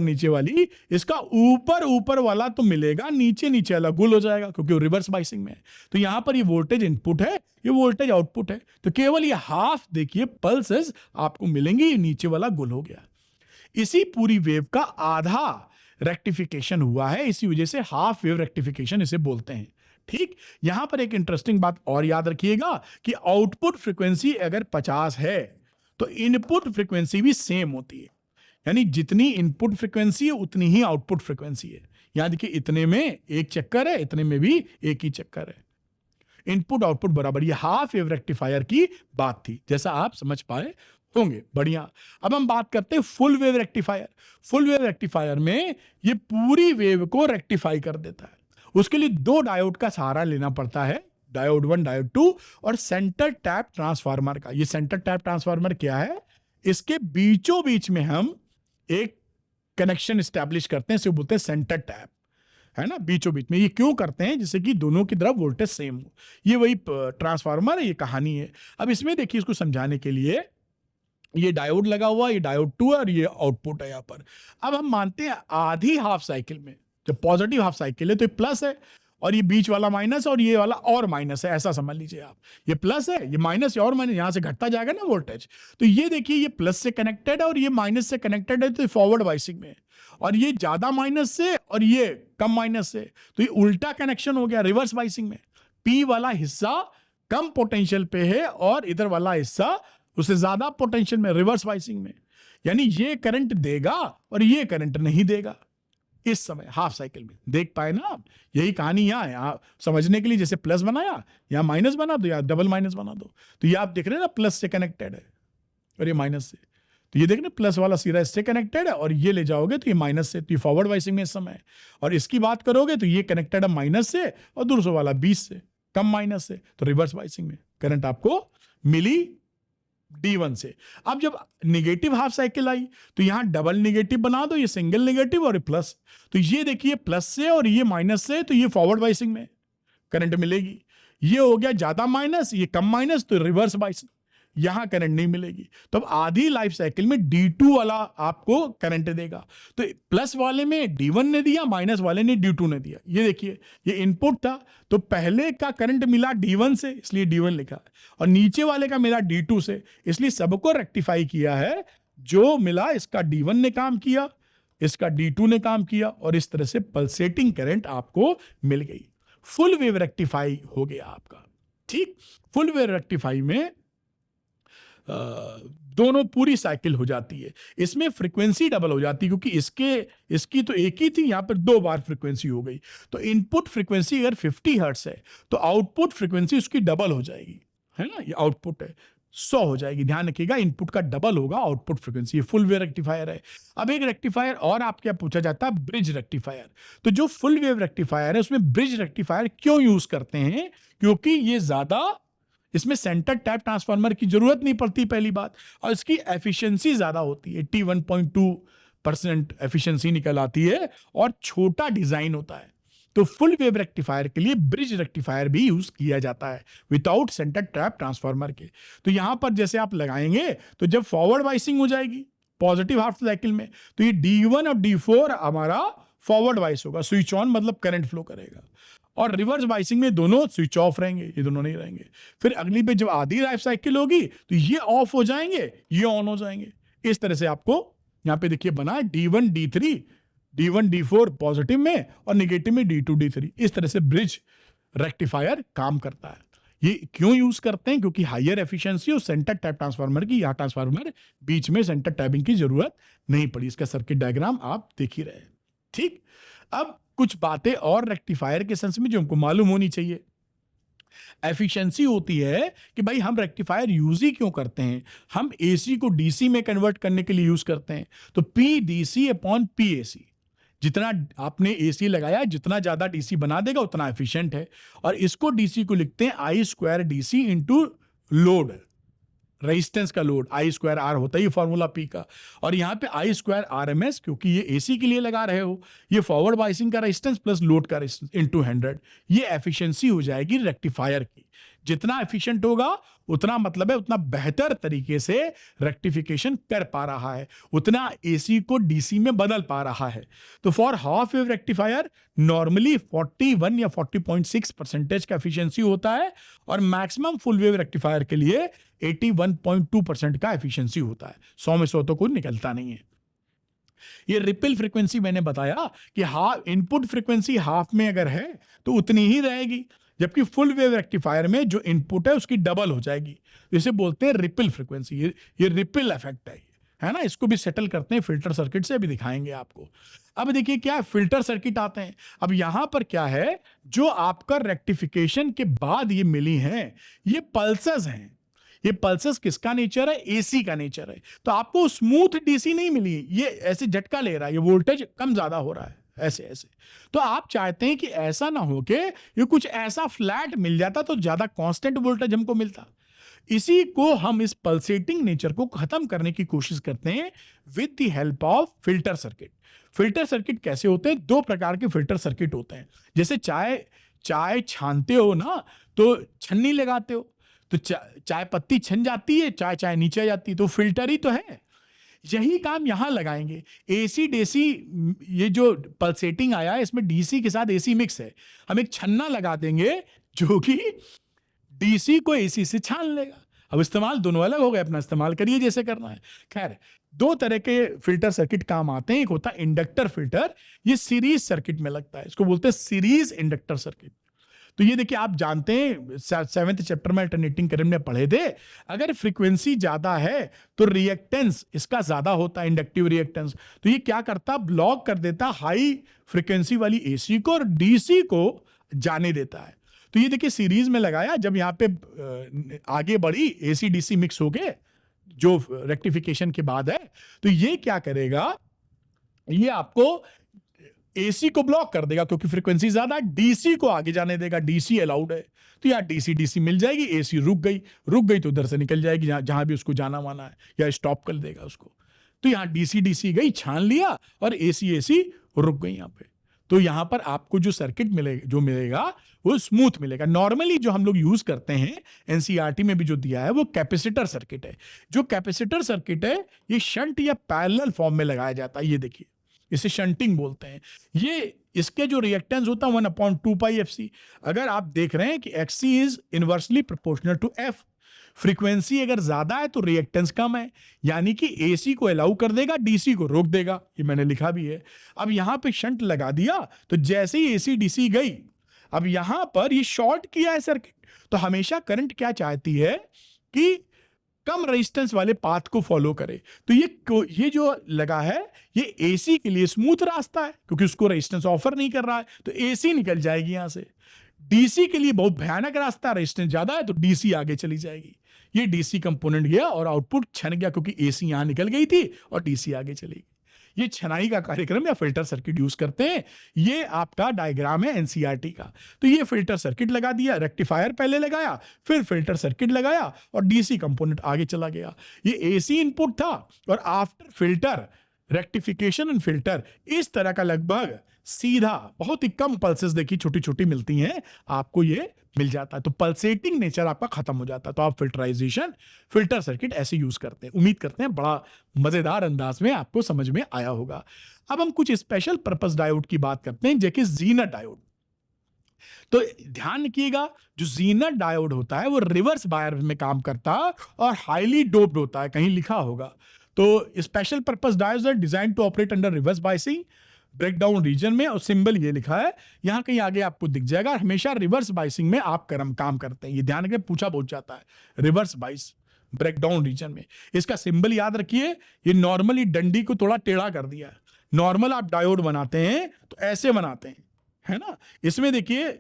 नीचे वाली, इसका ऊपर वाला तो मिलेगा, नीचे वाला गुल हो जाएगा, क्योंकि वो रिवर्स बाइसिंग में है। तो यहां पर ये वोल्टेज इनपुट है, ये वोल्टेज आउटपुट है। तो केवल ये हाफ देखिए पल्सेस आपको मिलेंगे, ये नीचे वाला गुल हो गया। इसी पूरी वेव का आधा रेक्टिफिकेशन हुआ है, इसी वजह से हाफ वेव रेक्टिफिकेशन इसे बोलते हैं। ठीक, यहां पर एक इंटरेस्टिंग बात और याद रखिएगा कि आउटपुट फ्रीक्वेंसी अगर 50 है तो इनपुट फ्रीक्वेंसी भी सेम होती है, यानी जितनी इनपुट फ्रीक्वेंसी है उतनी ही आउटपुट फ्रीक्वेंसी है। यहां देखिए इतने में एक चक्कर है, इतने में भी एक ही चक्कर है, इनपुट आउटपुट बराबर। ये हाफ वेव रेक्टिफायर की बात थी, जैसा आप समझ पाए होंगे, बढ़िया। अब हम बात करते हैं full wave rectifier. Full wave rectifier में ये पूरी वेव को रेक्टिफाई कर देता है। उसके लिए 2 डायोड का सहारा लेना पड़ता है, डायोड 1 डायोड 2 और सेंटर टैप ट्रांसफार्मर का। ये सेंटर टैप ट्रांसफार्मर क्या है, इसके बीचों बीच में हम एक कनेक्शन स्टैब्लिश करते हैं, इसे बोलते हैं सेंटर टैप, है ना, बीचों बीच में। ये क्यों करते हैं, जिससे कि दोनों की तरफ वोल्टेज सेम हो। ये वही ट्रांसफार्मर है, ये कहानी है। अब इसमें देखिए, इसको समझाने के लिए ये डायोड लगा हुआ, ये डायोड 2 है और ये आउटपुट है यहाँ पर। अब हम मानते हैं आधी हाफ साइकिल में, जब पॉजिटिव हाफ साइकिल है तो ये प्लस है और ये बीच वाला माइनस और ये वाला और माइनस है, ऐसा समझ लीजिए आप। ये प्लस है, ये माइनस है और माइनस, यहां से घटता जाएगा ना वोल्टेज। तो ये देखिए ये प्लस से कनेक्टेड है और ये माइनस से कनेक्टेड है, तो फॉरवर्ड बाइसिंग में, और ये ज्यादा माइनस से और ये कम माइनस से, तो ये उल्टा कनेक्शन हो गया रिवर्स बाइसिंग में। पी वाला हिस्सा कम पोटेंशियल पे है और इधर वाला हिस्सा उससे ज्यादा पोटेंशियल में, रिवर्स बाइसिंग में। यानी ये करंट देगा और ये करंट नहीं देगा इस समय हाफ साइकिल में। देख पाए ना आप, यही कहानी यहाँ समझने के लिए, जैसे प्लस बनाया यहाँ माइनस बना दो या डबल माइनस बना दो। तो ये आप देख रहे हैं ना, प्लस से कनेक्टेड है और ये माइनस से। तो ये देख रहे प्लस वाला सीधा इससे कनेक्टेड है और ये ले जाओगे तो ये माइनस से, तो ये फॉरवर्ड बाइसिंग में इस समय। और इसकी बात करोगे तो ये कनेक्टेड है माइनस से और दूसरा वाला 20 से, कम माइनस से, तो रिवर्स बाइसिंग में करंट आपको मिली D1 से। अब जब नेगेटिव हाफ साइकिल आई तो यहां डबल नेगेटिव बना दो, ये सिंगल नेगेटिव और ये प्लस। तो ये देखिए प्लस से और ये माइनस से, तो ये फॉरवर्ड बाइसिंग में करंट मिलेगी। ये हो गया ज्यादा माइनस, ये कम माइनस, तो रिवर्स बाइसिंग, यहां करंट नहीं मिलेगी। तो अब आधी लाइफ साइकिल में D2 वाला आपको करंट देगा। तो प्लस वाले में D1 ने दिया, माइनस वाले ने D2 ने दिया। ये देखिए ये इनपुट था, तो पहले का करंट मिला D1 से, इसलिए D1 लिखा है, और नीचे वाले का मिला D2 से, इसलिए सबको रेक्टिफाई किया है। जो मिला इसका D1 ने काम किया, इसका D2 ने काम किया, और इस तरह से पल्सेटिंग करंट आपको मिल गई। फुल वेव रेक्टिफाई हो गया आपका। ठीक, फुल वेव रेक्टिफाई में दोनों पूरी साइकिल हो जाती है। इसमें फ्रीक्वेंसी डबल हो जाती है, क्योंकि इसकी तो एक ही थी, यहां पर 2 बार फ्रीक्वेंसी हो गई। तो इनपुट फ्रीक्वेंसी अगर 50 हर्ट्ज है तो आउटपुट फ्रीक्वेंसी उसकी डबल हो जाएगी, है ना। ये आउटपुट है 100 हो जाएगी। ध्यान रखिएगा, इनपुट का डबल होगा आउटपुट फ्रीक्वेंसी। ये फुल वेव रेक्टिफायर है। अब एक रेक्टिफायर और आप क्या पूछा जाता है, ब्रिज रेक्टिफायर। तो जो फुल वेव रेक्टिफायर है उसमें ब्रिज रेक्टिफायर क्यों यूज करते हैं, क्योंकि ये ज्यादा, इसमें सेंटर टैप ट्रांसफार्मर की जरूरत नहीं पड़ती पहली बात, और इसकी एफिशिएंसी ज्यादा होती है, 81.2% एफिशिएंसी निकल आती है, और छोटा डिजाइन होता है। तो फुल वेव रेक्टिफायर के लिए ब्रिज रेक्टिफायर भी यूज किया जाता है विदाउट सेंटर टैप ट्रांसफार्मर के। तो यहां पर जैसे आप लगाएंगे तो जब फॉरवर्ड बाइसिंग हो जाएगी पॉजिटिव हाफ साइकिल में, तो ये D1 और D4 हमारा फॉरवर्ड बाइस होगा, स्विच ऑन मतलब करंट फ्लो करेगा, और रिवर्स बाइसिंग में दोनों स्विच ऑफ रहेंगे, ये दोनों नहीं रहेंगे। फिर अगली पे जब आधी लाइफ साइकिल होगी तो ये ऑफ हो जाएंगे, ये ऑन हो जाएंगे। इस तरह से आपको यहां पे देखिए बना है D1 D3, D1 D4 positive में और नेगेटिव में D2 D3। इस तरह से ब्रिज रेक्टिफायर काम करता है। ये क्यों यूज करते हैं, क्योंकि हायर एफिशिएंसी और सेंटर टैप ट्रांसफार्मर की, यहां ट्रांसफार्मर बीच में सेंटर टैपिंग की जरूरत नहीं पड़ी। इसका सर्किट डायग्राम आप देख ही रहे हैं। ठीक, अब कुछ बातें और रेक्टिफायर के सेंस में जो हमको मालूम होनी चाहिए। एफिशिएंसी होती है कि भाई हम रेक्टिफायर यूज ही क्यों करते हैं, हम एसी को डीसी में कन्वर्ट करने के लिए यूज करते हैं। तो PDC/PAC, जितना आपने एसी लगाया जितना ज्यादा डीसी बना देगा उतना एफिशिएंट है। और इसको डीसी को लिखते हैं I²DC इंटू लोड, रेजिस्टेंस का लोड, I²R होता है ये फॉर्मूला P का। और यहाँ पे I²RMS, क्योंकि ये एसी के लिए लगा रहे हो, ये फॉरवर्ड बाइसिंग का रेजिस्टेंस प्लस लोड का रेजिस्टेंस इंटू 100। ये एफिशिएंसी हो जाएगी रेक्टिफायर की। जितना एफिशिएंट होगा उतना मतलब है उतना बेहतर तरीके से रेक्टिफिकेशन कर पा रहा है, उतना एसी को डीसी में बदल पा रहा है। तो for half wave rectifier normally 41 या 40.6% का एफिशिएंसी होता है, और मैक्सिमम फुल वेव रेक्टिफायर के लिए 81.2% का एफिशिएंसी होता है। 100 में 100 तो कोई निकलता नहीं है। ये रिपल फ्रीक्वेंसी मैंने बताया कि हाफ इनपुट फ्रीक्वेंसी हाफ में अगर है तो उतनी ही रहेगी, जबकि फुल वेव रेक्टिफायर में जो इनपुट है उसकी डबल हो जाएगी। इसे बोलते हैं रिपल फ्रीक्वेंसी। ये रिपल इफेक्ट है ना। इसको भी सेटल करते हैं फिल्टर सर्किट से, अभी दिखाएंगे आपको। अब देखिए क्या फिल्टर सर्किट आते हैं। अब यहां पर क्या है, जो आपका रेक्टिफिकेशन के बाद ये मिली हैं, ये पल्सेस हैं। ये पल्सेस किसका नेचर है, एसी का नेचर है। तो आपको स्मूथ डीसी नहीं मिली, ये ऐसे झटका ले रहा है, ये वोल्टेज कम ज्यादा हो रहा है ऐसे ऐसे। तो आप चाहते हैं कि ऐसा ना हो कि ये कुछ ऐसा फ्लैट मिल जाता तो ज्यादा कांस्टेंट वोल्टेज हमको मिलता। इसी को हम इस पल्सेटिंग नेचर को खत्म करने की कोशिश करते हैं with the help of filter circuit. Filter circuit कैसे होते हैं, 2 प्रकार के फिल्टर सर्किट होते हैं। जैसे चाय छानते हो ना, तो छन्नी लगाते हो तो चाय पत्ती छन जाती है, चाय नीचे आ जाती है, तो फिल्टर ही तो है। यही काम यहां लगाएंगे। एसी डीसी, ये जो पल्सेटिंग आया है इसमें डीसी के साथ एसी मिक्स है। हम एक छन्ना लगा देंगे जो कि डीसी को एसी से छान लेगा। अब इस्तेमाल दोनों अलग हो गए, अपना इस्तेमाल करिए जैसे करना है। खैर, 2 तरह के फिल्टर सर्किट काम आते हैं। एक होता है इंडक्टर फिल्टर, ये सीरीज सर्किट में लगता है, इसको बोलते हैं सीरीज इंडक्टर सर्किट। तो ये देखिए आप जानते हैं 7वें चैप्टर में अल्टरनेटिंग करंट में पढ़े थे, अगर फ्रीक्वेंसी ज्यादा है तो रिएक्टेंस इसका ज्यादा होता है, इंडक्टिव रिएक्टेंस। तो ये क्या करता, ब्लॉक कर देता हाई फ्रीक्वेंसी वाली एसी को और डीसी को जाने देता है। तो ये देखिए सीरीज में लगाया, जब यहाँ पे आगे बढ़ी एसी डीसी मिक्स हो गए जो रेक्टिफिकेशन के बाद है, तो ये क्या करेगा, ये आपको एसी को ब्लॉक कर देगा क्योंकि फ्रीक्वेंसी ज्यादा है, डीसी को आगे जाने देगा, डीसी अलाउड है, तो यहाँ डीसी डीसी मिल जाएगी, एसी रुक गई तो उधर से निकल जाएगी जहां भी उसको जाना माना है, या स्टॉप कर देगा उसको। तो यहाँ डीसी डीसी गई, छान लिया, और एसी एसी रुक गई यहाँ पे। तो यहाँ पर आपको जो सर्किट मिलेगा वो स्मूथ मिलेगा। नॉर्मली जो हम लोग यूज करते हैं, एनसीईआरटी में भी जो दिया है वो कैपेसिटर सर्किट है। जो कैपेसिटर सर्किट है ये शंट या पैरेलल फॉर्म में लगाया जाता है, ये देखिए इसे शंटिंग बोलते हैं। ये इसके जो रिएक्टेंस होता है 1/2 पाई FC। अगर आप देख रहे हैं कि XC is inversely proportional to F, frequency अगर ज्यादा है तो रिएक्टेंस कम है, यानी कि AC को अलाउ कर देगा, DC को रोक देगा, ये मैंने लिखा भी है। अब यहां पे शंट लगा दिया तो जैसे ही AC DC गई, अब यहां पर ये शॉर्ट किया है सर्किट, तो हमेशा करंट क्या चाहती है कि कम रेजिस्टेंस वाले पाथ को फॉलो करे। तो ये जो लगा है ये एसी के लिए स्मूथ रास्ता है क्योंकि उसको रेजिस्टेंस ऑफर नहीं कर रहा है, तो एसी निकल जाएगी यहां से। डीसी के लिए बहुत भयानक रास्ता, रेजिस्टेंस ज्यादा है तो डीसी आगे चली जाएगी। ये डीसी कंपोनेंट गया और आउटपुट छन गया क्योंकि एसी यहां निकल गई थी और डीसी आगे चली गई। ये छनाई का कार्यक्रम या फिल्टर सर्किट यूज करते हैं। ये आपका डायग्राम है एनसीईआरटी का। तो ये फिल्टर सर्किट लगा दिया, रेक्टिफायर पहले लगाया, फिर फिल्टर सर्किट लगाया और डीसी कंपोनेंट आगे चला गया। ये एसी इनपुट था और after filter rectification and filter इस तरह का लगभग सीधा, बहुत ही कम पल्सेस देखिए छोटी छोटी मिलती हैं, आपको ये मिल जाता है। तो पल्सेटिंग नेचर आपका खत्म हो जाता है। तो आप फिल्टराइजेशन, फिल्टर सर्किट ऐसे यूज करते हैं। उम्मीद करते हैं बड़ा मजेदार अंदाज में आपको समझ में आया होगा। अब हम कुछ स्पेशल पर्पस डायोड की बात करते हैं, जैसे जीनर डायोड। तो ध्यान रखिएगा, जो जीनर डायोड होता है वो रिवर्स बायर में काम करता है और हाईली डोप्ड होता है, कहीं लिखा होगा। तो special purpose diodes are design to operate under reverse biasing breakdown region में, और सिंबल ये लिखा है यहां कहीं आगे आपको दिख जाएगा। हमेशा रिवर्स बायसिंग में आप काम करते हैं, ये ध्यान रखें, पूछा बहुत जाता है। रिवर्स बाइस ब्रेकडाउन रीजन में इसका सिंबल याद रखिए। ये नॉर्मली डंडी को थोड़ा टेढ़ा कर दिया है। नॉर्मल आप डायोड बनाते हैं तो ऐसे बनाते हैं, है ना। इसमें देखिए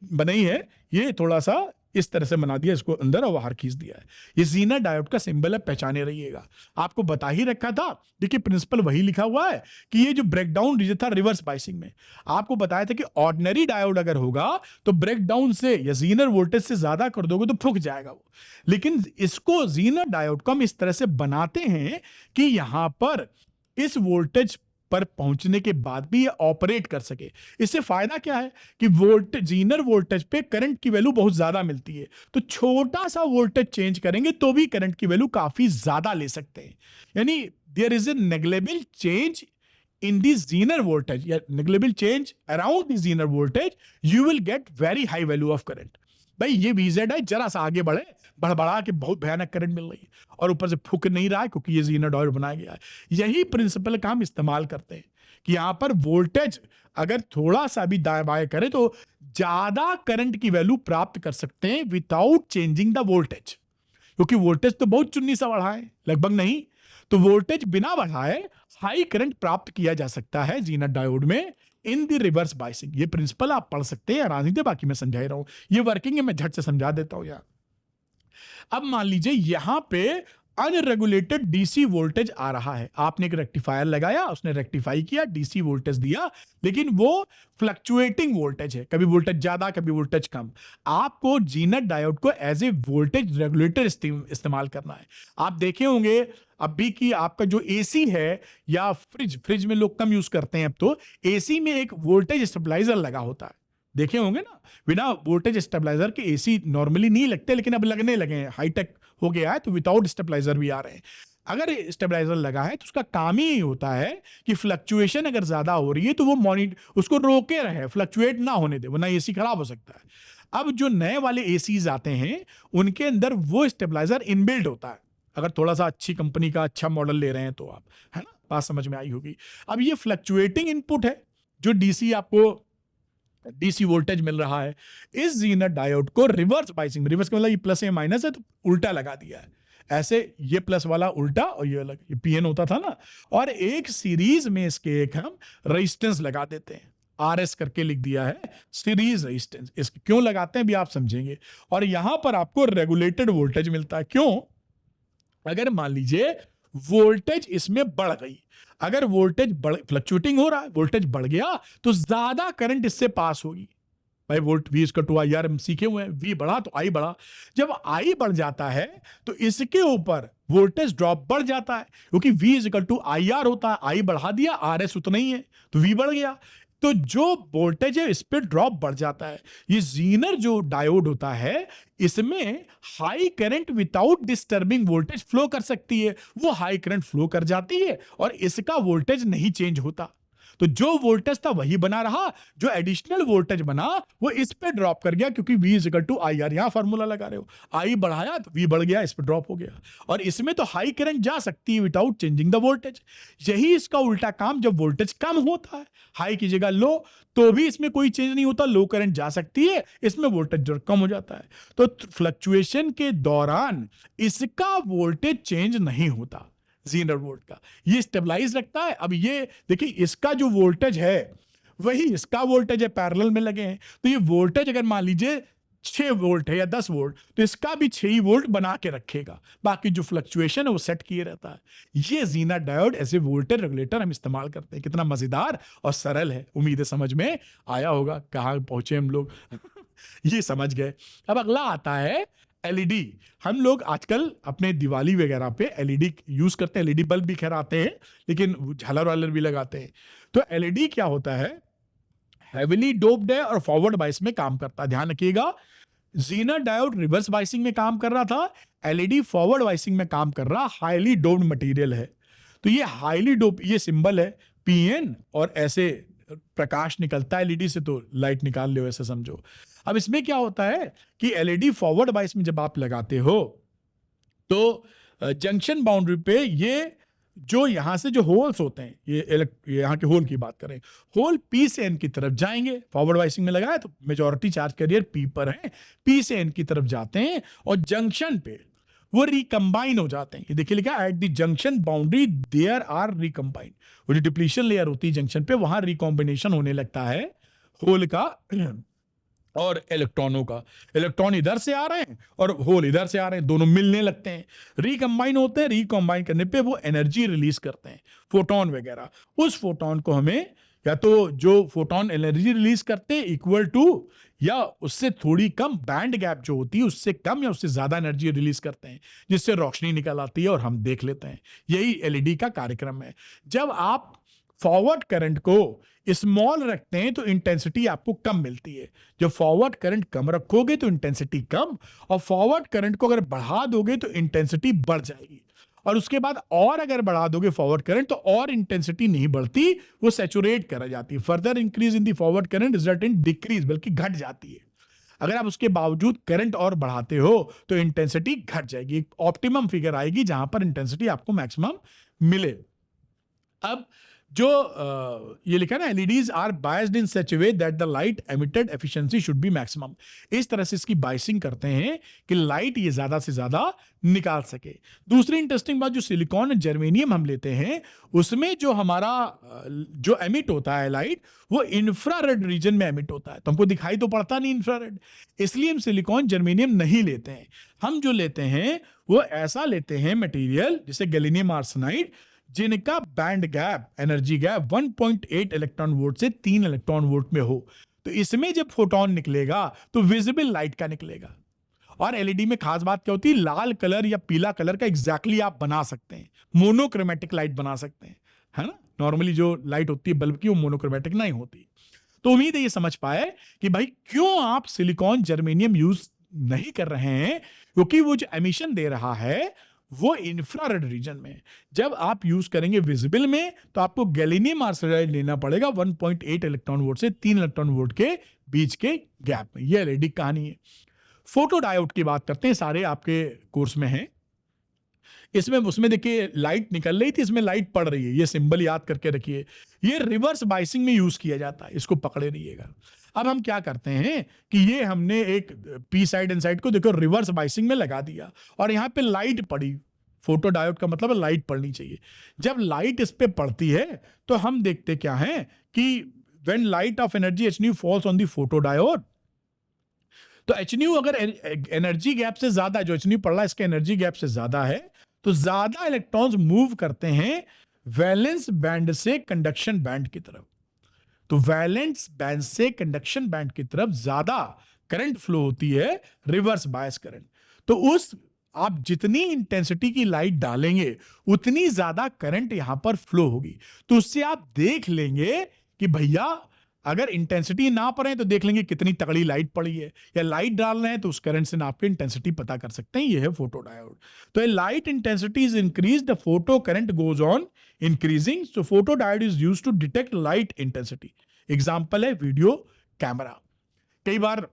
बनी है, ये थोड़ा सा इस तरह से बना दिया, इसको अंदर और बाहर खींच दिया है। ये जीनर डायोड का सिंबल है, पहचाने रहिएगा। आपको बता ही रखा था, देखिए प्रिंसिपल वही लिखा हुआ है कि ये जो ब्रेकडाउन रीजन था रिवर्स बाइसिंग में, आपको बताया था कि ऑर्डिनरी डायोड अगर होगा तो ब्रेकडाउन से या जीनर वोल्टेज से ज्यादा कर दोगे तो फूक जाएगा वो। लेकिन इसको जीनर डायोड को हम इस तरह से बनाते हैं कि यहां पर इस वोल्टेज पर पहुंचने के बाद भी ये ऑपरेट कर सके। इससे फायदा क्या है कि वोल्टेज, जीनर वोल्टेज पे करंट की वैल्यू बहुत ज्यादा मिलती है, तो छोटा सा वोल्टेज चेंज करेंगे तो भी करंट की वैल्यू काफी ज्यादा ले सकते हैं। यानी there is a negligible change in the zener voltage या negligible change around the zener voltage, you will get very high value of current। भाई ये VZ है, जरा सा आगे बढ़े, बढ़ा के बहुत भयानक करंट मिल रही है और ऊपर से फूक नहीं रहा है क्योंकि ये जीनर डायोड बनाया गया है। यही प्रिंसिपल का हम इस्तेमाल करते हैं कि यहां पर वोल्टेज अगर थोड़ा सा भी दाएं बाएं करे तो ज्यादा करंट की वैल्यू प्राप्त कर सकते हैं विदाउट चेंजिंग द वोल्टेज, क्योंकि वोल्टेज तो बहुत चुन्नी सा बढ़ा है, लगभग नहीं, तो वोल्टेज बिना बढ़ाए हाई करंट प्राप्त किया जा सकता है जीनर डायोड में इन द रिवर्स बाइसिंग। ये प्रिंसिपल आप पढ़ सकते हैं आराम से, बाकी मैं समझा ही रहा हूं, ये वर्किंग है, मैं झट से समझा देता हूं। यार अब मान लीजिए यहां पे अनरेगुलेटेड डीसी वोल्टेज आ रहा है, आपने एक रेक्टिफायर लगाया, उसने रेक्टिफाई किया, डीसी वोल्टेज दिया, लेकिन वो फ्लक्चुएटिंग वोल्टेज है, कभी वोल्टेज ज्यादा कभी वोल्टेज कम। आपको जीनर डायोड को एज ए वोल्टेज रेगुलेटर इस्तेमाल करना है। आप देखे होंगे अभी कि आपका जो एसी है या फ्रिज में लोग कम यूज करते हैं, अब तो एसी में एक वोल्टेज स्टेबलाइजर लगा होता है, देखे होंगे ना। बिना वोल्टेज स्टेबलाइजर के एसी नॉर्मली नहीं लगते, लेकिन अब लगने लगे हैं, हाईटेक हो गया है, तो विदाउट स्टेबलाइजर भी आ रहे हैं। अगर स्टेबलाइजर लगा है तो उसका काम ही होता है कि फ्लक्चुएशन अगर ज्यादा हो रही है तो वो मॉनिटर उसको रोके रहे, फ्लक्चुएट ना होने दे, वरना एसी खराब हो सकता है। अब जो नए वाले एसीज आते हैं उनके अंदर वो स्टेबलाइजर इनबिल्ट होता है, अगर थोड़ा सा अच्छी कंपनी का अच्छा मॉडल ले रहे हैं तो आप, है ना, बात समझ में आई होगी। अब ये फ्लक्चुएटिंग इनपुट है, जो डीसी आपको डीसी वोल्टेज मिल रहा है, इस जीनर डायोड को रिवर्स बाइसिंग, रिवर्स का मतलब ये प्लस या माइनस है तो उल्टा लगा दिया है, ऐसे ये प्लस वाला उल्टा और ये अलग, ये पीएन होता था ना, और एक सीरीज में इसके एक हम रेजिस्टेंस लगा देते हैं, RS करके लिख दिया है, सीरीज रेजिस्टेंस। इसको क्यों लगाते हैं भी आप समझेंगे। और यहां पर आपको रेगुलेटेड वोल्टेज मिलता है। क्यों? अगर मान लीजिए वोल्टेज इसमें बढ़ गई। अगर वोल्टेज फ्लक्चुएटिंग हो रहा है, वोल्टेज बढ़ गया तो ज्यादा करंट इससे पास होगी। भाई वोल्ट V इसका 2IR हम सीखे हुए हैं, V बढ़ा तो I बढ़ा। जब I बढ़ जाता है तो इसके ऊपर वोल्टेज ड्रॉप बढ़ जाता है, क्योंकि V IR होता है, I बढ़ा दिया, RS उतना ही है तो V बढ़ गया। तो जो वोल्टेज है इस पे ड्रॉप बढ़ जाता है। ये जीनर जो डायोड होता है इसमें high current without disturbing voltage flow कर सकती है, वो हाई करंट फ्लो कर जाती है और इसका वोल्टेज नहीं चेंज होता। तो जो वोल्टेज था वही बना रहा, जो एडिशनल वोल्टेज बना वो इस पे ड्रॉप कर गया, क्योंकि V IR यहां फॉर्मूला लगा रहे हो, I बढ़ाया तो V बढ़ गया, इस पे ड्रॉप हो गया। और इसमें तो हाई करंट जा सकती है विदाउट चेंजिंग द वोल्टेज। यही इसका उल्टा काम जब वोल्टेज कम होता है, हाई की जगह लो, तो भी इसमें कोई चेंज नहीं होता, लो करंट जा सकती है, इसमें वोल्टेज कम हो जाता है। तो फ्लक्चुएशन के दौरान इसका वोल्टेज चेंज नहीं होता, जीनर वोल्ट का, ये स्टेबलाइज रखता है। अब ये देखिए इसका जो वोल्टेज है वही इसका वोल्टेज है, पैरेलल में लगे हैं, तो ये वोल्टेज अगर मान लीजिए 6 वोल्ट है या 10 वोल्ट तो इसका भी 6 ही वोल्ट बना के रखेगा, बाकी जो फ्लक्चुएशन है वो सेट किए रहता है। ये जीनर डायोड ऐसे वोल्टेज रेगुलेटर हम इस्तेमाल करते हैं। कितना मजेदार और सरल है, उम्मीद है समझ में आया होगा। कहाँ पहुंचे हम लोग ये समझ गए। अब अगला आता है एलईडी। हम लोग आजकल अपने दिवाली वगैरह पे एलईडी यूज करते हैं, एलईडी बल्ब भी खैर आते हैं, लेकिन झालर वालर भी लगाते हैं। तो एलईडी क्या होता है, हेवीली डोप्ड है और फॉरवर्ड बाइस में काम करता है। ध्यान रखिएगा, जीनर डायोड रिवर्स बाइसिंग में काम कर रहा था, एलईडी फॉरवर्ड बाइसिंग में काम कर रहा, हाईली डोप्ड मटेरियल है। तो ये हाईली डोप, ये सिंबल है PN और ऐसे प्रकाश निकलता है एलईडी से, तो लाइट निकाल लो ऐसे समझो। अब इसमें क्या होता है कि एलईडी फॉरवर्ड बाइस में जब आप लगाते हो तो जंक्शन बाउंड्री पे ये जो यहां से जो होल्स होते हैं, ये यहां के होल की बात करें, होल P से N की तरफ जाएंगे। फॉरवर्ड बाइसिंग में लगाया तो मेजॉरिटी चार्ज कैरियर P पर है, P से N की तरफ जाते हैं और जंक्शन पे वो रिकम्बाइन हो जाते हैं। ये देखिए लिखा at the junction boundary there are recombine. वो जो डिप्लीशन लेयर होती है जंक्शन पे, वहां रिकॉम्बिनेशन होने लगता है होल का और इलेक्ट्रॉनों का। इलेक्ट्रॉन इधर से आ रहे हैं और होल इधर से आ रहे हैं, दोनों मिलने लगते हैं, रिकम्बाइन होते हैं। रिकम्बाइन करने पे वो एनर्जी रिलीज करते हैं, फोटोन वगैरह। उस फोटोन को हमें या तो जो फोटोन एनर्जी रिलीज करते हैं इक्वल टू या उससे थोड़ी कम, बैंड गैप जो होती है उससे कम या उससे ज्यादा एनर्जी रिलीज करते हैं, जिससे रोशनी निकल आती है और हम देख लेते हैं। यही एलईडी का कार्यक्रम है। जब आप फॉरवर्ड करंट को स्मॉल रखते हैं तो इंटेंसिटी आपको कम मिलती है। जब फॉरवर्ड करंट कम रखोगे तो इंटेंसिटी कम, और फॉरवर्ड करंट को अगर बढ़ा दोगे तो इंटेंसिटी बढ़ जाएगी, और उसके बाद और अगर बढ़ा दोगे फॉरवर्ड करंट तो और इंटेंसिटी नहीं बढ़ती, वो सैचुरेट करा जाती है। Further increase in the forward current result in decrease, बल्कि घट जाती है। अगर आप उसके बावजूद करंट और बढ़ाते हो तो इंटेंसिटी घट जाएगी, एक ऑप्टिमम फिगर आएगी जहां पर इंटेंसिटी आपको मैक्सिमम मिले। अब जो ये लिखा है ना, LEDs are biased in such way that the light emitted efficiency should be maximum. इस तरह से इसकी बाइसिंग करते हैं कि लाइट ये ज्यादा से ज्यादा निकाल सके। दूसरी इंटरेस्टिंग बात, जो सिलिकॉन और जर्मेनियम हम लेते हैं उसमें जो हमारा जो एमिट होता है लाइट, वो इंफ्रारेड रीजन में एमिट होता है, तो हमको दिखाई तो पड़ता नहीं इंफ्रारेड, इसलिए हम सिलिकॉन जर्मेनियम नहीं लेते हैं। हम जो लेते हैं वो ऐसा लेते हैं मटेरियल जैसे गैलियम आर्सेनाइड, जिनका band gap, energy gap 1.8 electron volt से 3 इलेक्ट्रॉन वोल्ट में हो। तो इसमें जब फोटोन निकलेगा तो विजिबल लाइट का निकलेगा। और एलईडी में खास बात क्या होती है, लाल कलर या पीला कलर का एग्जैक्टली आप बना सकते हैं, मोनोक्रोमेटिक लाइट बना सकते हैं, है ना। नॉर्मली जो लाइट होती है बल्ब की वो मोनोक्रोमेटिक नहीं होती। तो उम्मीद है ये समझ पाए कि भाई क्यों आप सिलिकॉन जर्मेनियम यूज नहीं कर रहे हैं, क्योंकि वो जो एमिशन दे रहा है वो इंफ्रारेड रीजन में। जब आप यूज करेंगे विजिबल में तो आपको गैलियम आर्सेनाइड लेना पड़ेगा 1.8 इलेक्ट्रॉन वोल्ट से 3 इलेक्ट्रॉन वोल्ट के बीच के गैप में। ये एलईडी कहानी है। फोटो डायोड की बात करते हैं, सारे आपके कोर्स में है। इसमें उसमें देखिए लाइट निकल रही थी, इसमें लाइट पड़ रही है, ये सिंबल याद करके रखिए। ये रिवर्स बाइसिंग में यूज किया जाता है, इसको पकड़े रहिएगा। अब हम क्या करते हैं कि ये हमने एक पी साइड एन साइड को देखो रिवर्स बाइसिंग में लगा दिया और यहाँ पे लाइट पड़ी। फोटो डायोड का मतलब लाइट पड़नी चाहिए। जब लाइट इस पे पड़ती है तो हम देखते क्या है कि when light of energy H new falls on the photo diode, तो एच न्यू अगर एनर्जी गैप से ज्यादा, जो एच न्यू पड़ रहा है इसके एनर्जी गैप से ज्यादा है, तो ज्यादा इलेक्ट्रॉन्स मूव करते हैं वैलेंस बैंड से कंडक्शन बैंड की तरफ। तो वैलेंस बैंड से कंडक्शन बैंड की तरफ ज्यादा करंट फ्लो होती है, रिवर्स बायस करंट। तो उस आप जितनी इंटेंसिटी की लाइट डालेंगे उतनी ज्यादा करंट यहां पर फ्लो होगी। तो उससे आप देख लेंगे कि भैया अगर इंटेंसिटी ना पड़े तो देख लेंगे कितनी तगड़ी लाइट पड़ी है, या लाइट डाल रहे हैं तो उस करंट से नाप के इंटेंसिटी पता कर सकते हैं। ये है फोटो डायोड। तो a light intensity is increase, the photo current goes on increasing. So photo diode is used to detect light intensity. Example है वीडियो कैमरा। कई बार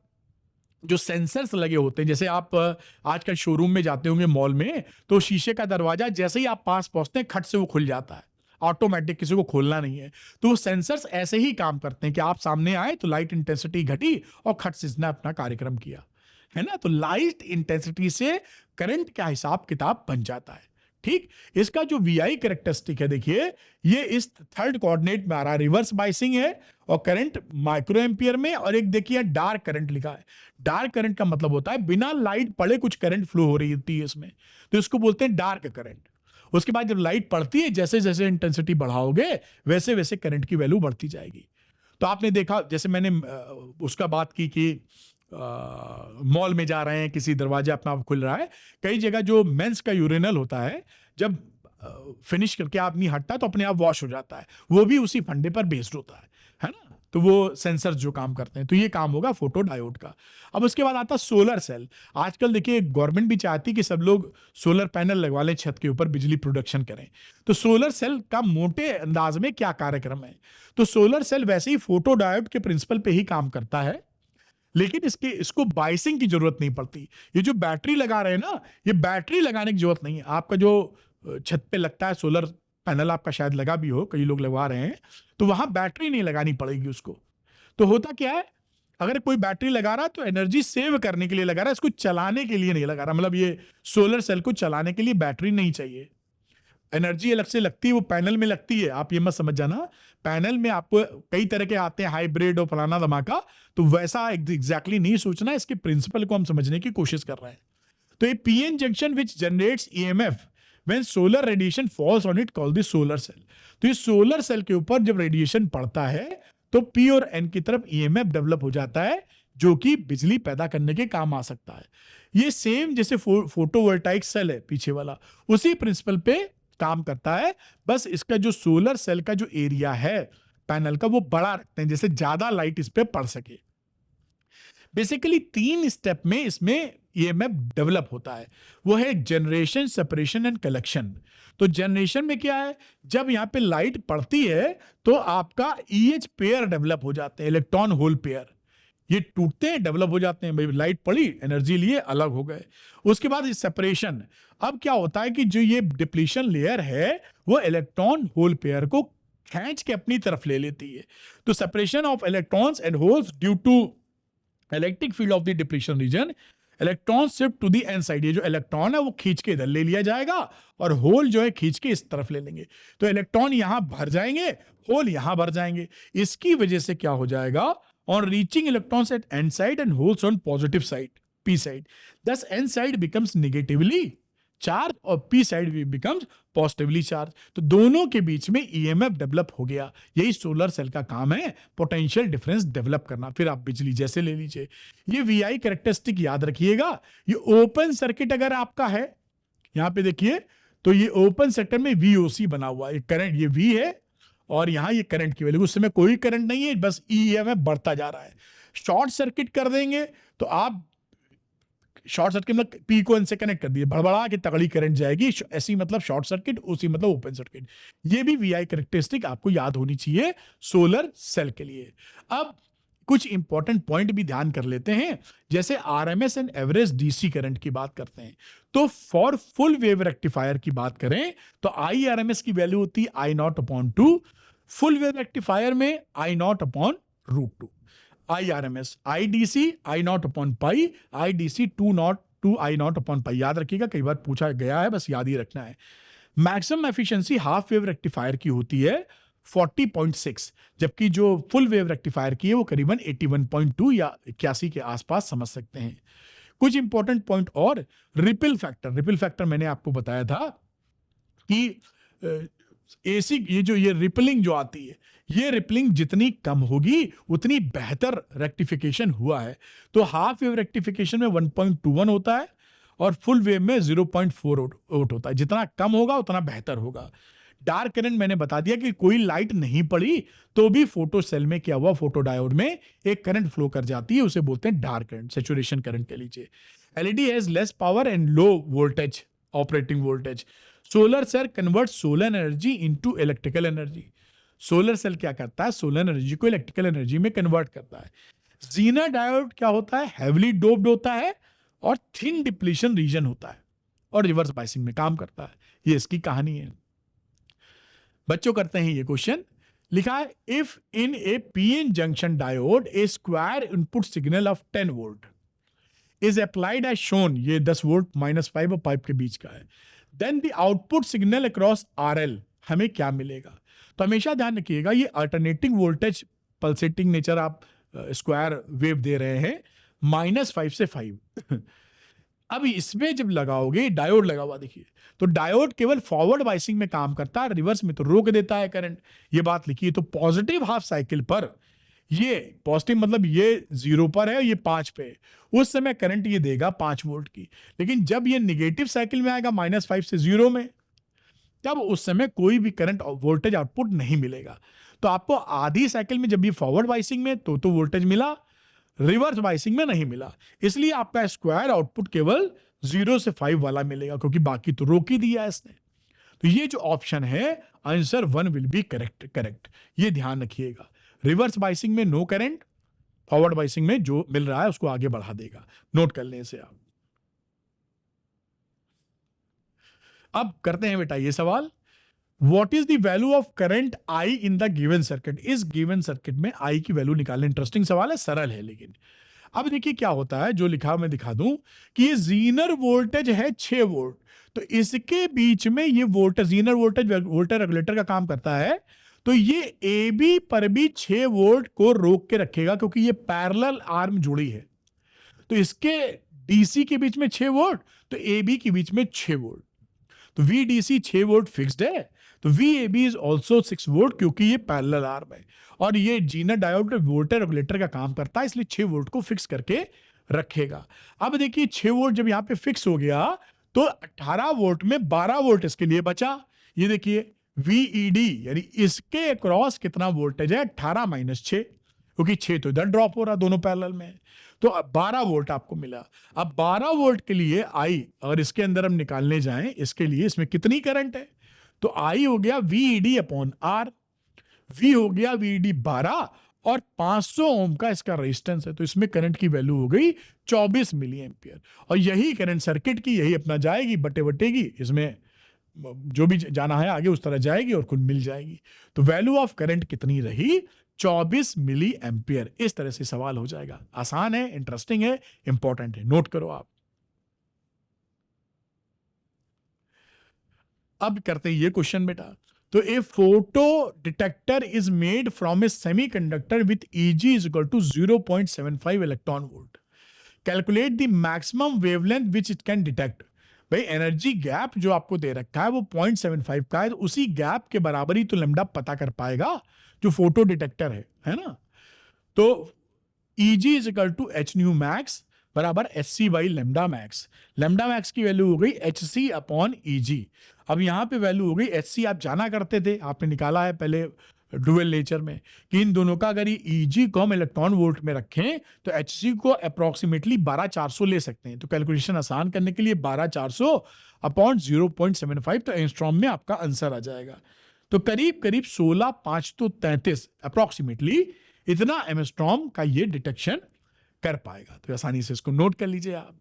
जो सेंसर्स लगे होते हैं, जैसे आप आजकल शोरूम में जाते होंगे मॉल में, तो शीशे का दरवाजा जैसे ही आप पास पहुंचते हैं खट से वो खुल जाता है, ऑटोमेटिक, किसी को खोलना नहीं है। तो वो सेंसर्स ऐसे ही काम करते हैं कि आप सामने आए तो लाइट इंटेंसिटी घटी और खट से इसने अपना कार्यक्रम किया, है ना। तो लाइट इंटेंसिटी से करंट का हिसाब किताब बन जाता है। ठीक, इसका जो वीआई कैरेक्टरिस्टिक है, देखिए ये इस थर्ड कोऑर्डिनेट में आ रहा है, रिवर्स बाइसिंग है और करंट माइक्रो एम्पियर में। और एक देखिए डार्क करंट लिखा है। डार्क करंट का मतलब होता है बिना लाइट पड़े कुछ करंट फ्लो हो रही होती है इसमें, तो इसको बोलते हैं डार्क करंट। उसके बाद जब लाइट पड़ती है, जैसे जैसे इंटेंसिटी बढ़ाओगे वैसे वैसे करंट की वैल्यू बढ़ती जाएगी। तो आपने देखा, जैसे मैंने उसका बात की कि मॉल में जा रहे हैं, किसी दरवाजा अपना खुल रहा है, कई जगह जो मेंस का यूरिनल होता है, जब फिनिश करके आदमी हटता है तो अपने आप वॉश हो जाता है, वो भी उसी फंडे पर बेस्ड होता है ना। तो वो सेंसर जो काम करते हैं, तो ये काम होगा फोटो डायोड का। अब उसके बाद आता सोलर सेल। आजकल देखिए गवर्नमेंट भी चाहती है कि सब लोग सोलर पैनल लगवा लें, छत के ऊपर बिजली प्रोडक्शन करें। तो सोलर सेल का मोटे अंदाज में क्या कार्यक्रम है, तो सोलर सेल वैसे ही फोटो डायोड के प्रिंसिपल पे ही काम करता है, लेकिन इसको बाइसिंग की जरूरत नहीं पड़ती। ये जो बैटरी लगा रहे हैं ना, ये बैटरी लगाने की जरूरत नहीं है। आपका जो छत पे लगता है सोलर पैनल, आपका शायद लगा भी हो, कई लोग लगवा रहे हैं, तो वहां बैटरी नहीं लगानी पड़ेगी उसको। तो होता क्या है, अगर कोई बैटरी लगा रहा है तो एनर्जी सेव करने के लिए लगा रहा है, इसको चलाने के लिए नहीं लगा रहा। मतलब ये सोलर सेल को चलाने के लिए बैटरी नहीं चाहिए, एनर्जी अलग से लगती है, वो पैनल में लगती है। आप ये मत समझ जाना, पैनल में आपको कई तरह के आते हैं, हाइब्रिड और फलाना धमाका, तो वैसा एग्जैक्टली नहीं सोचना। इसके प्रिंसिपल को हम समझने की कोशिश कर रहे हैं। तो ये PN junction which generates EMF when solar radiation falls on it called the solar cell. तो ये सोलर सेल के ऊपर जब रेडिएशन पड़ता है तो पी और एन की तरफ ईएमएफ डेवलप हो जाता है, जो कि बिजली पैदा करने के काम आ सकता है। ये सेम जैसे फोटोवोल्टाइक सेल है पीछे वाला, उसी प्रिंसिपल पे काम करता है। बस इसका जो सोलर सेल का जो एरिया है पैनल का, वो बड़ा रखते हैं, जैसे ज्यादा लाइट इस पे पड़ सके। बेसिकली 3 स्टेप में इसमें ईएमएफ डेवलप होता है। वो है जनरेशन, सेपरेशन एंड कलेक्शन। तो जनरेशन में क्या है, जब यहाँ पे लाइट पड़ती है तो आपका ईएच पेयर डेवलप हो जाते हैं, इलेक्ट्रॉन होल पेयर, ये टूटते हैं, डेवलप हो जाते हैं। भाई लाइट पड़ी, एनर्जी लिए, अलग हो गए। उसके बाद ये सेपरेशन। अब क्या होता है कि जो ये डिप्लीशन लेयर है वो इलेक्ट्रॉन होल पेयर को खींच के अपनी तरफ ले लेती है। तो separation of electrons and holes due to electric field of the depletion region, electron shift to the N side. ये जो इलेक्ट्रॉन है वो खींच के इधर ले लिया जाएगा और होल जो है खींच के इस तरफ ले लेंगे। तो इलेक्ट्रॉन यहां भर जाएंगे, होल यहां भर जाएंगे। इसकी वजह से क्या हो जाएगा, on reaching electrons at n side and holes on positive side, p side, thus n side becomes negatively charged और p side becomes positively charged। तो दोनों के बीच में EMF डेवलप हो गया। यही सोलर सेल का काम है, पोटेंशियल डिफरेंस डेवलप करना। फिर आप बिजली जैसे ले लीजिए। ये VI कैरेक्टरिस्टिक याद रखिएगा। ये ओपन सर्किट अगर आपका है, यहां पे देखिए, तो ये ओपन सर्किट में VOC बना हुआ है, करंट ये V है और यहां ये करंट की वैल्यू, उस समय कोई करंट नहीं है, बस ईएमएफ बढ़ता जा रहा है। शॉर्ट सर्किट कर देंगे तो आप शॉर्ट सर्किट मतलब पी को इनसे कनेक्ट कर दिए, भड़बड़ा के तगड़ी करंट जाएगी, ऐसी मतलब शॉर्ट सर्किट, उसी मतलब ओपन सर्किट। ये भी वीआई कैरेक्टरिस्टिक आपको याद होनी चाहिए सोलर सेल के लिए। अब कुछ इंपॉर्टेंट पॉइंट भी ध्यान कर लेते हैं, जैसे RMS and average DC current की बात करते हैं। तो फॉर फुल वेव रेक्टिफायर की बात करें तो आई आरएमएस की वैल्यू होती है I0/2, फुल वेव रेक्टिफायर में I0/√2। आई RMS, IDC I0/π, IDC 2 I0/π। याद रखिएगा, कई बार पूछा गया है, बस याद ही रखना है। Maximum efficiency half wave rectifier की होती है 40.6, जबकि जो फुल वेव रेक्टिफायर की है वो करीबन 81.2 या 81 के आसपास समझ सकते हैं। कुछ इंपॉर्टेंट पॉइंट और, रिपल फैक्टर मैंने आपको बताया था कि एसी ये रिपलिंग जो आती है, ये रिपलिंग जितनी कम होगी उतनी बेहतर रेक्टिफिकेशन हुआ है। तो हाफ वेव रेक्टिफिकेशन में 1.21 होता है और फुल वेव में 0.48 होता है। जितना कम होगा उतना बेहतर होगा। डार्क करंट मैंने बता दिया कि कोई लाइट नहीं पड़ी तो भी फोटो सेल में क्या हुआ, फोटो डायोड में एक करंट फ्लो कर जाती है, उसे बोलते हैं डार्क करंट, सैचुरेशन करंट कह लीजिए। LED has less power and low voltage, operating voltage. Solar cell convert solar energy into electrical energy. Solar cell क्या करता है, सोलर एनर्जी को इलेक्ट्रिकल एनर्जी में कन्वर्ट करता है। जीना डायोड क्या होता है, हेवली डोप्ड होता है और थिन डिप्लीशन रीजन होता है और रिवर्स बायसिंग में काम करता है। ये इसकी कहानी है। बच्चों करते हैं ये क्वेश्चन, लिखा है if in a PN junction diode a square input signal of 10 volt is applied as shown, ये 10 वोल्ट -5 और पाइप के बीच का है, then the output signal across RL, हमें क्या मिलेगा। तो हमेशा ध्यान रखिएगा ये अल्टरनेटिंग वोल्टेज पल्सेटिंग नेचर आप स्क्वायर वेव दे रहे हैं -5 से 5 अब इसमें जब लगाओगे, डायोड लगा हुआ देखिए, तो डायोड केवल फॉरवर्ड बाइसिंग में काम करता है, रिवर्स में तो रोक देता है करंट, ये बात लिखिए। तो पॉजिटिव हाफ साइकिल पर, ये पॉजिटिव मतलब ये 0 पर है, ये 5 पे है, उस समय करंट ये देगा 5 वोल्ट की। लेकिन जब ये निगेटिव साइकिल में आएगा -5 से 0 में, तब उस समय कोई भी करंट वोल्टेज आउटपुट नहीं मिलेगा। तो आपको आधी साइकिल में जब ये फॉरवर्ड बाइसिंग में तो वोल्टेज मिला, रिवर्स बाइसिंग में नहीं मिला, इसलिए आपका स्क्वायर आउटपुट केवल 0 से 5 वाला मिलेगा, क्योंकि बाकी तो रोक ही दिया इसने। तो ये जो ऑप्शन है आंसर 1 विल बी करेक्ट। ये ध्यान रखिएगा, रिवर्स बाइसिंग में नो करंट, फॉरवर्ड बाइसिंग में जो मिल रहा है उसको आगे बढ़ा देगा। नोट कर लें इसे आप। अब करते हैं बेटा ये सवाल, What is the value of current I in the given circuit? इस given circuit में I की वैल्यू निकालना। इंटरेस्टिंग सवाल है, सरल है लेकिन। अब देखिए क्या होता है, जो लिखा मैं दिखा दूं कि ये जीनर वोल्टेज है 6 वोल्ट, तो इसके बीच में ये voltage, Zener voltage voltage regulator का काम करता है, तो ये ए बी पर भी 6 वोल्ट को रोक के रखेगा, क्योंकि ये पैरेलल आर्म जुड़ी है। तो इसके डीसी के बीच में 6 वोल्ट, तो ए बी के बीच में 6 वोल्ट, तो VDC 6 वोल्ट फिक्स्ड है, तो VAB इज ऑल्सो 6 वोल्ट, क्योंकि ये पैरेलल आर्म है और ये जीनर डायोड वोल्टेज रेगुलेटर का काम करता है, इसलिए 6 वोल्ट को फिक्स करके रखेगा। अब देखिए 6 वोल्ट जब यहां पे फिक्स हो गया तो 18 वोल्ट में 12 वोल्ट इसके लिए बचा। ये देखिए VED यानी इसके अक्रॉस कितना वोल्टेज है, 18 - 6, क्योंकि 6 तो इधर ड्रॉप हो रहा, दोनों पैरेलल में, तो 12 वोल्ट आपको मिला। अब 12 वोल्ट के लिए आई अगर इसके अंदर हम निकालने जाएं, इसके लिए इसमें कितनी करंट है, तो आई हो गया VED/R, V हो गया VED 12 और 500 ओम का इसका रेजिस्टेंस है, तो इसमें करंट की वैल्यू हो गई 24 मिली एम्पियर। और यही करंट सर्किट की, यही अपना जाएगी बटेगी, इसमें जो भी जाना है आगे उस तरह जाएगी और कुल मिल जाएगी। तो वैल्यू ऑफ करंट कितनी रही, 24 मिली एम्पियर। इस तरह से सवाल हो जाएगा। आसान है, इंटरेस्टिंग है, इंपॉर्टेंट है, नोट करो आप। अब करते हैं ये क्वेश्चन बेटा, तो a photo detector is made from a semiconductor with EG is equal to 0.75 electron volt. Calculate the maximum wavelength which it can detect. भाई एनर्जी गैप जो आपको दे रखा है वो 0.75 का है, तो उसी गैप के बराबर ही तो लैम्डा पता कर पाएगा जो फोटो डिटेक्टर है ना। तो EG is equal to h nu max बराबर HC/लैम्डा मैक्स। लैम्डा मैक्स की वैल्यू हो गई HC/EG। अब यहां पे वैल्यू हो गई HC, आप जाना करते थे, आपने निकाला है पहले डुअल नेचर में कि इन दोनों का अगर EG को हम इलेक्ट्रॉन वोल्ट में रखें तो HC को अप्रोक्सीमेटली 12400 ले सकते हैं। तो कैलकुलेशन आसान करने के लिए 12400/0.75, तो एंगस्ट्रॉम में आपका आंसर आ जाएगा। तो करीब करीब 16×5 तो 33 अप्रोक्सीमेटली इतना एंगस्ट्रॉम का ये डिटेक्शन कर पाएगा। तो आसानी से इसको नोट कर लीजिए आप।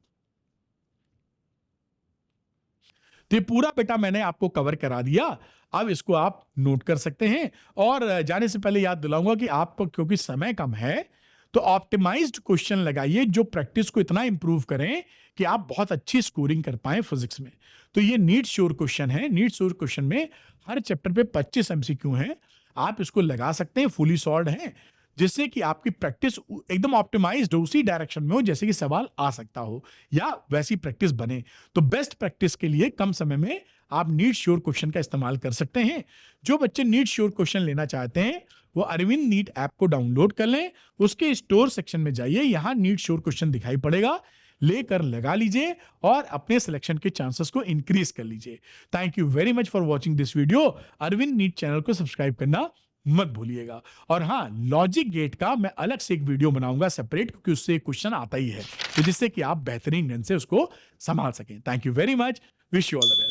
तो ये पूरा बेटा मैंने आपको कवर करा दिया, अब इसको आप नोट कर सकते हैं। और जाने से पहले याद दिलाऊंगा कि आपको क्योंकि समय कम है तो ऑप्टिमाइज्ड क्वेश्चन लगाइए जो प्रैक्टिस को इतना इंप्रूव करें कि आप बहुत अच्छी स्कोरिंग कर पाएं फिजिक्स में। तो ये नीट श्योर क्वेश्चन है। नीट श्योर क्वेश्चन में हर चैप्टर पे 25 MCQ हैं, आप इसको लगा सकते हैं, फुली सॉल्व्ड हैं। जिससे कि आपकी प्रैक्टिस एकदम ऑप्टिमाइज्ड हो, उसी डायरेक्शन में हो जैसे कि सवाल आ सकता हो या वैसी प्रैक्टिस बने। तो बेस्ट प्रैक्टिस के लिए कम समय में आप नीट श्योर क्वेश्चन का इस्तेमाल कर सकते हैं। जो बच्चे नीट श्योर क्वेश्चन लेना चाहते हैं वो अरविंद नीट ऐप को डाउनलोड कर लें, उसके स्टोर सेक्शन में जाइए, यहां नीट श्योर क्वेश्चन दिखाई पड़ेगा, लेकर लगा लीजिए और अपने सिलेक्शन के चांसेस को इंक्रीज कर लीजिए। Thank you very much for watching this video. Arvind NEET channel को सब्सक्राइब करना मत भूलिएगा। और हाँ, लॉजिक गेट का मैं अलग से एक वीडियो बनाऊंगा सेपरेट, क्योंकि उससे एक क्वेश्चन आता ही है, तो जिससे कि आप बेहतरीन ढंग से उसको संभाल सकें। Thank you very much, wish you all the best.